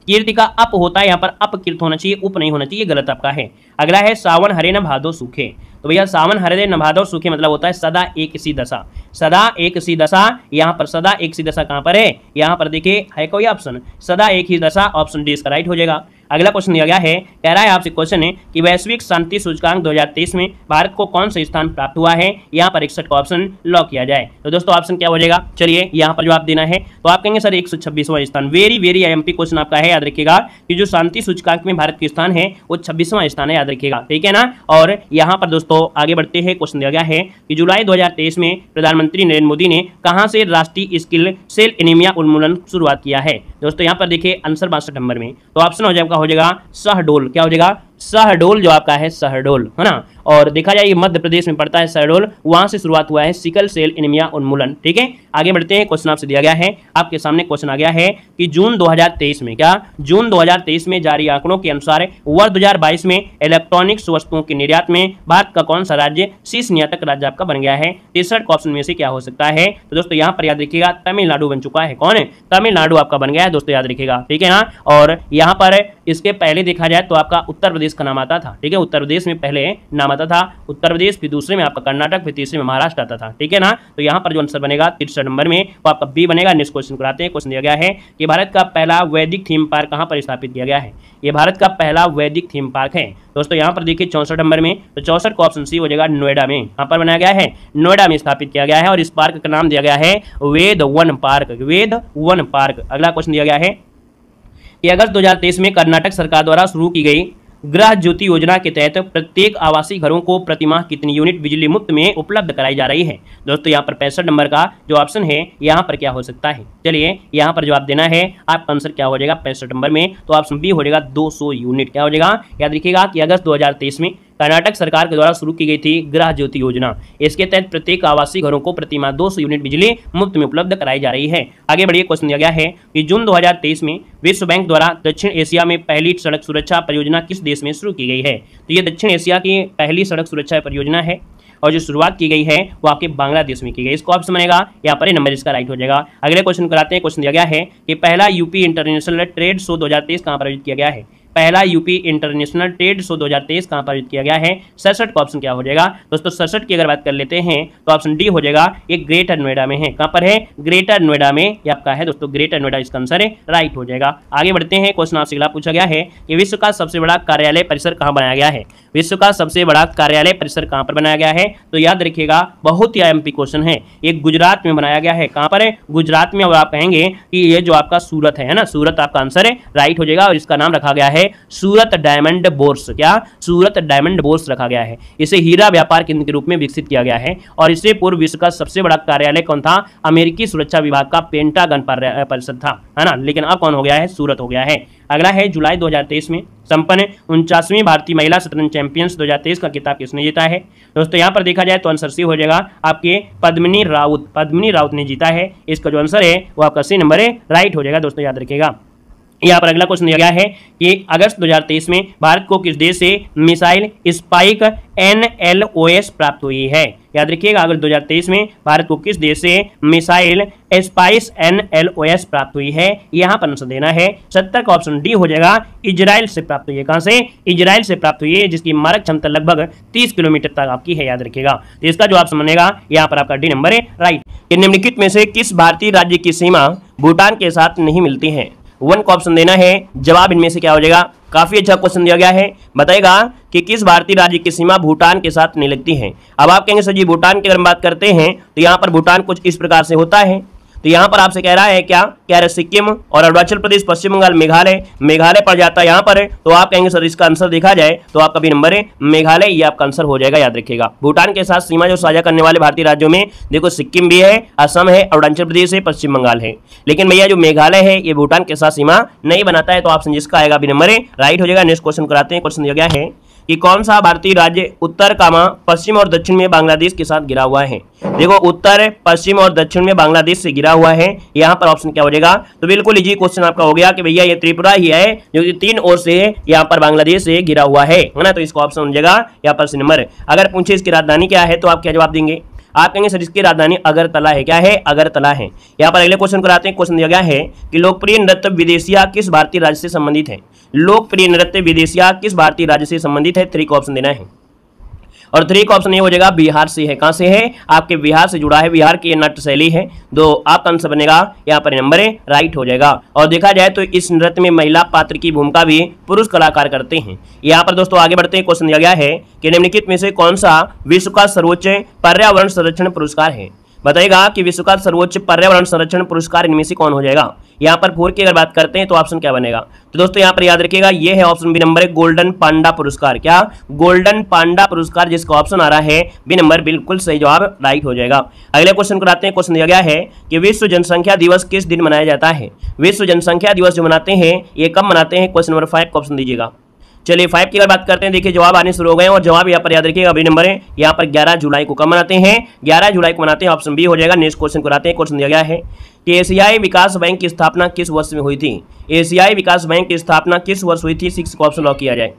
कीर्ति का अप होता है, यहाँ पर अपकीर्त होना चाहिए, उप नहीं होना चाहिए, गलत आपका है। अगला है सावन हरे न भादो सूखे। तो भैया सावन हरे न भादो सूखे मतलब होता है सदा एक सी दशा। सदा एक सी दशा, यहाँ पर सदा एक सी दशा कहाँ पर है? यहाँ पर देखिए है कोई ऑप्शन, सदा एक ही दशा, ऑप्शन डी इसका राइट हो जाएगा। अगला क्वेश्चन दिया गया है, कह रहा है आपसे क्वेश्चन है कि वैश्विक शांति सूचकांक 2023 में भारत को कौन सा स्थान प्राप्त हुआ है। यहाँ पर 61 का ऑप्शन लॉक किया जाए। तो दोस्तों ऑप्शन क्या हो जाएगा? चलिए यहाँ पर जवाब देना है तो आप कहेंगे सर 126वां स्थान। वेरी एमपी क्वेश्चन आपका है, याद रखिएगा कि जो शांति सूचकांक में भारत के स्थान है वो 26वां स्थान है, याद रखिएगा। ठीक है ना। और यहाँ पर दोस्तों आगे बढ़ते हैं, क्वेश्चन दिया गया है कि जुलाई 2023 में प्रधानमंत्री नरेंद्र मोदी ने कहाँ से राष्ट्रीय स्किल सेल एनीमिया उन्मूलन शुरुआत किया है। दोस्तों यहाँ पर देखिए आंसर 62 नंबर में, तो ऑप्शन हो जाएगा शहडोल। क्या हो जाएगा? शहडोल जो आपका है, शहडोल है ना। और देखा जाए ये मध्य प्रदेश में पड़ता है शहडोल, वहां से शुरुआत हुआ है सिकल सेल एनीमिया उन्मूलन। ठीक है, आगे बढ़ते हैं। क्वेश्चन आपसे दिया गया है, आपके सामने क्वेश्चन आ गया है कि जून 2023 में, क्या जून 2023 में जारी आंकड़ों के अनुसार वर्ष 2022 में इलेक्ट्रॉनिक्स वस्तुओं के निर्यात में भारत का कौन सा राज्य शीर्ष निर्यातक राज्य आपका बन गया है। 63 ऑप्शन में से क्या हो सकता है? तो दोस्तों यहाँ पर याद रखिएगा तमिलनाडु बन चुका है। कौन है? तमिलनाडु आपका बन गया है दोस्तों, याद रखिएगा। ठीक है ना। और यहाँ पर इसके पहले देखा जाए तो आपका उत्तर प्रदेश का नाम आता था। ठीक है, उत्तर प्रदेश में पहले नाम आता था उत्तर प्रदेश, फिर दूसरे में आपका कर्नाटक, फिर तीसरे में महाराष्ट्र आता था। ठीक है ना। तो यहाँ पर जो आंसर बनेगा 63 नंबर में वो आपका बी बनेगा। नेक्स्ट क्वेश्चन कराते हैं। क्वेश्चन दिया गया है कि भारत का पहला वैदिक थीम पार्क कहाँ पर स्थापित किया गया है। ये भारत का पहला वैदिक थीम पार्क है दोस्तों। यहाँ पर देखिए 64 नंबर में, तो 64 का ऑप्शन सी हो जाएगा, नोएडा में। यहाँ पर बनाया गया है, नोएडा में स्थापित किया गया है और इस पार्क का नाम दिया गया है वेद वन पार्क। वेद वन पार्क। अगला क्वेश्चन दिया गया है कि अगस्त 2023 में कर्नाटक सरकार द्वारा शुरू की गई गृह ज्योति योजना के तहत प्रत्येक आवासीय घरों को प्रतिमाह कितनी यूनिट बिजली मुफ्त में उपलब्ध कराई जा रही है। दोस्तों यहाँ पर 65 नंबर का जो ऑप्शन है यहाँ पर क्या हो सकता है? चलिए यहाँ पर जवाब देना है। आपका आंसर क्या हो जाएगा 65 नंबर में? तो ऑप्शन बी हो जाएगा 200 यूनिट। क्या हो जाएगा? याद रखिएगा कि अगस्त 2023 में कर्नाटक सरकार के द्वारा शुरू की गई थी गृह ज्योति योजना। इसके तहत प्रत्येक आवासीय घरों को प्रतिमाह 200 यूनिट बिजली मुफ्त में उपलब्ध कराई जा रही है। आगे बढ़िए। क्वेश्चन दिया गया है कि जून 2023 में विश्व बैंक द्वारा दक्षिण एशिया में पहली सड़क सुरक्षा परियोजना किस देश में शुरू की गई है। तो ये दक्षिण एशिया की पहली सड़क सुरक्षा परियोजना है और जो शुरुआत की गई है वो आपके बांग्लादेश में की गई। इसको ऑप्शन बनेगा यहाँ पर नंबर इसका राइट हो जाएगा। अगले क्वेश्चन कराते हैं। क्वेश्चन दिया गया है कि पहला यूपी इंटरनेशनल ट्रेड शो 2023 कहाँ पर आयोजित किया गया है। पहला यूपी इंटरनेशनल ट्रेड शो 2023 कहाँ पर आयोजित किया गया है। 67 का ऑप्शन क्या हो जाएगा दोस्तों? 67 की अगर बात कर लेते हैं तो ऑप्शन डी हो जाएगा, ये ग्रेटर नोएडा में है। कहाँ पर है? ग्रेटर नोएडा में ये आपका है दोस्तों, ग्रेटर नोएडा इसका आंसर है, राइट हो जाएगा। आगे बढ़ते हैं। क्वेश्चन आपसे अगला पूछा गया है कि विश्व का सबसे बड़ा कार्यालय परिसर कहाँ बनाया गया है। विश्व का सबसे बड़ा कार्यालय परिसर कहाँ पर बनाया गया है? तो याद रखिएगा बहुत ही एमपी क्वेश्चन है, ये गुजरात में बनाया गया है। कहाँ पर है? गुजरात में। और आप कहेंगे कि ये जो आपका सूरत है ना, सूरत आपका आंसर है, राइट हो जाएगा। और इसका नाम रखा गया है सूरत डायमंड बोर्स। क्या? सूरत डायमंड बोर्स रखा गया है। इसे हीरा व्यापार केंद्र के रूप में विकसित किया गया है। और इससे पूर्व विश्व का सबसे बड़ा कार्यालय कौन था? अमेरिकी सुरक्षा विभाग का पेंटागन परिषद था, है ना। लेकिन अब कौन हो गया है? सूरत हो गया है। अगला है जुलाई 2023 में संपन्न 49वीं भारतीय महिला शतरंज चैंपियंस 2023 का खिताब किसने जीता है। दोस्तों यहाँ पर देखा जाए तो आंसर सी हो जाएगा आपके पद्मिनी राउत। पद्मिनी राउत ने जीता है। इसका जो आंसर है वो आपका सी नंबर है, राइट हो जाएगा दोस्तों, याद रखिएगा। यहाँ पर अगला क्वेश्चन दिया गया है कि अगस्त 2023 में भारत को किस देश से मिसाइल स्पाइक NLOS प्राप्त हुई है। याद रखिएगा अगस्त 2023 में भारत को किस देश से मिसाइल स्पाइस NLOS प्राप्त हुई है। यहाँ पर आंसर देना है 70 का ऑप्शन डी हो जाएगा, इजराइल से प्राप्त हुई है। कहाँ से? इजराइल से प्राप्त हुई है, जिसकी मारक क्षमता लगभग 30 किलोमीटर तक आपकी है, याद रखिएगा। तो इसका जो ऑप्शन बनेगा यहाँ पर आपका डी नंबर है, राइट। निम्नलिखित में से किस भारतीय राज्य की सीमा भूटान के साथ नहीं मिलती है। 1 का ऑप्शन देना है। जवाब इनमें से क्या हो जाएगा? काफी अच्छा क्वेश्चन दिया गया है, बताएगा कि किस भारतीय राज्य की सीमा भूटान के साथ नहीं लगती है। अब आप कहेंगे सर जी भूटान की अगर बात करते हैं तो यहाँ पर भूटान कुछ इस प्रकार से होता है। तो यहाँ पर आपसे कह रहा है क्या कह रहे सिक्किम और अरुणाचल प्रदेश, पश्चिम बंगाल, मेघालय, मेघालय पड़ जाता है यहाँ पर, तो आप कहेंगे सर इसका आंसर देखा जाए तो आपका भी नंबर है मेघालय, ये आपका आंसर हो जाएगा, याद रखिएगा। भूटान के साथ सीमा जो साझा करने वाले भारतीय राज्यों में देखो सिक्किम भी है, असम है, अरुणाचल प्रदेश है, पश्चिम बंगाल है, लेकिन भैया जो मेघालय है ये भूटान के साथ सीमा नहीं बनाता है, तो ऑप्शन जिसका आएगा भी नंबर है राइट हो जाएगा। नेक्स्ट क्वेश्चन कराते हैं। क्वेश्चन दिया गया है कि कौन सा भारतीय राज्य उत्तर पश्चिम और दक्षिण में बांग्लादेश के साथ घिरा हुआ है। देखो उत्तर, पश्चिम और दक्षिण में बांग्लादेश से घिरा हुआ है, यहाँ पर ऑप्शन क्या हो जाएगा, तो बिल्कुल इजी क्वेश्चन आपका हो गया कि भैया ये त्रिपुरा ही है जो कि 3 ओर से यहाँ पर बांग्लादेश से घिरा हुआ है ना, तो इसका ऑप्शन हो जाएगा यहाँ पर नंबर। अगर पूछे इसकी राजधानी क्या है तो आप क्या जवाब देंगे, आप कहेंगे सर इसकी राजधानी अगरतला है। क्या है, अगरतला है। यहाँ पर अगले क्वेश्चन कराते हैं। क्वेश्चन दिया गया है कि लोकप्रिय नृत्य विदेशिया किस भारतीय राज्य से संबंधित है। लोकप्रिय नृत्य विदेशिया किस भारतीय राज्य से संबंधित है, 3 का ऑप्शन देना है और 3 का ऑप्शन ये हो जाएगा बिहार से है। कहां से है, आपके बिहार से जुड़ा है, बिहार की ये नृत्य शैली है, तो आपका आंसर बनेगा यहाँ पर नंबर है राइट हो जाएगा। और देखा जाए तो इस नृत्य में महिला पात्र की भूमिका भी पुरुष कलाकार करते हैं। यहाँ पर दोस्तों आगे बढ़ते हैं। क्वेश्चन दिया गया है कि निम्नलिखित में से कौन सा विश्व का सर्वोच्च पर्यावरण संरक्षण पुरस्कार है। बताएगा कि विश्व का सर्वोच्च पर्यावरण संरक्षण पुरस्कार इनमें से कौन हो जाएगा। यहाँ पर 4 की अगर बात करते हैं तो ऑप्शन क्या बनेगा, तो दोस्तों यहाँ पर याद रखिएगा ये है ऑप्शन बी नंबर है गोल्डन पांडा पुरस्कार। क्या, गोल्डन पांडा पुरस्कार, जिसका ऑप्शन आ रहा है बी नंबर, बिल्कुल सही जवाब राइट हो जाएगा। अगले क्वेश्चन कराते हैं। क्वेश्चन दिया गया है कि विश्व जनसंख्या दिवस किस दिन मनाया जाता है। विश्व जनसंख्या दिवस जो मनाते हैं ये कब मनाते हैं, क्वेश्चन नंबर 5 का ऑप्शन दीजिएगा। चलिए 5 की अगर बात करते हैं, देखिए जवाब आने शुरू हो गए और जवाब यहाँ पर याद रखिएगा अभी नंबर है यहाँ पर 11 जुलाई को कब मनाते हैं, 11 जुलाई को मनाते हैं, ऑप्शन बी हो जाएगा। नेक्स्ट क्वेश्चन कराते हैं। क्वेश्चन दिया गया है कि एशियाई विकास बैंक की स्थापना किस वर्ष में हुई थी। एशियाई विकास बैंक की स्थापना किस वर्ष हुई थी, 6 को ऑप्शन लॉक किया जाए।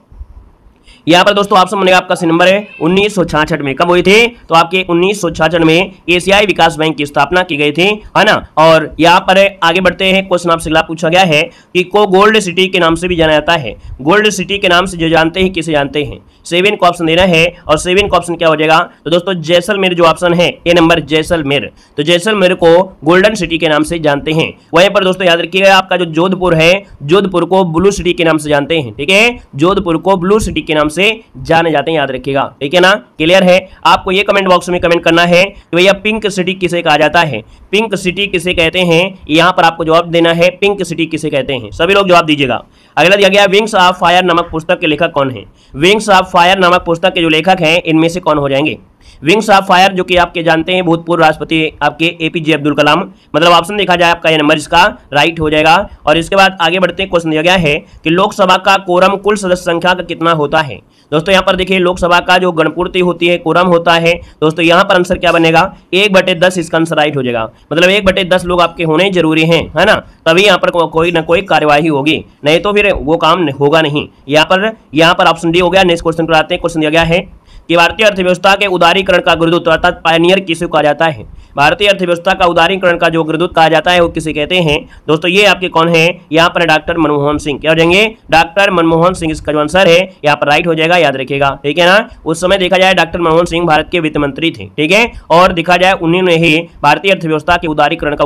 यहाँ पर दोस्तों ऑप्शन बनेगा आपका सी नंबर है 1966 में। कब हुई थी, तो आपके 1966 में एशियाई विकास बैंक की स्थापना की गई थी, है ना। और यहाँ पर आगे बढ़ते हैं। क्वेश्चन आपसे अगला पूछा गया है कि को गोल्ड सिटी के नाम से भी जाना जाता है। गोल्ड सिटी के नाम से जो जानते हैं किसे जानते हैं, 7 को ऑप्शन देना है और 7 का ऑप्शन क्या हो जाएगा, तो दोस्तों जैसलमेर जो ऑप्शन है ये नंबर जैसलमेर, तो जैसलमेर को गोल्डन सिटी के नाम से जानते हैं। वहीं पर दोस्तों याद रखिएगा आपका जो जोधपुर है, जोधपुर को ब्लू सिटी के नाम से जानते हैं, ठीक है, जोधपुर को ब्लू सिटी के नाम से जाने जाते हैं, याद रखिएगा, ठीक है ना, क्लियर है। आपको ये कमेंट बॉक्स में कमेंट करना है कि भैया पिंक सिटी किसे कहा जाता है, पिंक सिटी किसे कहते हैं, यहाँ पर आपको जवाब देना है पिंक सिटी किसे कहते हैं, सभी लोग जवाब दीजिएगा। अगला दिया गया विंग्स ऑफ फायर नामक पुस्तक के लेखक कौन है। विंग्स ऑफ फायर नामक पुस्तक के जो लेखक हैं इनमें से कौन हो जाएंगे। विंग्स ऑफ फायर जो कि आपके जानते हैं भूतपूर्व राष्ट्रपति आपके एपीजे अब्दुल कलाम, मतलब ऑप्शन देखा जाए आपका ये नंबर इसका राइट हो जाएगा। और इसके बाद आगे बढ़ते हैं। क्वेश्चन दिया गया है कि लोकसभा का कोरम कुल सदस्य संख्या का कितना होता है। दोस्तों यहाँ पर देखिए लोकसभा का जो गणपूर्ति होती है, कोरम होता है, दोस्तों यहाँ पर आंसर क्या बनेगा 1/10, इसका आंसर राइट हो जाएगा। मतलब 1/10 लोग आपके होने जरूरी हैं, है ना, तभी यहाँ पर कोई ना कोई कार्यवाही होगी, नहीं तो फिर वो काम होगा नहीं। यहाँ पर ऑप्शन डी हो गया। नेक्स्ट क्वेश्चन पर आते हैं। क्वेश्चन दिया गया है कि भारतीय अर्थव्यवस्था के उदारीकरण का गुरुदूत अर्थात पायनियर किसे कहा जाता है। भारतीय अर्थव्यवस्था का उदारीकरण का जो गुरुदूत कहा जाता है वो किसे कहते हैं। दोस्तों ये आपके कौन है, यहाँ पर डॉक्टर मनमोहन सिंह। क्या हो जाएंगे, डॉक्टर मनमोहन सिंह इसका जो आंसर है यहाँ पर राइट हो जाएगा, याद रखिएगा, ठीक है ना। उस समय देखा जाए डॉक्टर मनमोहन सिंह भारत के वित्त मंत्री थे, ठीक है, और देखा जाए उन्होंने ही भारतीय अर्थव्यवस्था के उदारीकरण का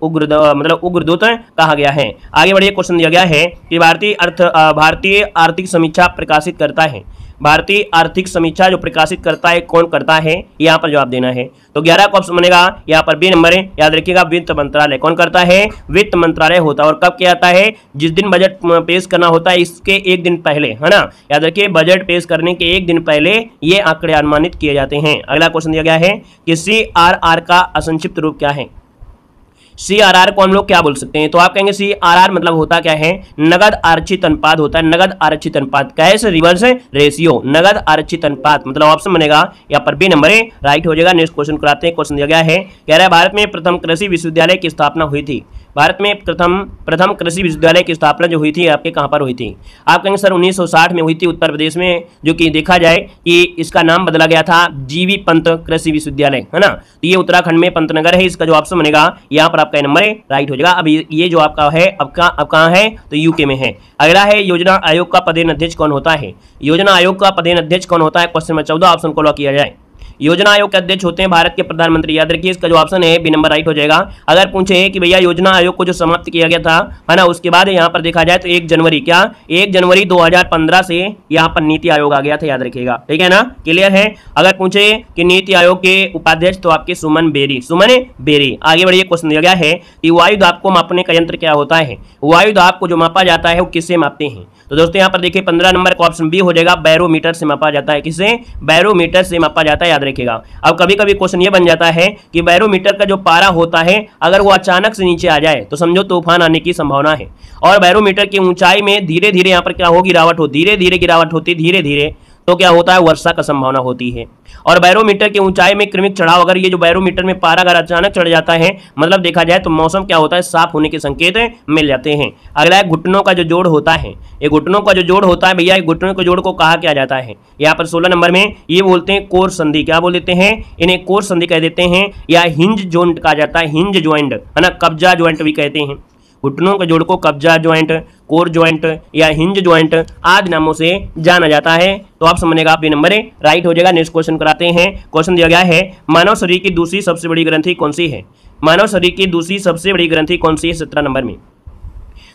उग्रदूत कहा गया है। आगे बढ़िए। क्वेश्चन दिया गया है कि भारतीय आर्थिक समीक्षा प्रकाशित करता है। भारतीय आर्थिक समीक्षा जो प्रकाशित करता है कौन करता है, यहाँ पर जवाब देना है। तो 11 का ऑप्शन बनेगा यहाँ पर बी नंबर है, याद रखिएगा वित्त मंत्रालय। कौन करता है, वित्त मंत्रालय होता है। और कब किया जाता है, जिस दिन बजट पेश करना होता है इसके 1 दिन पहले, है ना, याद रखिए बजट पेश करने के 1 दिन पहले ये आंकड़े अनुमानित किए जाते हैं। अगला क्वेश्चन दिया गया है कि CRR का असंक्षिप्त रूप क्या है। CRR को हम लोग क्या बोल सकते हैं, तो आप कहेंगे CRR मतलब होता क्या है, नगद आरक्षित अनुपात होता है, नगद आरक्षित अनुपात, कैश रिवर्स रेशियो, नगद आरक्षित अनुपात, मतलब ऑप्शन बनेगा यहाँ पर बी नंबर राइट हो जाएगा। नेक्स्ट क्वेश्चन कराते हैं। क्वेश्चन दिया गया है, कह रहा है भारत में प्रथम कृषि विश्वविद्यालय की स्थापना हुई थी। भारत में प्रथम कृषि विश्वविद्यालय की स्थापना जो हुई थी आपके कहाँ पर हुई थी। आप कहेंगे सर 1960 में हुई थी उत्तर प्रदेश में, जो कि देखा जाए कि इसका नाम बदला गया था जीवी पंत कृषि विश्वविद्यालय, है ना, तो ये उत्तराखंड में पंतनगर है। इसका जो ऑप्शन बनेगा यहाँ पर आपका नंबर राइट हो जाएगा। अब ये जो आपका है अब कहाँ है, तो यूके में है। अगला है योजना आयोग का पदेन अध्यक्ष कौन होता है। योजना आयोग का पदेन अध्यक्ष कौन होता है, क्वेश्चन नंबर 14 ऑप्शन को लॉक किया जाए। योजना आयोग के अध्यक्ष होते हैं भारत के प्रधानमंत्री। याद रखिए इसका जो ऑप्शन है बी नंबर राइट हो जाएगा। अगर पूछे कि भैया योजना आयोग को जो समाप्त किया गया था, है ना, उसके बाद यहाँ पर देखा जाए तो 1 जनवरी 2015 से यहाँ पर नीति आयोग आ गया था। याद रखिएगा, ठीक है ना, क्लियर है। अगर पूछे कि नीति आयोग के उपाध्यक्ष तो आपके सुमन बेरी। आगे बढ़िए, क्वेश्चन दिया गया है कि वायु दाब को मापने का यंत्र क्या होता है। वायु दाब को जो मापा जाता है वो किससे मापते हैं। तो दोस्तों यहाँ पर देखिए 15 नंबर का ऑप्शन बी हो जाएगा, बैरोमीटर से मापा जाता है। किससे? बैरोमीटर से मापा जाता है। याद रखिएगा। अब कभी कभी क्वेश्चन ये बन जाता है कि बैरोमीटर का जो पारा होता है अगर वो अचानक से नीचे आ जाए तो समझो तूफान आने की संभावना है। और बैरोमीटर की ऊंचाई में धीरे धीरे यहाँ पर क्या हो, गिरावट हो, धीरे धीरे गिरावट होती, धीरे धीरे तो क्या होता है, वर्षा का संभावना होती है। और बैरोमीटर की ऊंचाई में क्रमिक चढ़ाव, अगर ये जो बैरोमीटर में पारा अगर अचानक चढ़ जाता है मतलब देखा जाए तो मौसम क्या होता है, साफ होने के संकेत मिल जाते हैं। अगला है घुटनों का जो जोड़ होता है। ये घुटनों का जो जोड़ होता है भैया, घुटनों के जोड़ को कहा क्या जाता है। यहाँ पर 16 नंबर में ये बोलते हैं कोर संधि। क्या बोल देते हैं, इन्हें कोर संधि कह देते हैं या हिंज जॉइंट कहा जाता है। हिंज जॉइंट है ना, कब्जा जॉइंट भी कहते हैं। घुटनों के जोड़ को कब्जा ज्वाइंट, कोर ज्वाइंट या हिंज ज्वाइंट आदि नामों से जाना जाता है। तो आप समझेगा आप ये नंबर राइट हो जाएगा। नेक्स्ट क्वेश्चन कराते हैं। क्वेश्चन दिया गया है मानव शरीर की दूसरी सबसे बड़ी ग्रंथि कौन सी है। मानव शरीर की दूसरी सबसे बड़ी ग्रंथि कौन सी है 17 नंबर में।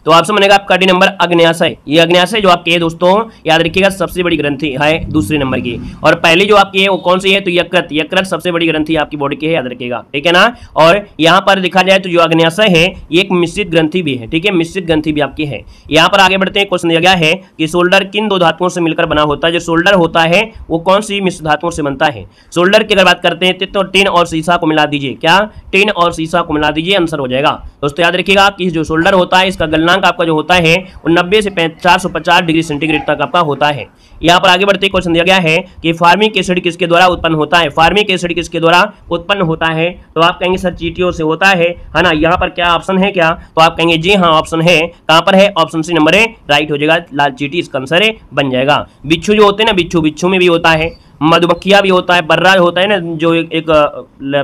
तो ऑप्शन बनेगा आपका डी नंबर अग्न्याशय। ये अग्न्याशय जो आपके है दोस्तों याद रखिएगा सबसे बड़ी ग्रंथि है दूसरे नंबर की। और पहली जो आपकी है वो कौन सी है, तो यकृत सबसे बड़ी ग्रंथि आपकी बॉडी की है। याद रखिएगा, ठीक है ना। और यहाँ पर देखा जाए तो जो अग्न्याशय है ये एक मिश्रित ग्रंथि भी है, ठीक है, मिश्रित ग्रंथि भी आपकी है। यहाँ पर आगे बढ़ते हैं। क्वेश्चन दिया गया है कि शोल्डर किन 2 धातुओं से मिलकर बना होता है। जो शोल्डर होता है वो कौन सी मिश्र धातुओं से बनता है। शोल्डर की अगर बात करते हैं तो टिन और शीशा को मिला दीजिए। क्या, टिन और शीशा को मिला दीजिए, आंसर हो जाएगा। दोस्तों याद रखिएगा कि जो शोल्डर होता है इसका गलनांक आपका जो होता है वो 90 से 450 डिग्री सेंटीग्रेड तक आपका होता है। यहाँ पर आगे बढ़ते क्वेश्चन दिया गया है कि फार्मिक एसिड किसके द्वारा उत्पन्न होता है। फार्मिक एसिड किसके द्वारा उत्पन्न होता है, तो आप कहेंगे सर चींटियों से होता है ना। यहाँ पर क्या ऑप्शन है क्या, तो आप कहेंगे जी हाँ ऑप्शन है। कहाँ पर है, ऑप्शन सी नंबर राइट हो जाएगा। लाल चींटी इसका आंसर बन जाएगा। बिच्छू जो होते हैं ना, बिच्छू में भी होता है, मधुमक्खियां भी होता है, बर्रा होता है ना, जो एक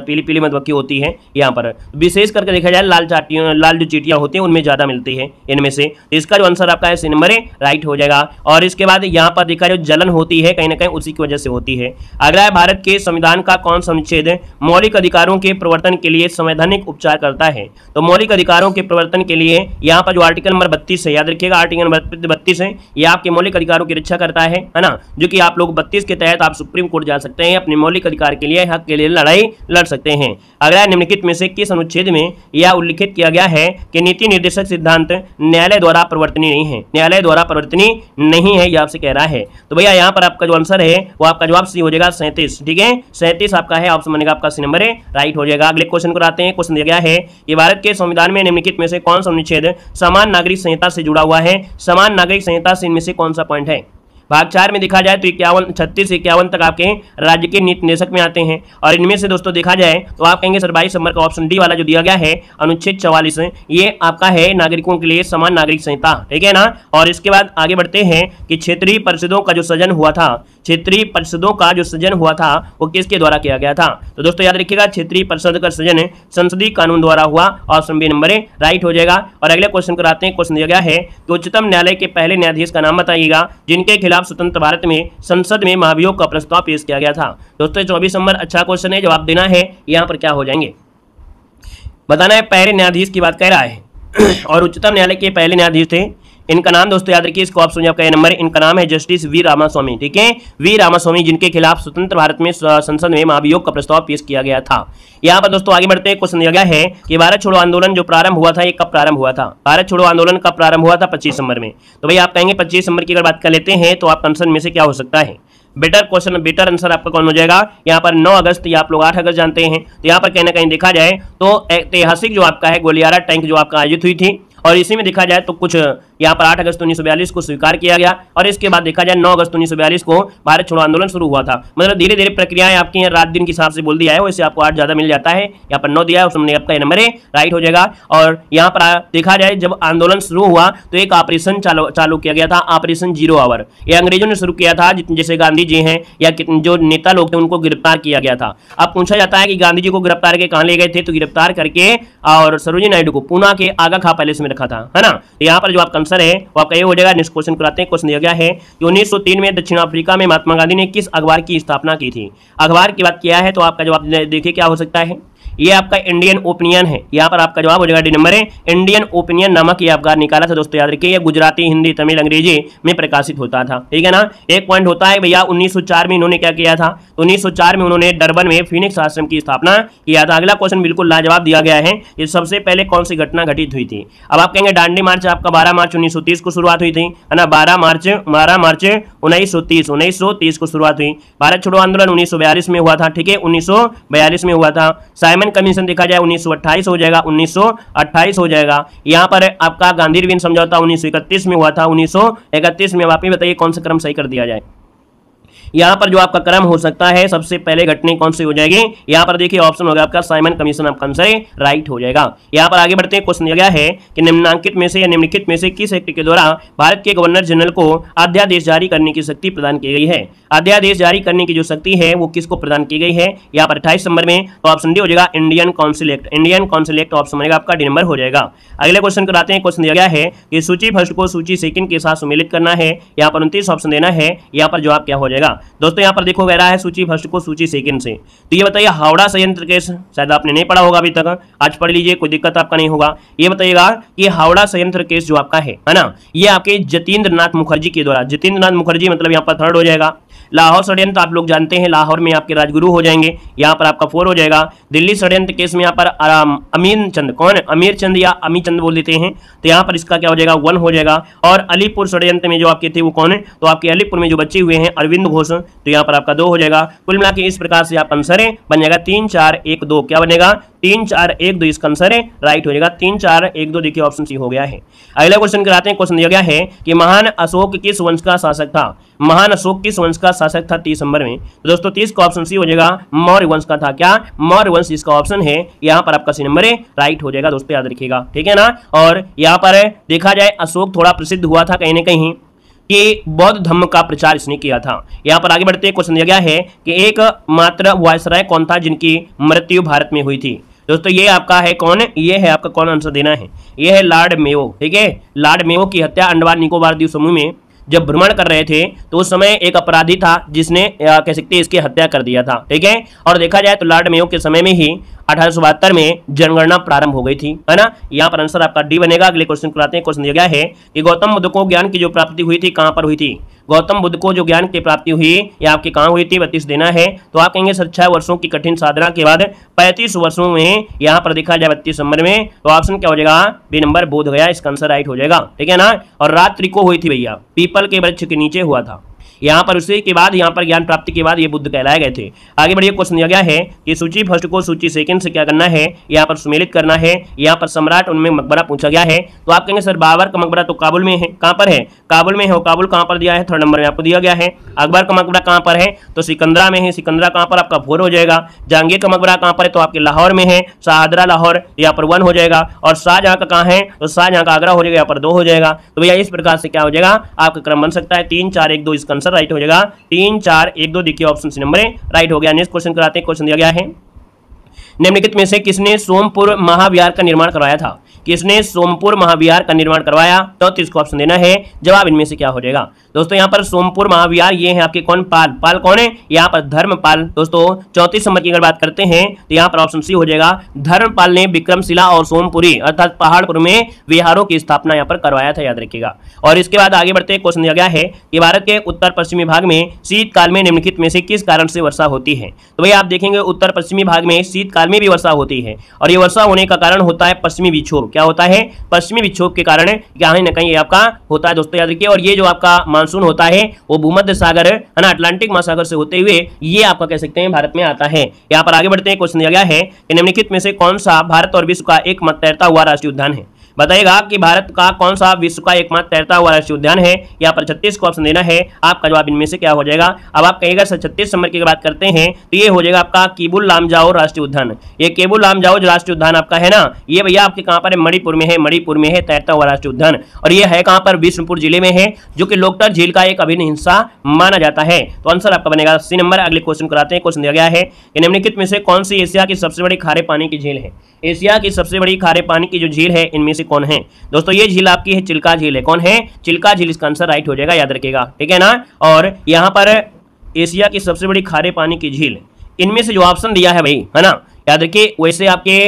पीली पीली मधुमक्खी होती है। यहाँ पर विशेष करके देखा जाए लाल जो चींटियां होती हैं उनमें ज्यादा मिलती है इनमें से। तो इसका जो आंसर आपका है सी नंबर राइट हो जाएगा। और इसके बाद यहाँ पर देखा जो जलन होती है कहीं ना कहीं उसी की वजह से होती है। अगला है भारत के संविधान का कौन सा अनुच्छेद मौलिक अधिकारों के प्रवर्तन के लिए संवैधानिक उपचार करता है। तो मौलिक अधिकारों के प्रवर्तन के लिए यहाँ पर जो आर्टिकल नंबर 32 है, याद रखिएगा आर्टिकल नंबर 32 है, ये आपके मौलिक अधिकारों की रक्षा करता है ना। जो कि आप लोग 32 के तहत आप सुप्रीम कोर्ट जा सकते हैं, अपने मौलिक अधिकार के लिए, हक के लिए लड़ाई लड़ सकते हैं। अगला निम्नलिखित में से किस अनुच्छेद में यह उल्लिखित किया गया है कि नीति निर्देशक सिद्धांत न्यायालय द्वारा परिवर्तनीय नहीं है। न्यायालय द्वारा परिवर्तनीय नहीं है, यह आपसे कह रहा है। तो भैया यहाँ पर आपका जो आंसर है वो आपका जवाब सी हो जाएगा 37, ठीक है, 37 आपका है। ऑप्शन बनेगा आपका सी नंबर राइट हो जाएगा। अगले क्वेश्चन को आते हैं। क्वेश्चन दिया गया है कि भारत के संविधान में निम्नलिखित में से कौन सा अनुच्छेद समान नागरिक संहिता से जुड़ा हुआ है। समान नागरिक संहिता से इनमें से कौन सा पॉइंट है। भाग 4 में देखा जाए तो 36 से 51 तक आपके राज्य के नीति निर्देशक में आते हैं। और इनमें से दोस्तों देखा जाए तो आप कहेंगे सर 22 नंबर का ऑप्शन डी वाला जो दिया गया है अनुच्छेद 44 ये आपका है नागरिकों के लिए समान नागरिक संहिता, ठीक है ना। और इसके बाद आगे बढ़ते हैं कि क्षेत्रीय परिषदों का जो सृजन हुआ था, क्षेत्रीय परिषदों का जो सृजन हुआ था वो किसके द्वारा किया गया था। तो दोस्तों याद रखिएगा क्षेत्रीय परिषद का सृजन संसदीय कानून द्वारा हुआ। ऑप्शन बी नंबर राइट हो जाएगा। और अगले क्वेश्चन कराते हैं। क्वेश्चन दिया गया है कि उच्चतम न्यायालय के पहले न्यायाधीश का नाम बताइएगा जिनके खिलाफ स्वतंत्र भारत में संसद में महाभियोग का प्रस्ताव पेश किया गया था। दोस्तों 24 नंबर अच्छा क्वेश्चन है, जवाब देना है। यहाँ पर क्या हो जाएंगे बताना है। पहले न्यायाधीश की बात कह रहा है और उच्चतम न्यायालय के पहले न्यायाधीश थे, इनका नाम दोस्तों याद रखिए, इसको ऑप्शन आपका नंबर, इनका नाम है जस्टिस वी रामास्वामी, ठीक है, वी रामास्वामी, जिनके खिलाफ स्वतंत्र भारत में संसद में महाभियोग का प्रस्ताव पेश किया गया था। यहाँ पर दोस्तों आगे बढ़ते हैं। क्वेश्चन दिया गया है कि भारत छोड़ो आंदोलन जो प्रारंभ हुआ था ये कब प्रारंभ हुआ था। भारत छोड़ो आंदोलन कब प्रारंभ हुआ था 25 नंबर में। तो भाई आप कहेंगे 25 नंबर की अगर बात कर लेते हैं तो आप कंसर्न में से क्या हो सकता है। बेटर क्वेश्चन, बेटर आंसर आपका कौन हो जाएगा। यहाँ पर 9 अगस्त या आप लोग 8 अगस्त जानते हैं। तो यहाँ पर कहीं ना कहीं देखा जाए तो ऐतिहासिक जो आपका है गोलियारा टैंक जो आपका आयोजित हुई थी और इसी में देखा जाए तो कुछ यहाँ पर 8 अगस्त 1942 को स्वीकार किया गया और इसके बाद देखा जाए 9 अगस्त 1942 को भारत छोड़ो आंदोलन शुरू हुआ था। मतलब धीरे धीरे प्रक्रियाएं आपकी हैं, रात दिन के हिसाब से बोल दिया है, वैसे आपको 8 ज्यादा मिल जाता है। यहाँ पर 9 दिया है, उसमें आपका नंबर राइट हो जाएगा। और यहाँ पर देखा जाए जब आंदोलन शुरू हुआ तो एक ऑपरेशन चालू किया गया था, ऑपरेशन 0 आवर। ये अंग्रेजों ने शुरू किया था, जैसे गांधी जी हैं या जो नेता लोग थे उनको गिरफ्तार किया गया था। अब पूछा जाता है कि गांधी जी को गिरफ्तार करके कहाँ ले गए थे, तो गिरफ्तार करके और सरोजिनी नायडू को पूना के आगा खा पैलेस में रखा था, है ना। तो यहाँ पर जो आपका आंसर है वो आपका ये हो जाएगा। नेक्स्ट क्वेश्चन कराते हैं। क्वेश्चन दिया गया है कि 1903 में दक्षिण अफ्रीका में महात्मा गांधी ने किस अखबार की स्थापना की थी। अखबार की बात किया है तो आपका जवाब देखिए क्या हो सकता है। ये आपका इंडियन ओपिनियन है। यहाँ पर आपका जवाब हो जाएगा डी नंबर है। इंडियन ओपिनियन नामक ये अखबार निकाला था दोस्तों, याद रखिए। ये गुजराती, हिंदी, तमिल, अंग्रेजी में प्रकाशित होता था, ठीक है ना। एक पॉइंट होता है भैया 1904 में इन्होंने क्या किया था, तो 1904 में उन्होंने डरबन में फिनिक्स आश्रम की स्थापना किया था। अगला क्वेश्चन बिल्कुल लाजवाब दिया गया है। ये सबसे पहले कौन सी घटना घटित हुई थी। अब आप कहेंगे दांडी मार्च आपका 12 मार्च 1930 को शुरुआत हुई थी, है ना। 12 मार्च 1930 को शुरुआत हुई। भारत छोड़ो आंदोलन 1942 में हुआ था, ठीक है, 1942 में हुआ था। साइमन कमीशन देखा जाए 1928 हो जाएगा, 1928 हो जाएगा। यहाँ पर आपका गांधी रिविन समझौता 1931 में हुआ था, 1931 में। आप ही बताइए कौन सा क्रम सही कर दिया जाए। यहाँ पर जो आपका क्रम हो सकता है सबसे पहले घटना कौन सी हो जाएगी। यहाँ पर देखिए ऑप्शन होगा आपका साइमन कमीशन, आपका आंसर राइट हो जाएगा। यहाँ पर आगे बढ़ते हैं। क्वेश्चन दिया गया है कि निम्नांकित में से या निम्नलिखित में से किस एक्ट के द्वारा भारत के गवर्नर जनरल को अध्यादेश जारी करने की शक्ति प्रदान की गई है। अध्यादेश जारी करने की जो शक्ति है वो किसको प्रदान की गई है। यहाँ पर 28 नंबर में तो ऑप्शन डी हो जाएगा Indian council act. Indian council act option बनेगा आपका डी नंबर हो जाएगा। अगले क्वेश्चन कराते हैं। क्वेश्चन दिया गया है कि सूची फर्स्ट को सूची सेकंड के साथ सम्मिलित करना है। यहाँ पर 29 ऑप्शन देना है। यहाँ पर जवाब क्या हो जाएगा दोस्तों। यहाँ पर देखो कह रहा है सूची फर्स्ट को सूची सेकंड से, तो ये बताइए हावड़ा संयंत्र केस शायद आपने नहीं पढ़ा होगा अभी तक, आज पढ़ लीजिए, कोई दिक्कत आपका नहीं होगा। ये बताइएगा कि हावड़ा संयंत्र केस जो आपका है ना, ये आपके जतीन्द्र नाथ मुखर्जी के द्वारा, जतीन्द्र नाथ मुखर्जी मतलब यहाँ पर थर्ड हो जाएगा। लाहौर षड्यंत्र आप लोग जानते हैं, लाहौर में आपके राजगुरु हो जाएंगे, यहाँ पर आपका 4 हो जाएगा। दिल्ली षड्यंत्र केस में यहाँ पर अमीर चंद, कौन अमीर चंद या अमी चंद बोल देते हैं, तो यहाँ पर इसका क्या हो जाएगा 1 हो जाएगा। और अलीपुर षड्यंत्र में जो आपके थे वो कौन है, तो आपके अलीपुर में जो बच्चे हुए हैं अरविंद घोष, तो यहाँ पर आपका 2 हो जाएगा। कुल मिला के इस प्रकार से आप आंसर है बन जाएगा 3 4 1 2। क्या बनेगा 3 4 1 2, इसका आंसर है राइट हो जाएगा। 3 4 1 2 देखिए ऑप्शन सी हो गया है। अगला क्वेश्चन कराते हैं। क्वेश्चन दिया गया है कि महान अशोक किस वंश का शासक था। महान अशोक किस वंश का शासक था 30 नंबर में, तो दोस्तों 30 का ऑप्शन सी हो जाएगा मौर्य वंश का था। क्या मौर्य वंश इसका ऑप्शन है, यहाँ पर आपका सी नंबर है राइट हो जाएगा दोस्तों, याद रखिएगा, ठीक है ना। और यहाँ पर देखा जाए अशोक थोड़ा प्रसिद्ध हुआ था कहीं ना कहीं कि बौद्ध धर्म का प्रचार इसने किया था। यहाँ पर आगे बढ़ते क्वेश्चन दिया गया है कि एक मात्र वायसराय कौन था जिनकी मृत्यु भारत में हुई थी। दोस्तों ये आपका है कौन, ये है आपका कौन आंसर देना है, ये है लॉर्ड मेयो, ठीक है। लॉर्ड मेयो की हत्या अंडमान निकोबार द्वीप समूह में जब भ्रमण कर रहे थे तो उस समय एक अपराधी था जिसने कह सकते हैं इसकी हत्या कर दिया था, ठीक है। और देखा जाए तो लॉर्ड मेयो के समय में ही 1872 में जनगणना प्रारंभ हो गई थी, है ना। यहाँ पर आंसर आपका डी बनेगा। अगले क्वेश्चन कराते हैं। क्वेश्चन दिया गया है कि गौतम बुद्ध को ज्ञान की जो प्राप्ति हुई थी कहाँ पर हुई थी। गौतम बुद्ध को जो ज्ञान की प्राप्ति हुई या आपके कहाँ हुई थी 32 देना है। तो आप कहेंगे 6 वर्षों की कठिन साधना के बाद 35 वर्षों में यहाँ पर देखा जाए 32 नंबर में, तो ऑप्शन क्या हो जाएगा बी नंबर बोध गया, इसका आंसर राइट हो जाएगा, ठीक है ना। और रात्रि को हुई थी भैया, पीपल के वृक्ष के नीचे हुआ था। यहाँ पर उसी के बाद यहाँ पर ज्ञान प्राप्ति के बाद ये बुद्ध कहलाए गए थे। आगे बढ़िए। क्वेश्चन दिया गया है कि सूची फर्स्ट को सूची सेकंड से क्या करना है, यहाँ पर सम्मिलित करना है। यहाँ पर सम्राट उनमें मकबरा पूछा गया है, तो आप कहेंगे सर बाबर का मकबरा तो काबुल में है, कहाँ पर है, काबुल में है। काबुल कहाँ पर दिया है, 3rd नंबर में आपको दिया गया है। अकबर का मकबरा कहाँ पर है, तो सिकंदरा में है, सिकंदरा कहाँ पर आपका 4 हो जाएगा। जहांगीर का मकबरा कहाँ पर है, तो आपके लाहौर में है, शाहदरा लाहौर, यहाँ पर 1 हो जाएगा। और शाहजहां का कहाँ है, तो शाहजहां का आगरा हो जाएगा, यहाँ पर 2 हो जाएगा। तो भैया इस प्रकार से क्या हो जाएगा आपका क्रम बन सकता है 3 4 1 2, इसका आंसर राइट हो जाएगा 3 4 1 2 देखिए ऑप्शन सी नंबर राइट हो गया। नेक्स्ट क्वेश्चन कराते हैं। क्वेश्चन दिया गया है निम्नलिखित में से किसने सोमपुर महाविहार का निर्माण करवाया था। किसने सोमपुर महाविहार का निर्माण करवाया, तो 30 को ऑप्शन देना है। जवाब इनमें से क्या हो जाएगा दोस्तों। यहाँ पर सोमपुर महाविहार ये है आपके कौन, पाल। पाल कौन है, यहाँ पर धर्मपाल। दोस्तों 34 नंबर की अगर बात करते हैं तो यहाँ पर ऑप्शन सी हो जाएगा। धर्मपाल ने विक्रमशिला और सोमपुरी अर्थात पहाड़पुर में विहारों की स्थापना यहाँ पर करवाया था, याद रखिएगा। और इसके बाद आगे बढ़ते क्वेश्चन दिया गया है कि भारत के उत्तर पश्चिमी भाग में शीतकाल में निम्नलिखित में से किस कारण से वर्षा होती है। तो भैया आप देखेंगे उत्तर पश्चिमी भाग में शीतकाल में भी वर्षा होती है, और ये वर्षा होने का कारण होता है पश्चिमी विक्षोभ। क्या होता है, पश्चिमी विक्षोभ के कारण कहीं न कहीं आपका होता है दोस्तों, याद रखिए। और ये जो आपका मानसून होता है वो भूमध्य सागर है ना, अटलांटिक महासागर से होते हुए ये आपका कह सकते हैं भारत में आता है। यहाँ पर आगे बढ़ते हैं। क्वेश्चन दिया गया है कि निम्नलिखित में से कौन सा भारत और विश्व का एकमात्र तैरता हुआ राष्ट्रीय उद्यान है। बताइएगा कि भारत का कौन सा विश्व का एकमात्र तैरता हुआ राष्ट्रीय उद्यान है। यहाँ पर 36 को ऑप्शन देना है। आपका जवाब इनमें से क्या हो जाएगा। अब आप कहेगा सर 36 नंबर की बात करते हैं तो ये हो जाएगा आपका केबुल लामजाओ राष्ट्रीय उद्यान। ये केबुल लामजाओ जो राष्ट्रीय उद्यान आपका है ना, ये भैया आपके कहाँ पर है, मणिपुर में है। मणिपुर में है तैरता हुआ राष्ट्रीय उद्यान, और ये है कहाँ पर, बिष्णुपुर जिले में है, जो कि लोकतक झील का एक अभिन्न हिस्सा माना जाता है। तो आंसर आपका बनेगा सी नंबर। अगले क्वेश्चन कराते हैं। क्वेश्चन दिया गया है कि निम्नलिखित में से कौन सी एशिया की सबसे बड़ी खारे पानी की झील है। एशिया की सबसे बड़ी खारे पानी की जो झील है इनमें से कौन है? दोस्तों ये झील आपकी है चिल्का झील है। कौन है? चिल्का झील इसका आंसर राइट हो जाएगा, याद रखिएगा, ठीक है ना। और यहाँ पर एशिया की सबसे बड़ी खारे पानी की झील, इनमें से जो ऑप्शन दिया है भाई, है ना, याद रखिए। वैसे आपके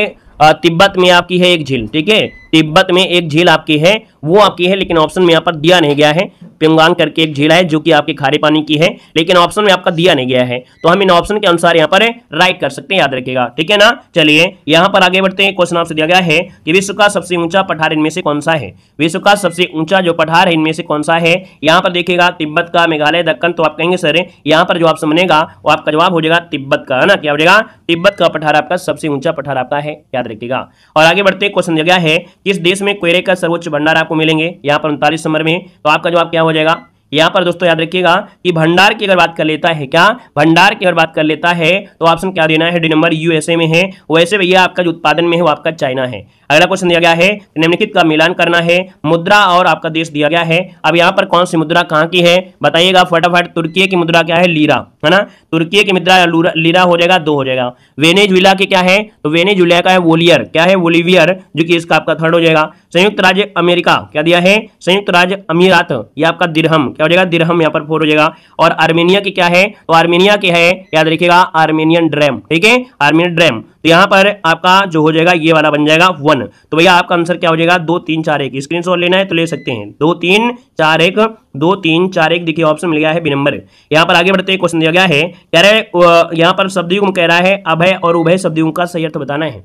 तिब्बत में आपकी है एक झील, ठीक है, तिब्बत में एक झील आपकी है, वो आपकी है, लेकिन ऑप्शन में यहाँ पर दिया नहीं गया है। प्योंगयांग करके एक झील है जो कि आपके खारे पानी की है, लेकिन ऑप्शन में आपका दिया नहीं गया है, तो हम इन ऑप्शन के अनुसार यहाँ पर राइट कर सकते हैं, याद रखिएगा, ठीक है ना। चलिए यहाँ पर आगे बढ़ते हैं। क्वेश्चन आपसे दिया गया है कि विश्व का सबसे ऊंचा पठार इनमें से कौन सा है? विश्व का सबसे ऊंचा जो पठार है इनमें से कौन सा है? यहाँ पर देखिएगा तिब्बत का, मेघालय, दक्कन, तो आप कहेंगे सर यहाँ पर जो ऑप्शन बनेगा वो आपका जवाब हो जाएगा तिब्बत का, है ना। क्या हो जाएगा? तिब्बत का पठार आपका सबसे ऊंचा पठार आपका है, याद रखिएगा। और आगे बढ़ते हैं। क्वेश्चन दिया गया है किस देश में कोयले का सर्वोच्च भंडार आपको मिलेंगे? यहाँ पर 39 नंबर में, तो आपका जवाब क्या हो जाएगा? यहाँ पर दोस्तों याद रखिएगा कि भंडार की अगर बात कर लेता है, क्या भंडार की अगर बात कर लेता है तो ऑप्शन क्या देना है? डी नंबर यूएसए में है। वैसे भैया आपका जो उत्पादन में है वो आपका चाइना है। अगला क्वेश्चन दिया गया है निम्नलिखित का मिलान करना है, मुद्रा और आपका देश दिया गया है। अब यहाँ पर कौन सी मुद्रा कहाँ की है बताइएगा फटाफट। तुर्की की मुद्रा क्या है? लीरा, है ना। तुर्की की मुद्रा लीरा हो जाएगा, 2 हो जाएगा। वेनेजुएला के क्या है? तो वेनेजुएला का है वोलियर, क्या है? वोलिवियर, जो कि इसका आपका 3rd हो जाएगा। संयुक्त राज्य अमेरिका क्या दिया है? संयुक्त राज्य अमीरात, ये आपका दिरहम, क्या हो जाएगा? दिरहम, यहाँ पर 4 हो जाएगा। और आर्मेनिया की क्या है? तो आर्मेनिया की है, याद रखिएगा, आर्मेनियन ड्रैम, ठीक है, आर्मेनियन ड्रैम। तो यहाँ पर आपका जो हो जाएगा ये वाला बन जाएगा 1। तो भैया आपका आंसर क्या हो जाएगा? 2 3 4 1। स्क्रीनशॉट लेना है तो ले सकते हैं। 2 3 4 1, 2 3 4 1, देखिए ऑप्शन मिल गया है बी नंबर। यहाँ पर आगे बढ़ते क्वेश्चन दिया गया है, कह रहे यहाँ पर शब्दयुग्म कह रहा है अभय और उभय शब्दयुग्म का सही अर्थ बताना है।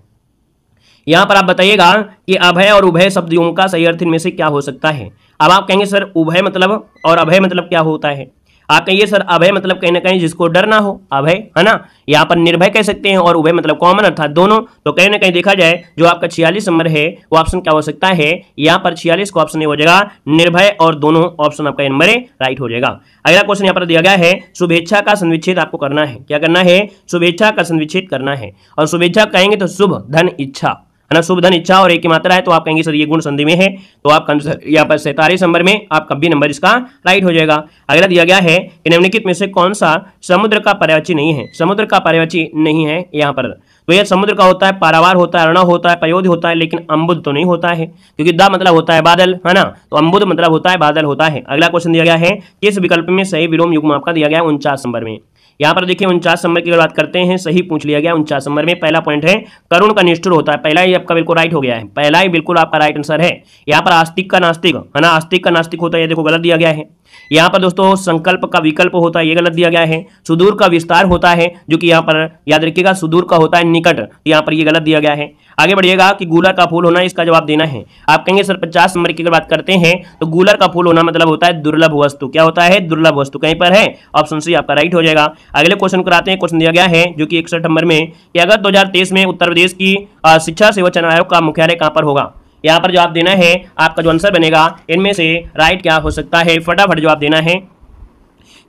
यहाँ पर आप बताइएगा कि अभय और उभय शब्दयुग्म का सही अर्थ इनमें से क्या हो सकता है। अब आप कहेंगे सर उभय मतलब और अभय मतलब क्या होता है? आप कहिए सर अभय मतलब कहीं ना कहीं जिसको डर ना हो, अभय, है ना। यहाँ पर निर्भय कह सकते हैं, और उभय मतलब कॉमन अर्थात दोनों। तो कहीं ना कहीं देखा जाए जो आपका 46 नंबर है वो ऑप्शन क्या हो सकता है? यहाँ पर 46 का ऑप्शन हो जाएगा निर्भय, और दोनों ऑप्शन आपका नंबर राइट हो जाएगा। अगला क्वेश्चन यहाँ पर दिया गया है शुभेच्छा का संविच्छेद आपको करना है। क्या करना है? शुभेच्छा का संविच्छेद करना है। और शुभेच्छा कहेंगे तो शुभ धन इच्छा, है ना, शुभ धन इच्छा, और एक की मात्रा है, तो आप कहेंगे सर ये गुण संधि में है, तो आपका आंसर यहाँ पर 47 नंबर में आपका बी नंबर इसका राइट हो जाएगा। अगला दिया गया है कि निम्नलिखित में से कौन सा समुद्र का पर्यायवाची नहीं है? समुद्र का पर्यायवाची नहीं है यहाँ पर, तो यह समुद्र का होता है पारावार होता है, अर्णव होता है, पयोधि होता है, लेकिन अम्बुद तो नहीं होता है, क्योंकि दा मतलब होता है बादल, है ना, तो अम्बुद मतलब होता है बादल होता है। अगला क्वेश्चन दिया गया है किस विकल्प में सही विलोम युग्म आपका दिया गया है? 49 नंबर में। यहाँ पर देखिए 49 नंबर की अगर बात करते हैं, सही पूछ लिया गया 49 नंबर में। पहला पॉइंट है करुण का निष्ठुर होता है, पहला ही आपका बिल्कुल राइट हो गया है, पहला ही बिल्कुल आपका राइट आंसर है। यहाँ पर आस्तिक का नास्तिक, है ना, आस्तिक का नास्तिक होता है, ये देखो गलत दिया गया है। यहाँ पर दोस्तों संकल्प का विकल्प होता है, ये गलत दिया गया है। सुदूर का विस्तार होता है, जो कि यहाँ पर याद रखिएगा सुदूर का होता है निकट, यहाँ पर ये गलत दिया गया है। आगे बढ़िएगा कि गूलर का फूल होना, इसका जवाब देना है। आप कहेंगे सर 50 नंबर की अगर बात करते हैं तो गूलर का फूल होना मतलब होता है दुर्लभ वस्तु। क्या होता है? दुर्लभ वस्तु, कहीं पर है, ऑप्शन सी आपका राइट हो जाएगा। अगले क्वेश्चन कराते हैं। क्वेश्चन दिया गया है जो कि 61 नंबर में कि अगस्त 2023 में उत्तर प्रदेश की शिक्षा सेवा चयन आयोग का मुख्यालय कहां पर होगा? यहाँ पर जवाब देना है। आपका जो आंसर बनेगा इनमें से राइट क्या हो सकता है, फटाफट जवाब देना है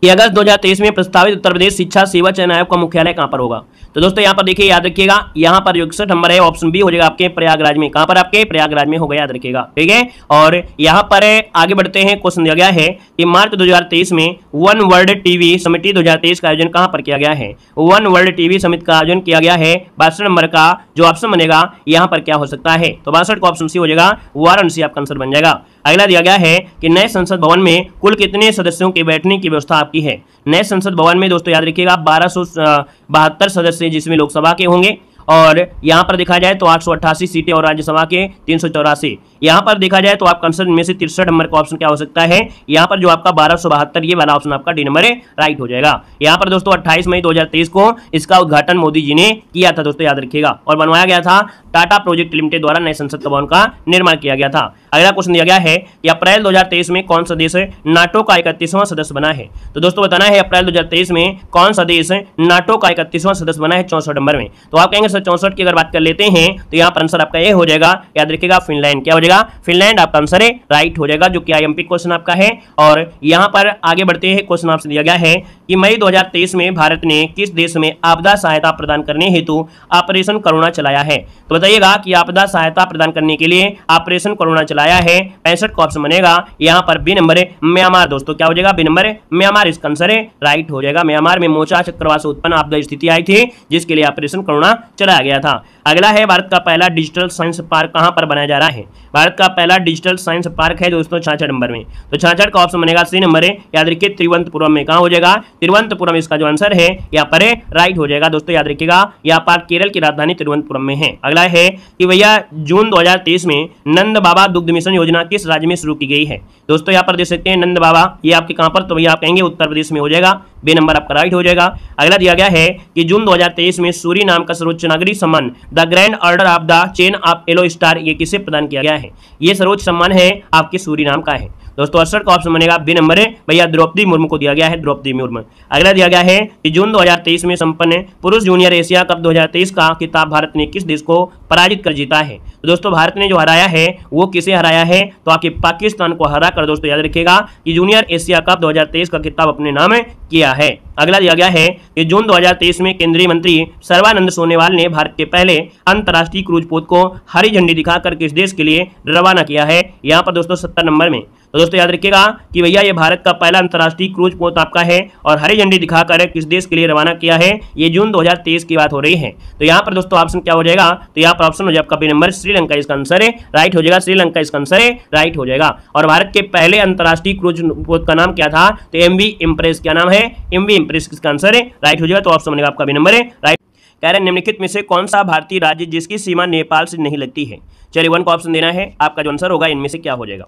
कि अगस्त 2023 में प्रस्तावित उत्तर प्रदेश शिक्षा सेवा चयन आयोग का मुख्यालय कहां पर होगा। तो दोस्तों यहाँ पर देखिए, याद रखिएगा, यहाँ पर जो 61 नंबर है ऑप्शन बी हो जाएगा आपके प्रयागराज में। कहां पर? आपके प्रयागराज में होगा, याद रखिएगा, ठीक है। और यहाँ पर आगे बढ़ते हैं। क्वेश्चन दिया गया है कि मार्च 2023 में वन वर्ल्ड टीवी समिति 2023 का आयोजन कहां पर किया गया है? वन वर्ल्ड टीवी समिति का आयोजन किया गया है 62 नंबर का जो ऑप्शन बनेगा यहाँ पर क्या हो सकता है? तो 62 का ऑप्शन सी हो जाएगा, वाराणसी आपका आंसर बन जाएगा। अगला दिया गया है कि नए संसद भवन में कुल कितने सदस्यों के बैठने की व्यवस्था आपकी है? नए संसद भवन में दोस्तों याद रखिएगा 1272 सदस्य जिसमें लोकसभा के होंगे, और यहाँ पर देखा जाए तो 888 सीटें और राज्यसभा के 384। यहाँ पर देखा जाए तो आपका आंसर में से 63 नंबर का ऑप्शन क्या हो सकता है? यहाँ पर जो आपका 1272 ये वाला ऑप्शन आपका डी नंबर राइट हो जाएगा। यहाँ पर दोस्तों 28 मई 2023 को इसका उद्घाटन मोदी जी ने किया था दोस्तों, याद रखिएगा, और बनवाया गया था टाटा प्रोजेक्ट लिमिटेड द्वारा नए संसद भवन का निर्माण किया गया था। अगला क्वेश्चन दिया गया है कि अप्रैल 2023 में कौन सा देश नाटो का 31वां सदस्य बना है? तो दोस्तों बताना है अप्रैल 2023 में कौन सा देश नाटो का 31वां सदस्य बना है 64 नंबर में। तो आप कहेंगे सर 64 की अगर बात कर लेते हैं तो यहाँ पर आंसर आपका ये हो जाएगा, याद रखिएगा फिनलैंड। क्या हो जाएगा? फिनलैंड आपका आंसर है राइट हो जाएगा, जो कि आईएमपी क्वेश्चन आपका है। और यहाँ पर आगे बढ़ते हैं। क्वेश्चन आपसे दिया गया है कि मई 2023 में भारत ने किस देश में आपदा सहायता प्रदान करने हेतु ऑपरेशन करुणा चलाया है? तो बताइएगा कि आपदा सहायता प्रदान करने के लिए ऑपरेशन करुणा चलाया है। 65 का ऑप्शन बनेगा यहाँ पर बी नंबर म्यांमार। दोस्तों क्या हो जाएगा? बी नंबर म्यांमार इसका आंसर है राइट हो जाएगा। म्यांमार में मोचा चक्रवात से उत्पन्न आपदा स्थिति आई थी जिसके लिए ऑपरेशन करुणा चलाया गया था। अगला है भारत का पहला डिजिटल साइंस पार्क कहां पर बनाया जा रहा है। भारत का पहला डिजिटल साइंस पार्क है दोस्तों 66 नंबर में। तो 66 का ऑप्शन बनेगा सी नंबर है। याद रखिए तिरुवनंतपुरम में। कहां हो जाएगा? तिरुवनंतपुरम इसका जो आंसर है यहाँ पर राइट हो जाएगा दोस्तों। याद रखिएगा यहाँ पर केरल की राजधानी तिरुवनंतपुरम में है। अगला है कि भैया जून 2023 में नंद बाबा दुग्ध मिशन योजना किस राज्य में शुरू की गई है। दोस्तों यहाँ पर देख सकते हैं नंद बाबा, ये आपके कहां पर? तो भैया आप कहेंगे उत्तर प्रदेश में हो जाएगा। बे नंबर आपका राइट हो जाएगा। अगला दिया गया है कि जून 2023 में सूरी नाम का सर्वोच्च नागरिक सम्मान the grand order of the chain of yellow star ये किसे प्रदान किया गया है। ये सर्वोच्च सम्मान है आपके सूरी नाम का है दोस्तों। 68 का ऑप्शन बनेगा बी नंबर है। भैया द्रौपदी मुर्मू को दिया गया है, द्रौपदी मुर्मू। अगला दिया गया है कि जून 2023 में संपन्न पुरुष जूनियर एशिया कप 2023 का खिताब भारत ने किस देश को पराजित कर जीता है। तो दोस्तों भारत ने जो हराया है वो किसे हराया है? तो आपके पाकिस्तान को हरा कर दोस्तों याद रखिएगा कि जूनियर एशिया कप 2023 का खिताब अपने नाम किया है। अगला दिया गया है कि जून 2023 में केंद्रीय मंत्री सर्बानंद सोनोवाल ने भारत के पहले अंतर्राष्ट्रीय क्रूज पोत को हरी झंडी दिखाकर किस देश के लिए रवाना किया है। यहाँ पर दोस्तों 70 नंबर में। तो दोस्तों याद रखिएगा कि भैया ये भारत का पहला अंतर्राष्ट्रीय क्रूज पोत आपका है और हरी झंडी दिखाकर किस देश के लिए रवाना किया है। ये जून 2023 की बात हो रही है। तो यहाँ पर दोस्तों ऑप्शन क्या हो जाएगा? तो यहाँ पर ऑप्शन हो जाएगा बी नंबर श्रीलंका इसका आंसर है, राइट हो जाएगा। श्रीलंका इसका आंसर है, राइट हो जाएगा। और भारत के पहले अंतर्राष्ट्रीय क्रूज पोत का नाम क्या था? तो एमवी इम्प्रेस। क्या नाम है? एमवी इम्प्रेस इसका आंसर है, राइट हो जाएगा। तो ऑप्शन बनेगा आपका बी नंबर है, राइट। कह रहे निम्नलिखित में से कौन सा भारतीय राज्य जिसकी सीमा नेपाल से नहीं लगती है। चलिए 1 का ऑप्शन देना है। आपका जो आंसर होगा इनमें से क्या हो जाएगा।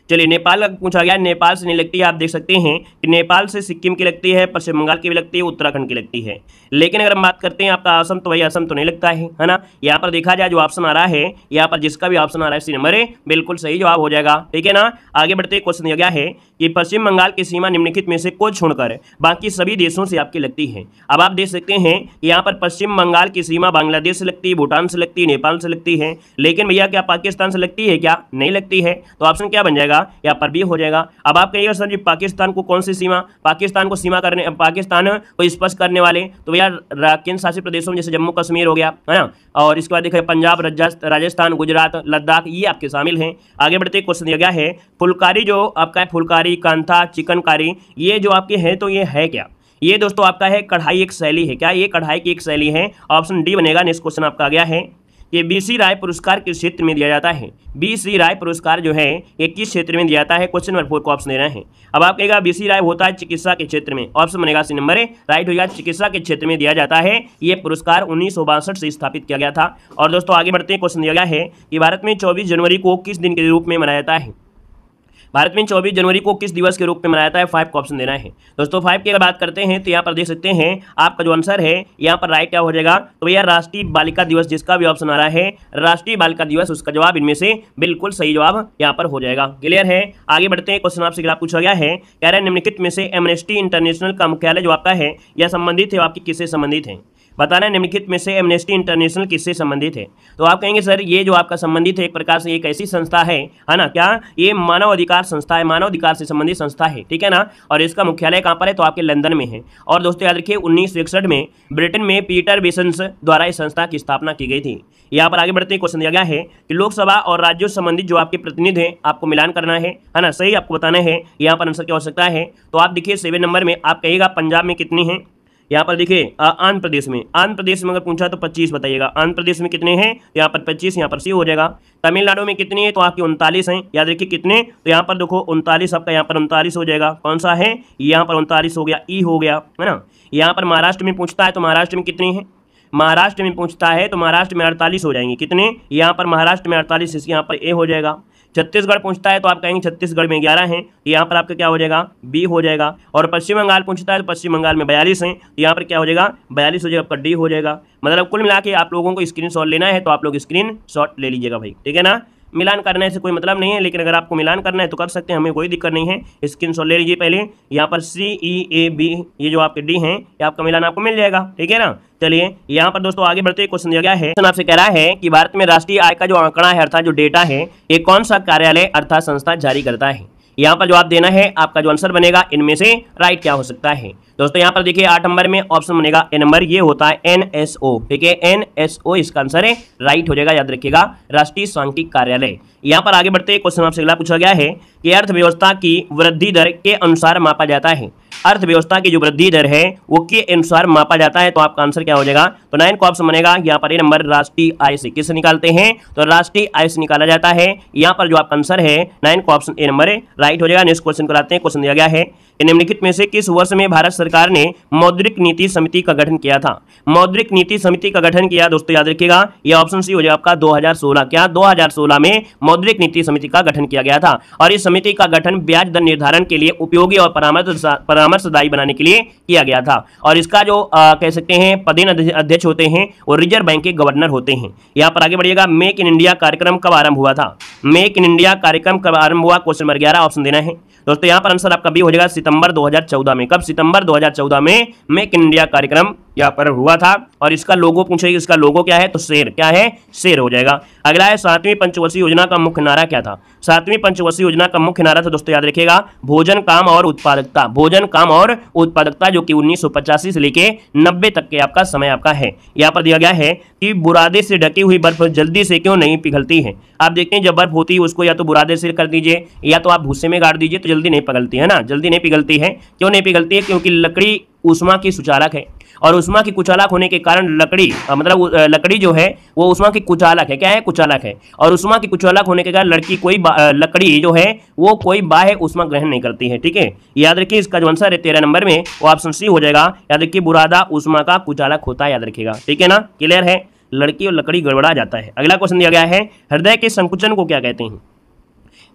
चलिए नेपाल का पूछा गया, नेपाल से नहीं लगती है। आप देख सकते हैं कि नेपाल से सिक्किम की लगती है, पश्चिम बंगाल की भी लगती है, उत्तराखंड की लगती है। लेकिन अगर हम बात करते हैं आपका असम, तो वही असम तो नहीं लगता है ना। यहाँ पर देखा जाए जो ऑप्शन आ रहा है, यहाँ पर जिसका भी ऑप्शन आ रहा है सी नंबर है, बिल्कुल सही जवाब हो जाएगा। ठीक है ना। आगे बढ़ते क्वेश्चन दिया गया है कि पश्चिम बंगाल की सीमा निम्नलिखित में से को छोड़कर बाकी सभी देशों से आपकी लगती है। अब आप देख सकते हैं कि यहाँ पर पश्चिम बंगाल की सीमा बांग्लादेश से लगती है, भूटान से लगती है, नेपाल से लगती है। लेकिन भैया क्या पाकिस्तान से लगती है क्या? नहीं लगती है। तो ऑप्शन क्या बन जाएगा? यहाँ पर भी हो जाएगा। अब आप कहिएगा सर जी पाकिस्तान को कौन सी सीमा, पाकिस्तान को सीमा करने, पाकिस्तान को स्पष्ट करने वाले तो भैया केंद्र शासित प्रदेशों में जैसे जम्मू कश्मीर हो गया है ना, और इसके बाद देखिए पंजाब, राजस्थान, गुजरात, लद्दाख ये आपके शामिल हैं। आगे बढ़ते क्वेश्चन दिया गया है फुलकारी जो आपका है, फुलकारी, कांथा, चिकनकारी ये जो आपके हैं तो ये है क्या? ये दोस्तों आपका है कढ़ाई एक शैली है। क्या ये कढ़ाई की एक शैली है? ऑप्शन डी बनेगा। नेक्स्ट क्वेश्चन आपका आ गया है ये बीसी राय पुरस्कार किस क्षेत्र में दिया जाता है। बीसी राय पुरस्कार जो है ये किस क्षेत्र में दिया जाता है। क्वेश्चन नंबर 4 को ऑप्शन देना है। अब आप कहेगा बीसी राय होता है चिकित्सा के क्षेत्र में। ऑप्शन बनेगा सी नंबर है, राइट हो जाएगा। चिकित्सा के क्षेत्र में दिया जाता है। ये पुरस्कार 1962 से स्थापित किया गया था। और दोस्तों आगे बढ़ते हैं क्वेश्चन दिया गया है कि भारत में 24 जनवरी को किस दिन के रूप में मनाया जाता है। भारत में 24 जनवरी को किस दिवस के रूप में मनाया जाता है। 5 का ऑप्शन देना है। दोस्तों 5 की अगर बात करते हैं तो यहाँ पर देख सकते हैं आपका जो आंसर है यहाँ पर राइट क्या हो जाएगा। तो भैया राष्ट्रीय बालिका दिवस, जिसका भी ऑप्शन आ रहा है राष्ट्रीय बालिका दिवस, उसका जवाब इनमें से बिल्कुल सही जवाब यहाँ पर हो जाएगा। क्लियर है। आगे बढ़ते हैं क्वेश्चन आपसे पूछा गया है, कह रहे हैं निम्नलिखित में से एमनेस्टी इंटरनेशनल का मुख्यालय जो आपका है यह संबंधित है, आपकी किससे संबंधित है। बताना है निम्नलिखित में से एमनेस्टी इंटरनेशनल किससे संबंधित है। तो आप कहेंगे सर ये जो आपका संबंधित है एक प्रकार से एक ऐसी संस्था है ना, क्या ये मानव अधिकार संस्था है, मानव अधिकार से संबंधित संस्था है। ठीक है ना। और इसका मुख्यालय कहाँ पर है? तो आपके लंदन में है। और दोस्तों याद रखिए 1961 में ब्रिटेन में पीटर बेसेंस द्वारा इस संस्था की स्थापना की गई थी। यहाँ पर आगे बढ़ते हैं क्वेश्चन दिया गया है कि लोकसभा और राज्यों से संबंधित जो आपके प्रतिनिधि हैं आपको मिलान करना है ना, सही आपको बताना है यहाँ पर आंसर क्या हो सकता है। तो आप देखिए 7 नंबर में आप कहिएगा पंजाब में कितनी है। यहाँ पर देखिए आंध्र प्रदेश में, अगर पूछा तो 25 बताइएगा। आंध्र प्रदेश में कितने हैं? तो यहाँ पर 25, यहाँ पर सी हो जाएगा। तमिलनाडु में कितनी है? तो आपकी 39 हैं। याद रखिए कितने, तो यहाँ पर देखो 39 आपका यहाँ पर 39 हो जाएगा। कौन सा है? यहाँ पर 39 हो गया, ई हो गया है ना। यहाँ पर महाराष्ट्र में पूछता है तो महाराष्ट्र में कितनी है? महाराष्ट्र में पूछता है तो महाराष्ट्र में 48 हो जाएंगे। कितने? यहाँ पर महाराष्ट्र में 48, इसके यहाँ पर ए हो जाएगा। छत्तीसगढ़ पूछता है तो आप कहेंगे छत्तीसगढ़ में 11 हैं, यहाँ पर आपका क्या हो जाएगा? बी हो जाएगा। और पश्चिम बंगाल पूछता है तो पश्चिम बंगाल में 42 हैं, तो यहाँ पर क्या हो जाएगा? 42 हो जाएगा, आपका डी हो जाएगा। मतलब कुल मिला के आप लोगों को स्क्रीनशॉट लेना है तो आप लोग स्क्रीनशॉट ले लीजिएगा भाई। ठीक है ना। मिलान करने से कोई मतलब नहीं है, लेकिन अगर आपको मिलान करना है तो कर सकते हैं, हमें कोई दिक्कत नहीं है। स्क्रीनशॉट ले लीजिए पहले। यहाँ पर CEAB ये जो आपके डी हैं ये आपका मिलान आपको मिल जाएगा। ठीक है ना। चलिए यहाँ पर दोस्तों आगे बढ़ते क्वेश्चन दिया गया है। आपसे कह रहा है कि भारत में राष्ट्रीय आय का जो आंकड़ा है अर्थात जो डेटा है ये कौन सा कार्यालय अर्थात संस्था जारी करता है। यहाँ पर जवाब देना है। आपका जो आंसर बनेगा इनमें से राइट क्या हो सकता है। दोस्तों यहाँ पर देखिए 8 नंबर में ऑप्शन बनेगा ए नंबर, ये होता है एनएसओ। ठीक है, एनएसओ इसका आंसर है, राइट हो जाएगा, याद रखिएगा, राष्ट्रीय सांख्यिकी कार्यालय। यहाँ पर आगे बढ़ते क्वेश्चन आपसे अगला पूछा गया है कि अर्थव्यवस्था की वृद्धि दर के अनुसार मापा जाता है। अर्थव्यवस्था की जो वृद्धि दर है वो के अनुसार मापा जाता है, तो आपका आंसर क्या हो जाएगा? तो 9 का ऑप्शन बनेगा यहाँ पर ए नंबर, राष्ट्रीय आय से। किससे निकालते हैं? तो राष्ट्रीय आय से निकाला जाता है। यहाँ पर जो आपका आंसर है 9 का ऑप्शन ए नंबर है, राइट हो जाएगा। नेक्स्ट क्वेश्चन कराते हैं। क्वेश्चन दिया गया है निम्नलिखित में से किस वर्ष में भारत सरकार ने मौद्रिक नीति समिति का गठन किया था? मौद्रिक नीति समिति का गठन किया, दोस्तों याद रखिएगा, यह ऑप्शन सी हो जाएगा आपका 2016। क्या 2016 में मौद्रिक नीति समिति का गठन किया गया था, और इस समिति का गठन ब्याज दर निर्धारण के लिए उपयोगी और परामर्शदायी बनाने के लिए किया गया था। और इसका जो कह सकते हैं पदेन अध्यक्ष होते हैं वो रिजर्व बैंक के गवर्नर होते हैं। यहाँ पर आगे बढ़िएगा, मेक इन इंडिया कार्यक्रम कब आरंभ हुआ था? मेक इन इंडिया कार्यक्रम कब आरंभ हुआ? क्वेश्चन नंबर 11 ऑप्शन देना है। दोस्तों यहाँ पर आंसर आपका बी हो जाएगा, सितंबर 2014 में। कब? सितंबर 2014 में मेक इन इंडिया कार्यक्रम यहाँ पर हुआ था। और इसका लोगो पूछेगी, इसका लोगो क्या है? तो शेर। क्या है? शेर हो जाएगा। अगला है 7वीं पंचवर्षीय योजना का मुख्य नारा क्या था? 7वीं पंचवर्षीय योजना का मुख्य नारा था, दोस्तों याद रखिएगा, भोजन, काम और उत्पादकता। भोजन, काम और उत्पादकता, जो कि 1985 से लेके 90 तक के आपका समय आपका है। यहाँ पर दिया गया है कि बुरादे से ढकी हुई बर्फ जल्दी से क्यों नहीं पिघलती है? आप देखते हैं जब बर्फ होती है उसको या तो बुरादे से कर दीजिए या तो आप भूसे में गाड़ दीजिए, तो जल्दी नहीं पिघलती है ना, जल्दी नहीं पिघलती है। क्यों नहीं पिघलती है? क्योंकि लकड़ी ऊष्मा की सुचालक है, और ऊष्मा की कुचालक होने के कारण लकड़ी मतलब लकड़ी जो है वो ऊष्मा की कुचालक है। क्या है? कुचालक है। और ऊष्मा की कुचालक होने के कारण लकड़ी जो है वो कोई बाह्य ऊष्मा ग्रहण नहीं करती है। ठीक है, याद रखिए, इसका जो आंसर है 13 नंबर में वो ऑप्शन सी हो जाएगा। याद रखिए, बुरादा ऊष्मा का कुचालक होता है, याद रखिएगा। ठीक है ना, क्लियर है? लड़की और लकड़ी गड़बड़ा जाता है। अगला क्वेश्चन दिया गया है, हृदय के संकुचन को क्या कहते हैं?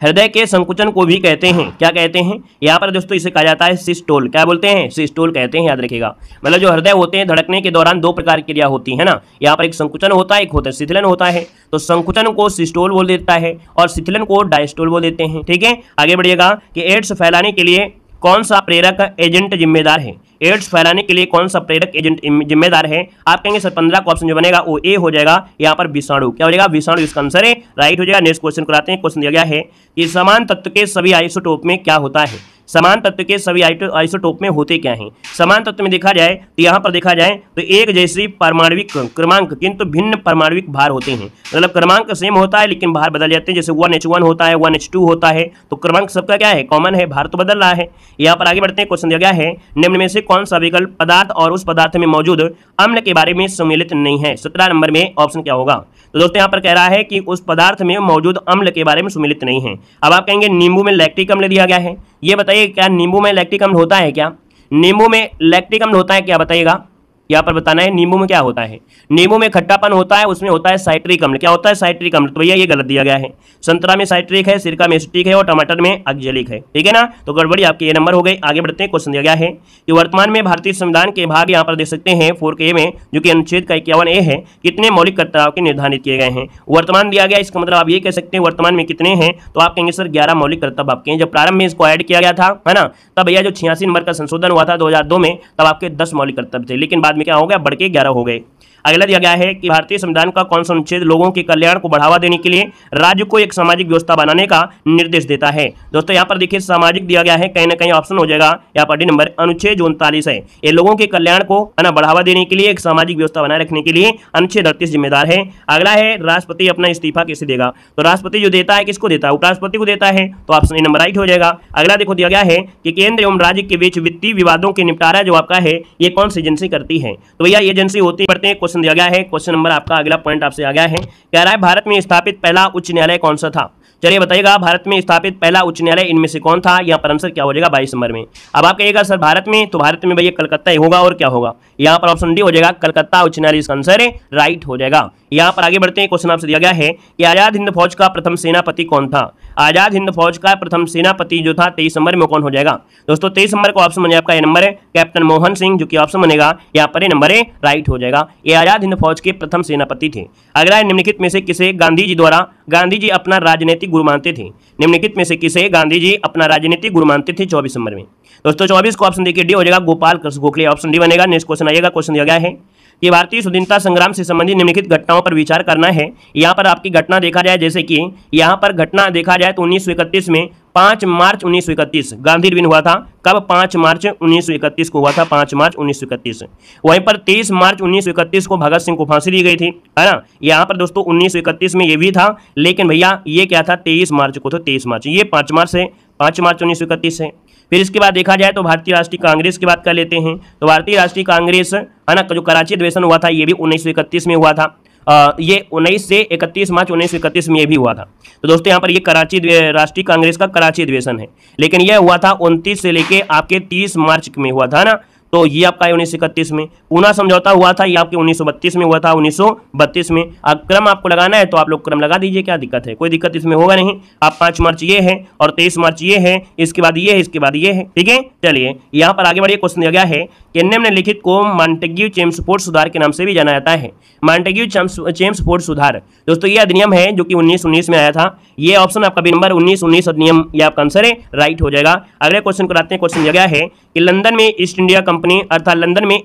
हृदय के संकुचन को भी कहते हैं, क्या कहते हैं? यहाँ पर दोस्तों इसे कहा जाता है सिस्टोल। क्या बोलते हैं? सिस्टोल कहते हैं, याद रखिएगा। मतलब जो हृदय होते हैं, धड़कने के दौरान 2 प्रकार की क्रिया होती है ना, यहाँ पर एक संकुचन होता है, एक होता है शिथिलन होता है। तो संकुचन को सिस्टोल बोल देता है और शिथिलन को डायस्टोल बोल देते हैं। ठीक है, आगे बढ़िएगा कि एड्स फैलाने के लिए कौन सा प्रेरक एजेंट जिम्मेदार है? एड्स फैलाने के लिए कौन सा प्रेरक एजेंट जिम्मेदार है? आप कहेंगे सर 15 का ऑप्शन जो बनेगा वो ए हो जाएगा। यहाँ पर विषाणु। क्या हो जाएगा? विषाणु इसका आंसर है, राइट हो जाएगा। नेक्स्ट क्वेश्चन कराते हैं। क्वेश्चन दिया गया है कि समान तत्व के सभी आइसोटोप में क्या होता है? समान तत्व के सभी आइसोटोप में होते क्या हैं? समान तत्व में देखा जाए तो यहाँ पर देखा जाए तो एक जैसी परमाणविक क्रमांक किंतु भिन्न परमाणविक भार होते हैं। मतलब क्रमांक सेम होता है लेकिन भार बदल जाते हैं। जैसे 1H1 होता है, 1H2 होता है, तो क्रमांक सबका क्या है? कॉमन है, भार तो बदल रहा है। यहाँ पर आगे बढ़ते हैं। क्वेश्चन दिया गया है, निम्न में से कौन सा विकल्प पदार्थ और उस पदार्थ में मौजूद अम्ल के बारे में सम्मिलित नहीं है? 17 नंबर में ऑप्शन क्या होगा? तो दोस्तों यहाँ पर कह रहा है कि उस पदार्थ में मौजूद अम्ल के बारे में सम्मिलित नहीं है। अब आप कहेंगे नींबू में लैक्टिक अम्ल दिया गया है, ये बताइए क्या नींबू में लैक्टिक अम्ल होता है? क्या नींबू में लैक्टिक अम्ल होता है? क्या बताइएगा, यहाँ पर बताना है। नींबू में क्या होता है? नींबू में खट्टापन होता है, उसमें होता है साइट्रिक अम्ल। क्या होता है? साइट्रिक अम्ल। तो भैया ये गलत दिया गया है। संतरा में साइट्रिक है, सिरका में एसिटिक है और टमाटर में ऑक्जेलिक है। ठीक है ना, तो गड़बड़ी आपकी ये नंबर हो गई। आगे बढ़ते हैं। क्वेश्चन दिया गया है कि वर्तमान में भारतीय संविधान के भाग यहाँ पर देख सकते हैं 4K में, जो कि अनुच्छेद का 51A है, कितने मौलिक कर्तव्यों के निर्धारित किए गए हैं? वर्तमान दिया गया, इसका मतलब आप ये कह सकते हैं वर्तमान में कितने हैं, तो आप कहेंगे सर 11 मौलिक कर्तव्य आपके हैं। जब प्रारंभ में इसको ऐड किया गया था, है ना, तब भैया जो 86 नंबर का संशोधन हुआ था 2002 में, तब आपके 10 मौलिक कर्तव्य थे, लेकिन बाद में क्या हो गया? बढ़ के 11 हो गए। अगला दिया गया है कि भारतीय संविधान का कौन सा अनुच्छेद लोगों के कल्याण को बढ़ावा देने के लिए राज्य को एक सामाजिक व्यवस्था बनाने का निर्देश देता है? दोस्तों यहाँ पर देखिए सामाजिक दिया गया है, कहीं ना कहीं ऑप्शन हो जाएगा यहाँ पर डी नंबर, अनुच्छेद 39 है। ये लोगों के कल्याण को है ना बढ़ावा देने के लिए, एक सामाजिक व्यवस्था बनाए रखने के लिए अनुच्छेद 38 जिम्मेदार है। अगला है राष्ट्रपति अपना इस्तीफा कैसे देगा? तो राष्ट्रपति जो देता है किसको देता है? उपराष्ट्रपति को देता है, तो ऑप्शन ए नंबर राइट हो जाएगा। अगला देखो दिया गया है कि केंद्र एवं राज्य के बीच वित्तीय विवादों के निपटारा जो आपका है ये कौन सी एजेंसी करती है? तो भैया एजेंसी होती पढ़ते हैं। क्वेश्चन दिया गया है, क्वेश्चन नंबर आपका अगला पॉइंट आपसे आ गया है, कह रहा है भारत में स्थापित पहला उच्च न्यायालय कौन सा था? चलिए बताइएगा, भारत में स्थापित पहला उच्च न्यायालय इनमें से कौन था? यहाँ पर आंसर क्या हो जाएगा? 22 नंबर में। अब आप कहिएगा सर भारत में, तो भारत में भैया कलकत्ता ही होगा, और क्या होगा? यहाँ पर ऑप्शन डी हो जाएगा, कलकत्ता उच्च न्यायालय इसका आंसर है, राइट हो जाएगा। यहाँ पर आगे बढ़ते हैं। क्वेश्चन आपसे दिया गया है कि आजाद हिंद फौज का प्रथम सेनापति कौन था? आजाद हिंद फौज का प्रथम सेनापति जो था 23 नंबर में कौन हो जाएगा? दोस्तों 23 नंबर का ऑप्शन बने आपका ए नंबर है, कैप्टन मोहन सिंह, जो कि ऑप्शन बनेगा यहाँ पर ए नंबर है, राइट हो जाएगा। ये आजाद हिंद फौज के प्रथम सेनापति थे। अगला है, निम्नलिखित में से किसे गांधी जी द्वारा गांधी जी अपना राजनीतिक गुरु मानते थे? निम्नलिखित में से किसे गांधी जी अपना राजनीतिक गुरु मानते थे? 24 नंबर में। दोस्तों 24 को ऑप्शन देखिए डी हो जाएगा, गोपाल कृष्ण गोखले, ऑप्शन डी बनेगा। नेक्स्ट क्वेश्चन आइएगा। क्वेश्चन दिया गया है कि भारतीय स्वतंत्रता संग्राम से संबंधित निम्नलिखित घटनाओं पर विचार करना है। यहाँ पर आपकी घटना देखा जाए, जैसे कि यहाँ पर घटना देखा जाए तो 1931 में 5 मार्च 1931 गांधी दिन हुआ था। कब? 5 मार्च 1931 को हुआ था, 5 मार्च 1931। वहीं पर 23 मार्च 1931 को भगत सिंह को फांसी दी गई थी, है ना। यहाँ पर दोस्तों 1931 में ये भी था, लेकिन भैया ये क्या था, 23 मार्च को, तो 23 मार्च, ये 5 मार्च है, 5 मार्च 1931 है। फिर इसके बाद देखा जाए तो भारतीय राष्ट्रीय कांग्रेस की बात कर लेते हैं। तो भारतीय राष्ट्रीय कांग्रेस, है ना, जो कराची अधिवेशन हुआ था ये भी 1931 में हुआ था। ये 19 से 31 मार्च 1931 में ये भी हुआ था। तो दोस्तों यहाँ पर ये कराची राष्ट्रीय कांग्रेस का कराची अधिवेशन है, लेकिन यह हुआ था 29 से लेके आपके 30 मार्च में हुआ था ना। तो ये आपका 1931 में। पूना समझौता हुआ था, ये आपके 1932 में हुआ था, 1932 में। क्रम आपको लगाना है तो आप लोग क्रम लगा दीजिए, क्या दिक्कत है, कोई दिक्कत इसमें होगा नहीं। आप 5 मार्च ये है और 23 मार्च ये है, इसके बाद ये है, इसके बाद ये है, ठीक है। चलिए यहाँ पर आगे बढ़िए। क्वेश्चन दिया गया है कि निम्नलिखित को मॉन्टेग्यू चेम्सफोर्ड सुधार के नाम से भी जाना जाता है। मॉन्टेग्यू चेम्सफोर्ड सुधार दोस्तों ये अधिनियम है जो कि 1919 में आया था। ये ऑप्शन आपका नंबर 1919 अधिनियम, ये आपका आंसर है, राइट हो जाएगा। अगले क्वेश्चन को आते हैं। क्वेश्चन दिया गया है कि लंदन में ईस्ट इंडिया कंपनी अर्थात लंदन में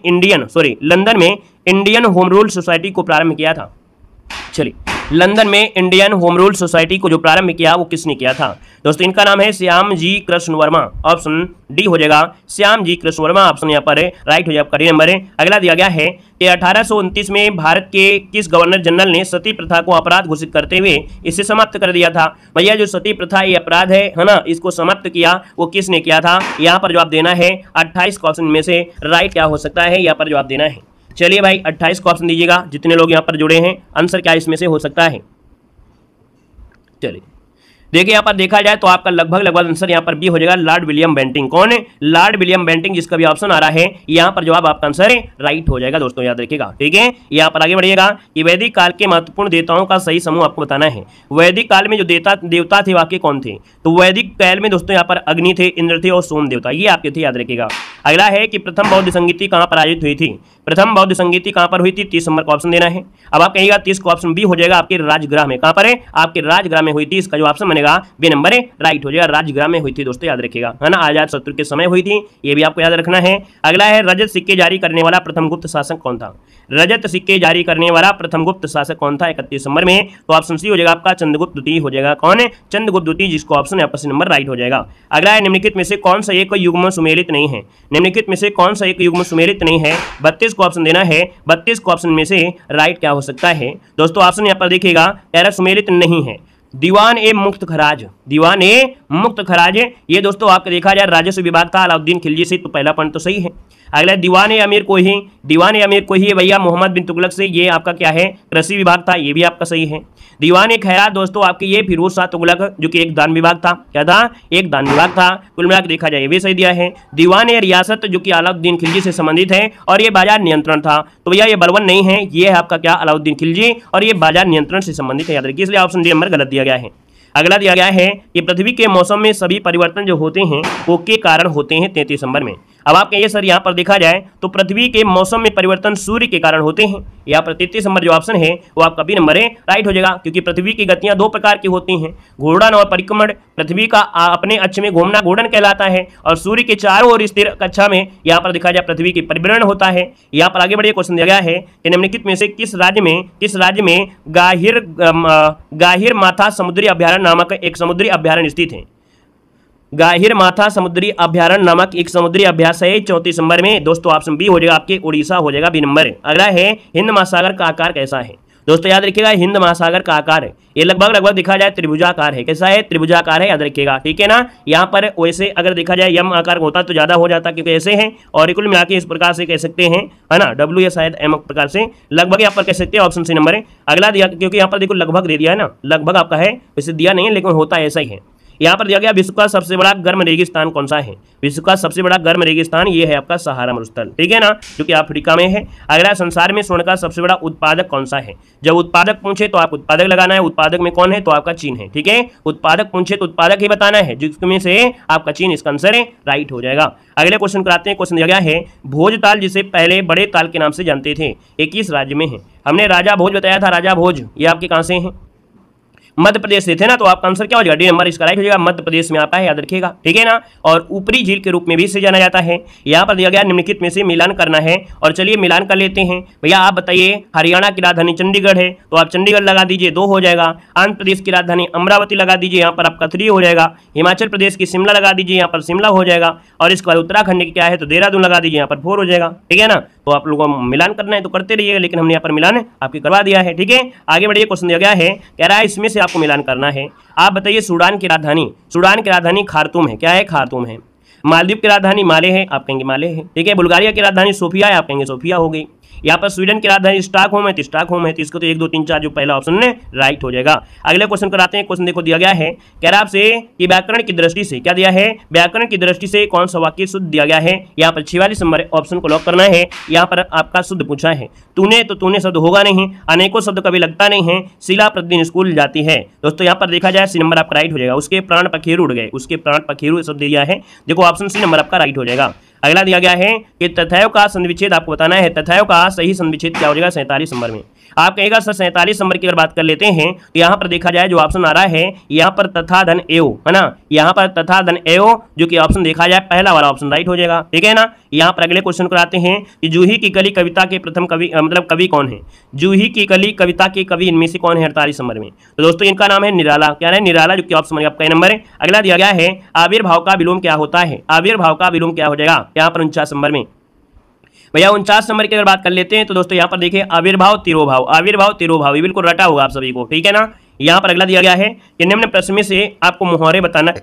इंडियन होम रूल सोसाइटी को प्रारंभ किया था। चलिए, लंदन में इंडियन होम रूल सोसाइटी को जो प्रारंभ किया वो किसने किया था? दोस्तों इनका नाम है श्याम जी कृष्ण वर्मा। ऑप्शन डी हो जाएगा, श्याम जी कृष्ण वर्मा, ऑप्शन यहाँ पर है, राइट हो जाएगा, आपका नंबर है। अगला दिया गया है कि 1829 में भारत के किस गवर्नर जनरल ने सती प्रथा को अपराध घोषित करते हुए इसे समाप्त कर दिया था? भैया जो सती प्रथा ये अपराध है ना, इसको समाप्त किया वो किसने किया था? यहाँ पर जवाब देना है 28 ऑप्शन में से राइट क्या हो सकता है, यहाँ पर जवाब देना है। चलिए भाई 28 को ऑप्शन दीजिएगा, जितने लोग यहाँ पर जुड़े हैं, आंसर क्या इसमें से हो सकता है। चलिए देखिए यहाँ पर देखा जाए तो आपका लगभग आंसर यहाँ पर भी हो जाएगा लॉर्ड विलियम बेंटिंग। कौन है? लॉर्ड विलियम बेंटिंग, जिसका भी ऑप्शन आ रहा है यहाँ पर जवाब आपका आंसर है, राइट हो जाएगा। दोस्तों याद रखिएगा, ठीक है। यहाँ पर आगे बढ़िएगा कि वैदिक काल के महत्वपूर्ण देवताओं का सही समूह आपको बताना है। वैदिक काल में जो देवता थे वाकई कौन थे? तो वैदिक काल में दोस्तों यहाँ पर अग्नि थे, इंद्र थे और सोम देवता, ये आपके थे, याद रखिएगा। अगला है कि प्रथम बौद्ध संगीति कहाँ पर आयोजित हुई थी? प्रथम बौद्ध संगीति कहाँ पर हुई थी? 30 नंबर का ऑप्शन देना है। अब आप कहिएगा 30 का ऑप्शन बी हो जाएगा आपके राजगृह में। कहाँ पर है? आपके राजगृह में हुई थी, इसका जो ऑप्शन बनेगा बी नंबर है, राइट हो जाएगा। राजगृह में हुई थी दोस्तों, याद रखिएगा, है ना। आजाद शत्रु के समय हुई थी, ये भी आपको याद रखना है। अगला है रजत सिक्के जारी करने वाला प्रथम गुप्त शासक कौन था? रजत सिक्के जारी करने वाला प्रथम गुप्त शासक कौन था 31 नंबर में? तो ऑप्शन सी हो जाएगा आपका चंद्रगुप्त द्वितीय हो जाएगा। कौन है? चंद्रगुप्त द्वितीय, जिसको ऑप्शन यहाँ पर नंबर राइट हो जाएगा। अगला है निम्नलिखित में से कौन सा एक युग्म सुमेलित नहीं है? निम्नलिखित में से कौन सा एक युग्म सुमेलित नहीं है? 32 को ऑप्शन देना है। 32 को ऑप्शन में से राइट क्या हो सकता है? दोस्तों ऑप्शन यहाँ पर देखिएगा, कह सुमेलित नहीं है। दीवान ए मुक्त खराज, दीवान ए मुक्त खराज, ये दोस्तों आपका देखा जाए राजस्व विभाग था अलाउद्दीन खिलजी से, तो पहला पॉइंट तो सही है। अगला दीवान ए अमीर कोही, दीवान ए अमीर कोही भैया मोहम्मद बिन तुगलक से, ये आपका क्या है? कृषि विभाग था, ये भी आपका सही है। दीवान ए खैरात दोस्तों आपके ये फिरोज शाह तुगलक, जो कि एक दान विभाग था, क्या था? एक दान विभाग था। कुल मिलाकर देखा जाए ये भी सही दिया है। दीवान ए रियासत जो कि अलाउद्दीन खिलजी से संबंधित है और ये बाजार नियंत्रण था, तो भैया ये बलवन नहीं है, ये है आपका क्या? अलाउद्दीन खिलजी, और ये बाजार नियंत्रण से संबंधित है, याद रखिए, इसलिए ऑप्शन डी नंबर गलत दिया गया है। अगला दिया गया है कि पृथ्वी के मौसम में सभी परिवर्तन जो होते हैं वो के कारण होते हैं 33 नंबर में। अब आप कहिए सर यहाँ पर देखा जाए तो पृथ्वी के मौसम में परिवर्तन सूर्य के कारण होते हैं। यहाँ पर 33 नंबर जो ऑप्शन है वो आपका बी नंबर है, राइट हो जाएगा, क्योंकि पृथ्वी की गतियां दो प्रकार की होती हैं, घूर्णन और परिक्रमण। पृथ्वी का अपने अक्ष में घूमना घूर्णन कहलाता है, और सूर्य के चारों ओर स्थिर कक्षा में यहाँ पर देखा जाए पृथ्वी की परिभ्रमण होता है। यहाँ पर आगे बढ़िए, क्वेश्चन दिया गया है कि निम्नलिखित में से किस राज्य में गाहिर माथा समुद्री अभ्यारण्य नामक एक समुद्री अभ्यारण्य स्थित है? गाहिर माथा समुद्री अभ्यारण्य नामक एक समुद्री अभ्यास है 34 नंबर में। दोस्तों ऑप्शन बी हो जाएगा आपके उड़ीसा हो जाएगा, बी नंबर। अगला है हिंद महासागर का आकार कैसा है? दोस्तों याद रखिएगा हिंद महासागर का आकार है ये लगभग देखा जाए त्रिभुजाकार है। कैसा है? त्रिभुजाकार है, याद रखिएगा, ठीक है ना। यहाँ पर वैसे अगर देखा जाए यम आकार होता तो ज्यादा हो जाता, क्योंकि ऐसे हैं, और कुल मिला के इस प्रकार से कह सकते हैं, है ना, डब्ल्यू या शायद एम प्रकार से लगभग यहाँ पर कह सकते हैं, ऑप्शन सी नंबर है। अगला दिया, क्योंकि यहाँ पर देखो लगभग दे दिया है ना, लगभग आपका है, वैसे दिया नहीं है लेकिन होता ऐसा ही है। यहाँ पर दिया गया विश्व का सबसे बड़ा गर्म रेगिस्तान कौन सा है? विश्व का सबसे बड़ा गर्म रेगिस्तान ये है आपका सहारा मरुस्थल, ठीक है ना, जो कि अफ्रीका में है। अगला संसार में स्वर्ण का सबसे बड़ा उत्पादक कौन सा है? जब उत्पादक पूछे तो आप उत्पादक लगाना है, उत्पादक में कौन है? तो आपका चीन है, ठीक है। उत्पादक पूछे तो उत्पादक ही बताना है, जिसमें से आपका चीन इसका आंसर है, राइट हो जाएगा। अगले क्वेश्चन कराते हैं। क्वेश्चन दिया गया है भोजताल, जिसे पहले बड़े ताल के नाम से जानते थे, ये किस राज्य में है? हमने राजा भोज बताया था, राजा भोज ये आपके कहाँ से है? मध्य प्रदेश से थे ना, तो आपका आंसर क्या हो जाएगा, डी नंबर इसका राइट हो जाएगा। मध्य प्रदेश में आता है, याद रखिएगा, ठीक है ना। और ऊपरी झील के रूप में भी इसे जाना जाता है। यहाँ पर दिया गया निम्नलिखित में से मिलान करना है, और चलिए मिलान कर लेते हैं। भैया आप बताइए, हरियाणा की राजधानी चंडीगढ़ है, तो आप चंडीगढ़ लगा दीजिए, 2 हो जाएगा। आंध्र प्रदेश की राजधानी अमरावती लगा दीजिए, यहाँ पर आपका 3 हो जाएगा। हिमाचल प्रदेश की शिमला लगा दीजिए, यहाँ पर शिमला हो जाएगा। और इसके बाद उत्तराखंड की क्या है, तो देहरादून लगा दीजिए, यहाँ पर 4 हो जाएगा, ठीक है ना। तो आप लोगों को मिलान करना है तो करते रहिएगा, लेकिन हमने यहाँ पर मिलान आपकी करवा दिया है, ठीक है। आगे बढ़िए, क्वेश्चन दिया गया है, कह रहा है इसमें से आपको मिलान करना है। आप बताइए, सूडान की राजधानी खार्तूम है, क्या है, खार्तूम है। मालदीव की राजधानी माले है, आप कहेंगे माले है, ठीक है। बुल्गारिया की राजधानी सोफिया है, आप कहेंगे सोफिया हो गई। यहाँ पर स्वीडन की राजधानी स्टॉकहोम है, तो स्टॉकहोम है। तो इसको तो 1 2 3 4 जो पहला ऑप्शन है राइट हो जाएगा। अगले क्वेश्चन कराते हैं। क्वेश्चन देखो दिया गया है, कह रहा आपसे कि व्याकरण की दृष्टि से क्या दिया है, व्याकरण की दृष्टि से कौन सा वाक्य शुद्ध दिया गया है। यहाँ पर 46 नंबर ऑप्शन को लॉक करना है। यहाँ पर आपका शुद्ध पूछा है। तूने, तो तूने शब्द होगा नहीं, अनेकों शब्द कभी लगता नहीं है, शीला प्रतिदिन स्कूल जाती है। दोस्तों यहाँ पर देखा जाए सी नंबर आपका राइट हो जाएगा। उसके प्राण पखेरु उड़ गए, उसके प्राण पखेरु शब्द दिया है, देखो ऑप्शन सी नंबर आपका राइट हो जाएगा। अगला दिया गया है कि तथायों का संविच्छेद आपको बताना है। तथायों का सही संविच्छेद क्या हो जाएगा, 47 नंबर में। आप कहेगा सर 47 नंबर की अगर बात कर लेते हैं तो यहाँ पर देखा जाए जो ऑप्शन आ रहा है, यहाँ पर तथा धन एव है ना, यहाँ पर तथा धन एव जो कि ऑप्शन देखा जाए पहला वाला ऑप्शन राइट हो जाएगा, ठीक है ना। यहाँ पर अगले क्वेश्चन कराते हैं कि जूही की कली कविता के प्रथम कवि मतलब कवि कौन है। जूही की कली कविता के कवि इनमें से कौन है 48 नंबर में। तो दोस्तों इनका नाम है निराला, क्या है निराला, जो कि ऑप्शन में आपका नंबर है। अगला दिया गया है आविर्भाव का विलोम क्या होता है। आविर्भाव का विलोम क्या हो जाएगा, यहाँ पर 49 नंबर में। भैया 49 नंबर की अगर बात कर लेते हैं तो दोस्तों यहाँ पर देखिए आविर्भाव तिरोभाव, आविर्भाव तिरोभाव, ये बिल्कुल रटा होगा आप सभी को, ठीक है ना। यहाँ पर अगला दिया गया है कि निम्न प्रश्न में से आपको मुहावरे बताना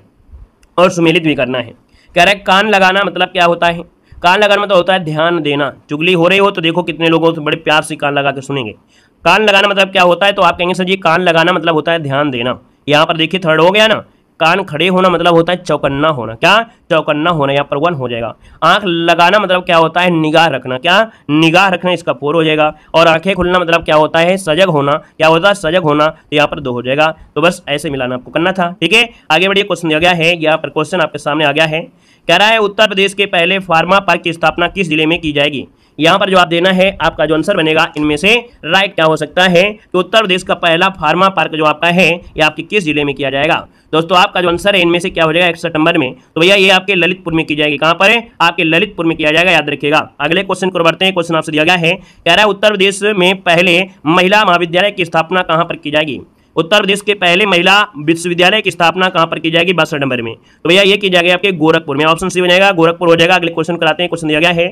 और सुमेलित भी करना है। कह रहा है कान लगाना मतलब क्या होता है। कान लगाना मतलब होता है ध्यान देना। चुगली हो रही हो तो देखो कितने लोगों से बड़े प्यार से कान लगा के सुनेंगे। कान लगाना मतलब क्या होता है, तो आप कहेंगे सर जी कान लगाना मतलब होता है ध्यान देना। यहाँ पर देखिए थर्ड हो गया ना। कान खड़े होना मतलब होता है चौकन्ना होना, क्या चौकन्ना होना, यहाँ पर 1 हो जाएगा। आंख लगाना मतलब क्या होता है निगाह रखना, क्या निगाह रखना, इसका 4 हो जाएगा। और आंखें खुलना मतलब क्या होता है सजग होना, क्या होता है सजग होना, तो यहाँ पर 2 हो जाएगा। तो बस ऐसे मिलाना आपको करना था, ठीक है। आगे बढ़िए, क्वेश्चन दिया गया है, यहाँ पर क्वेश्चन आपके सामने आ गया है। कह रहा है उत्तर प्रदेश के पहले फार्मा पार्क की स्थापना किस जिले में की जाएगी। यहाँ पर जवाब देना है, आपका जो आंसर बनेगा इनमें से राइट क्या हो सकता है कि उत्तर प्रदेश का पहला फार्मा पार्क जो आपका है ये आपके किस जिले में किया जाएगा। दोस्तों आपका जो आंसर है इनमें से क्या हो जाएगा 61 नंबर में। तो भैया ये आपके ललितपुर में की जाएगी। कहां पर है, आपके ललितपुर में किया जाएगा, याद रखिएगा। अगले क्वेश्चन को बढ़ते हैं। क्वेश्चन आपसे दिया गया है, कह रहा है उत्तर प्रदेश में पहले महिला महाविद्यालय की स्थापना कहां पर की जाएगी। उत्तर प्रदेश के पहले महिला विश्वविद्यालय की स्थापना कहां पर की जाएगी 62 नंबर में। तो भैया ये की जाएगी आपके गोरखपुर में, ऑप्शन सी बनेगा गोरखपुर हो जाएगा। अगले क्वेश्चन कराते हैं। क्वेश्चन दिया गया है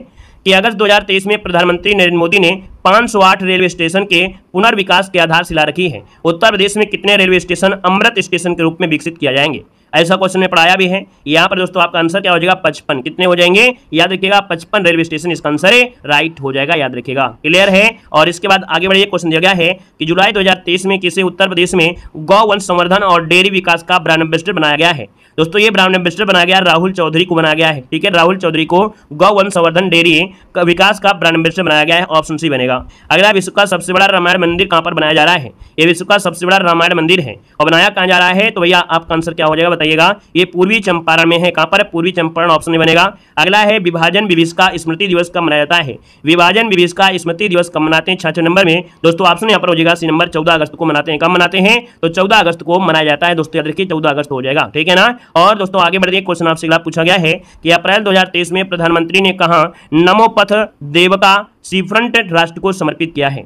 कि अगस्त 2023 में प्रधानमंत्री नरेंद्र मोदी ने 508 रेलवे स्टेशन के पुनर्विकास की आधारशिला रखी है। उत्तर प्रदेश में कितने रेलवे स्टेशन अमृत स्टेशन के रूप में विकसित किया जाएंगे, ऐसा क्वेश्चन में पढ़ाया भी है। यहाँ पर दोस्तों आपका आंसर क्या हो जाएगा 55, कितने हो जाएंगे याद रखिएगा 55 रेलवे स्टेशन इसका आंसर है, राइट हो जाएगा, याद रखिएगा, क्लियर है। और इसके बाद आगे बढ़िए, क्वेश्चन दिया गया है कि जुलाई 2023 में किसे उत्तर प्रदेश में गौवंश संवर्धन और डेयरी विकास का ब्रांड एम्बेसडर बनाया गया है। दोस्तों ये ब्रांड एम्बेसडर बनाया गया राहुल चौधरी को बनाया गया है, ठीक है। राहुल चौधरी को गौवंश संवर्धन डेयरी विकास का ब्रांड एम्बेसडर बनाया गया है, ऑप्शन सी बनेगा। अगला विश्व का सबसे बड़ा रामायण मंदिर कहां पर बनाया जा रहा है। ये विश्व का सबसे बड़ा रामायण मंदिर है और बनाया कहां जा रहा है, तो भैया आपका आंसर क्या हो जाएगा बताइएगा। ये पूर्वी चंपारण में है, कहां पर, पूर्वी चंपारण, ऑप्शन बनेगा। अगला है विभाजन विभीषिका स्मृति दिवस कब मनाया जाता है। विभाजन विभीषिका स्मृति दिवस कब मनाते हैं 66 नंबर में। दोस्तों ऑप्शन यहाँ पर हो जाएगा सी नंबर 14 अगस्त को मनाते हैं। कब मनाते हैं, तो 14 अगस्त को मनाया जाता है। दोस्तों याद रखिए 14 अगस्त हो जाएगा, ठीक है ना। और दोस्तों आगे बढ़िए, क्वेश्चन आपसे पूछा गया है कि अप्रैल 2023 में प्रधानमंत्री ने कहा नमो पथ देवका सीफ्रंट राष्ट्र को समर्पित किया है।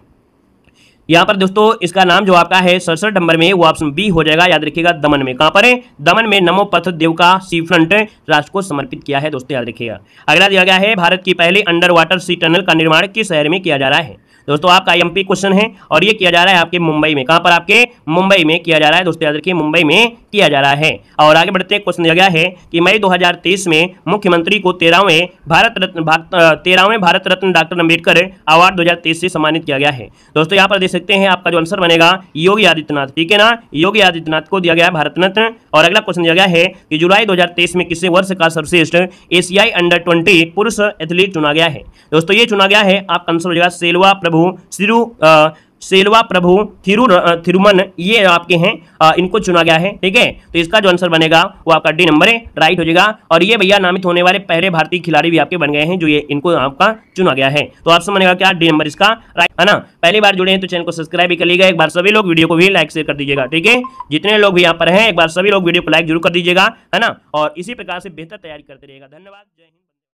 यहाँ पर दोस्तों इसका नाम जो आपका है 67 नंबर में, वो ऑप्शन बी हो जाएगा, याद रखिएगा दमन में। कहां पर है, दमन में नमो पथ देवका सी फ्रंट राष्ट्र को समर्पित किया है, दोस्तों याद रखिएगा। अगला दिया गया है भारत की पहली अंडर वाटर सी टनल का निर्माण किस शहर में किया जा रहा है। दोस्तों आपका एमपी क्वेश्चन है और ये किया जा रहा है आपके मुंबई में। कहां पर, आपके मुंबई में किया जा रहा है, दोस्तों याद रखिए मुंबई में किया जा रहा है। और आगे बढ़ते हैं, क्वेश्चन दिया गया है कि मई 2023 में मुख्यमंत्री को 13वें भारत रत्न डॉक्टर अम्बेडकर अवार्ड 2023 से सम्मानित किया गया है। दोस्तों यहाँ पर देख सकते हैं आपका जो आंसर बनेगा योगी आदित्यनाथ, ठीक है ना, योगी आदित्यनाथ को दिया गया है भारत रत्न। और अगला क्वेश्चन दिया गया है कि जुलाई 2023 में किसे वर्ष का सर्वश्रेष्ठ एशियाई अंडर 20 पुरुष एथलीट चुना गया है। दोस्तों ये चुना गया है, आपका आंसर हो जाएगा सेल्वा प्रभु सेल्वा प्रभु थिरुमन, ये आपके हैं, इनको चुना गया है। ठीक है, तो इसका जो आंसर बनेगा वो आपका डी नंबर है, राइट हो जाएगा। और ये भैया नामित होने वाले पहले भारतीय खिलाड़ी भी आपके बन गए हैं, जो ये इनको आपका चुना गया है। तो ऑप्शन बनेगा क्या, डी नंबर इसका राइट है ना। पहली बार जुड़े हैं तो चैनल को सब्सक्राइब भी कर लीजिएगा, एक बार सभी लोग वीडियो को भी लाइक शेयर कर दीजिएगा। ठीक है, जितने लोग भी यहाँ पर हैं एक बार सभी लोग वीडियो को लाइक जरूर कर दीजिएगा, है ना। और इसी प्रकार से बेहतर तैयारी करते रहिएगा। धन्यवाद, जय हिंद।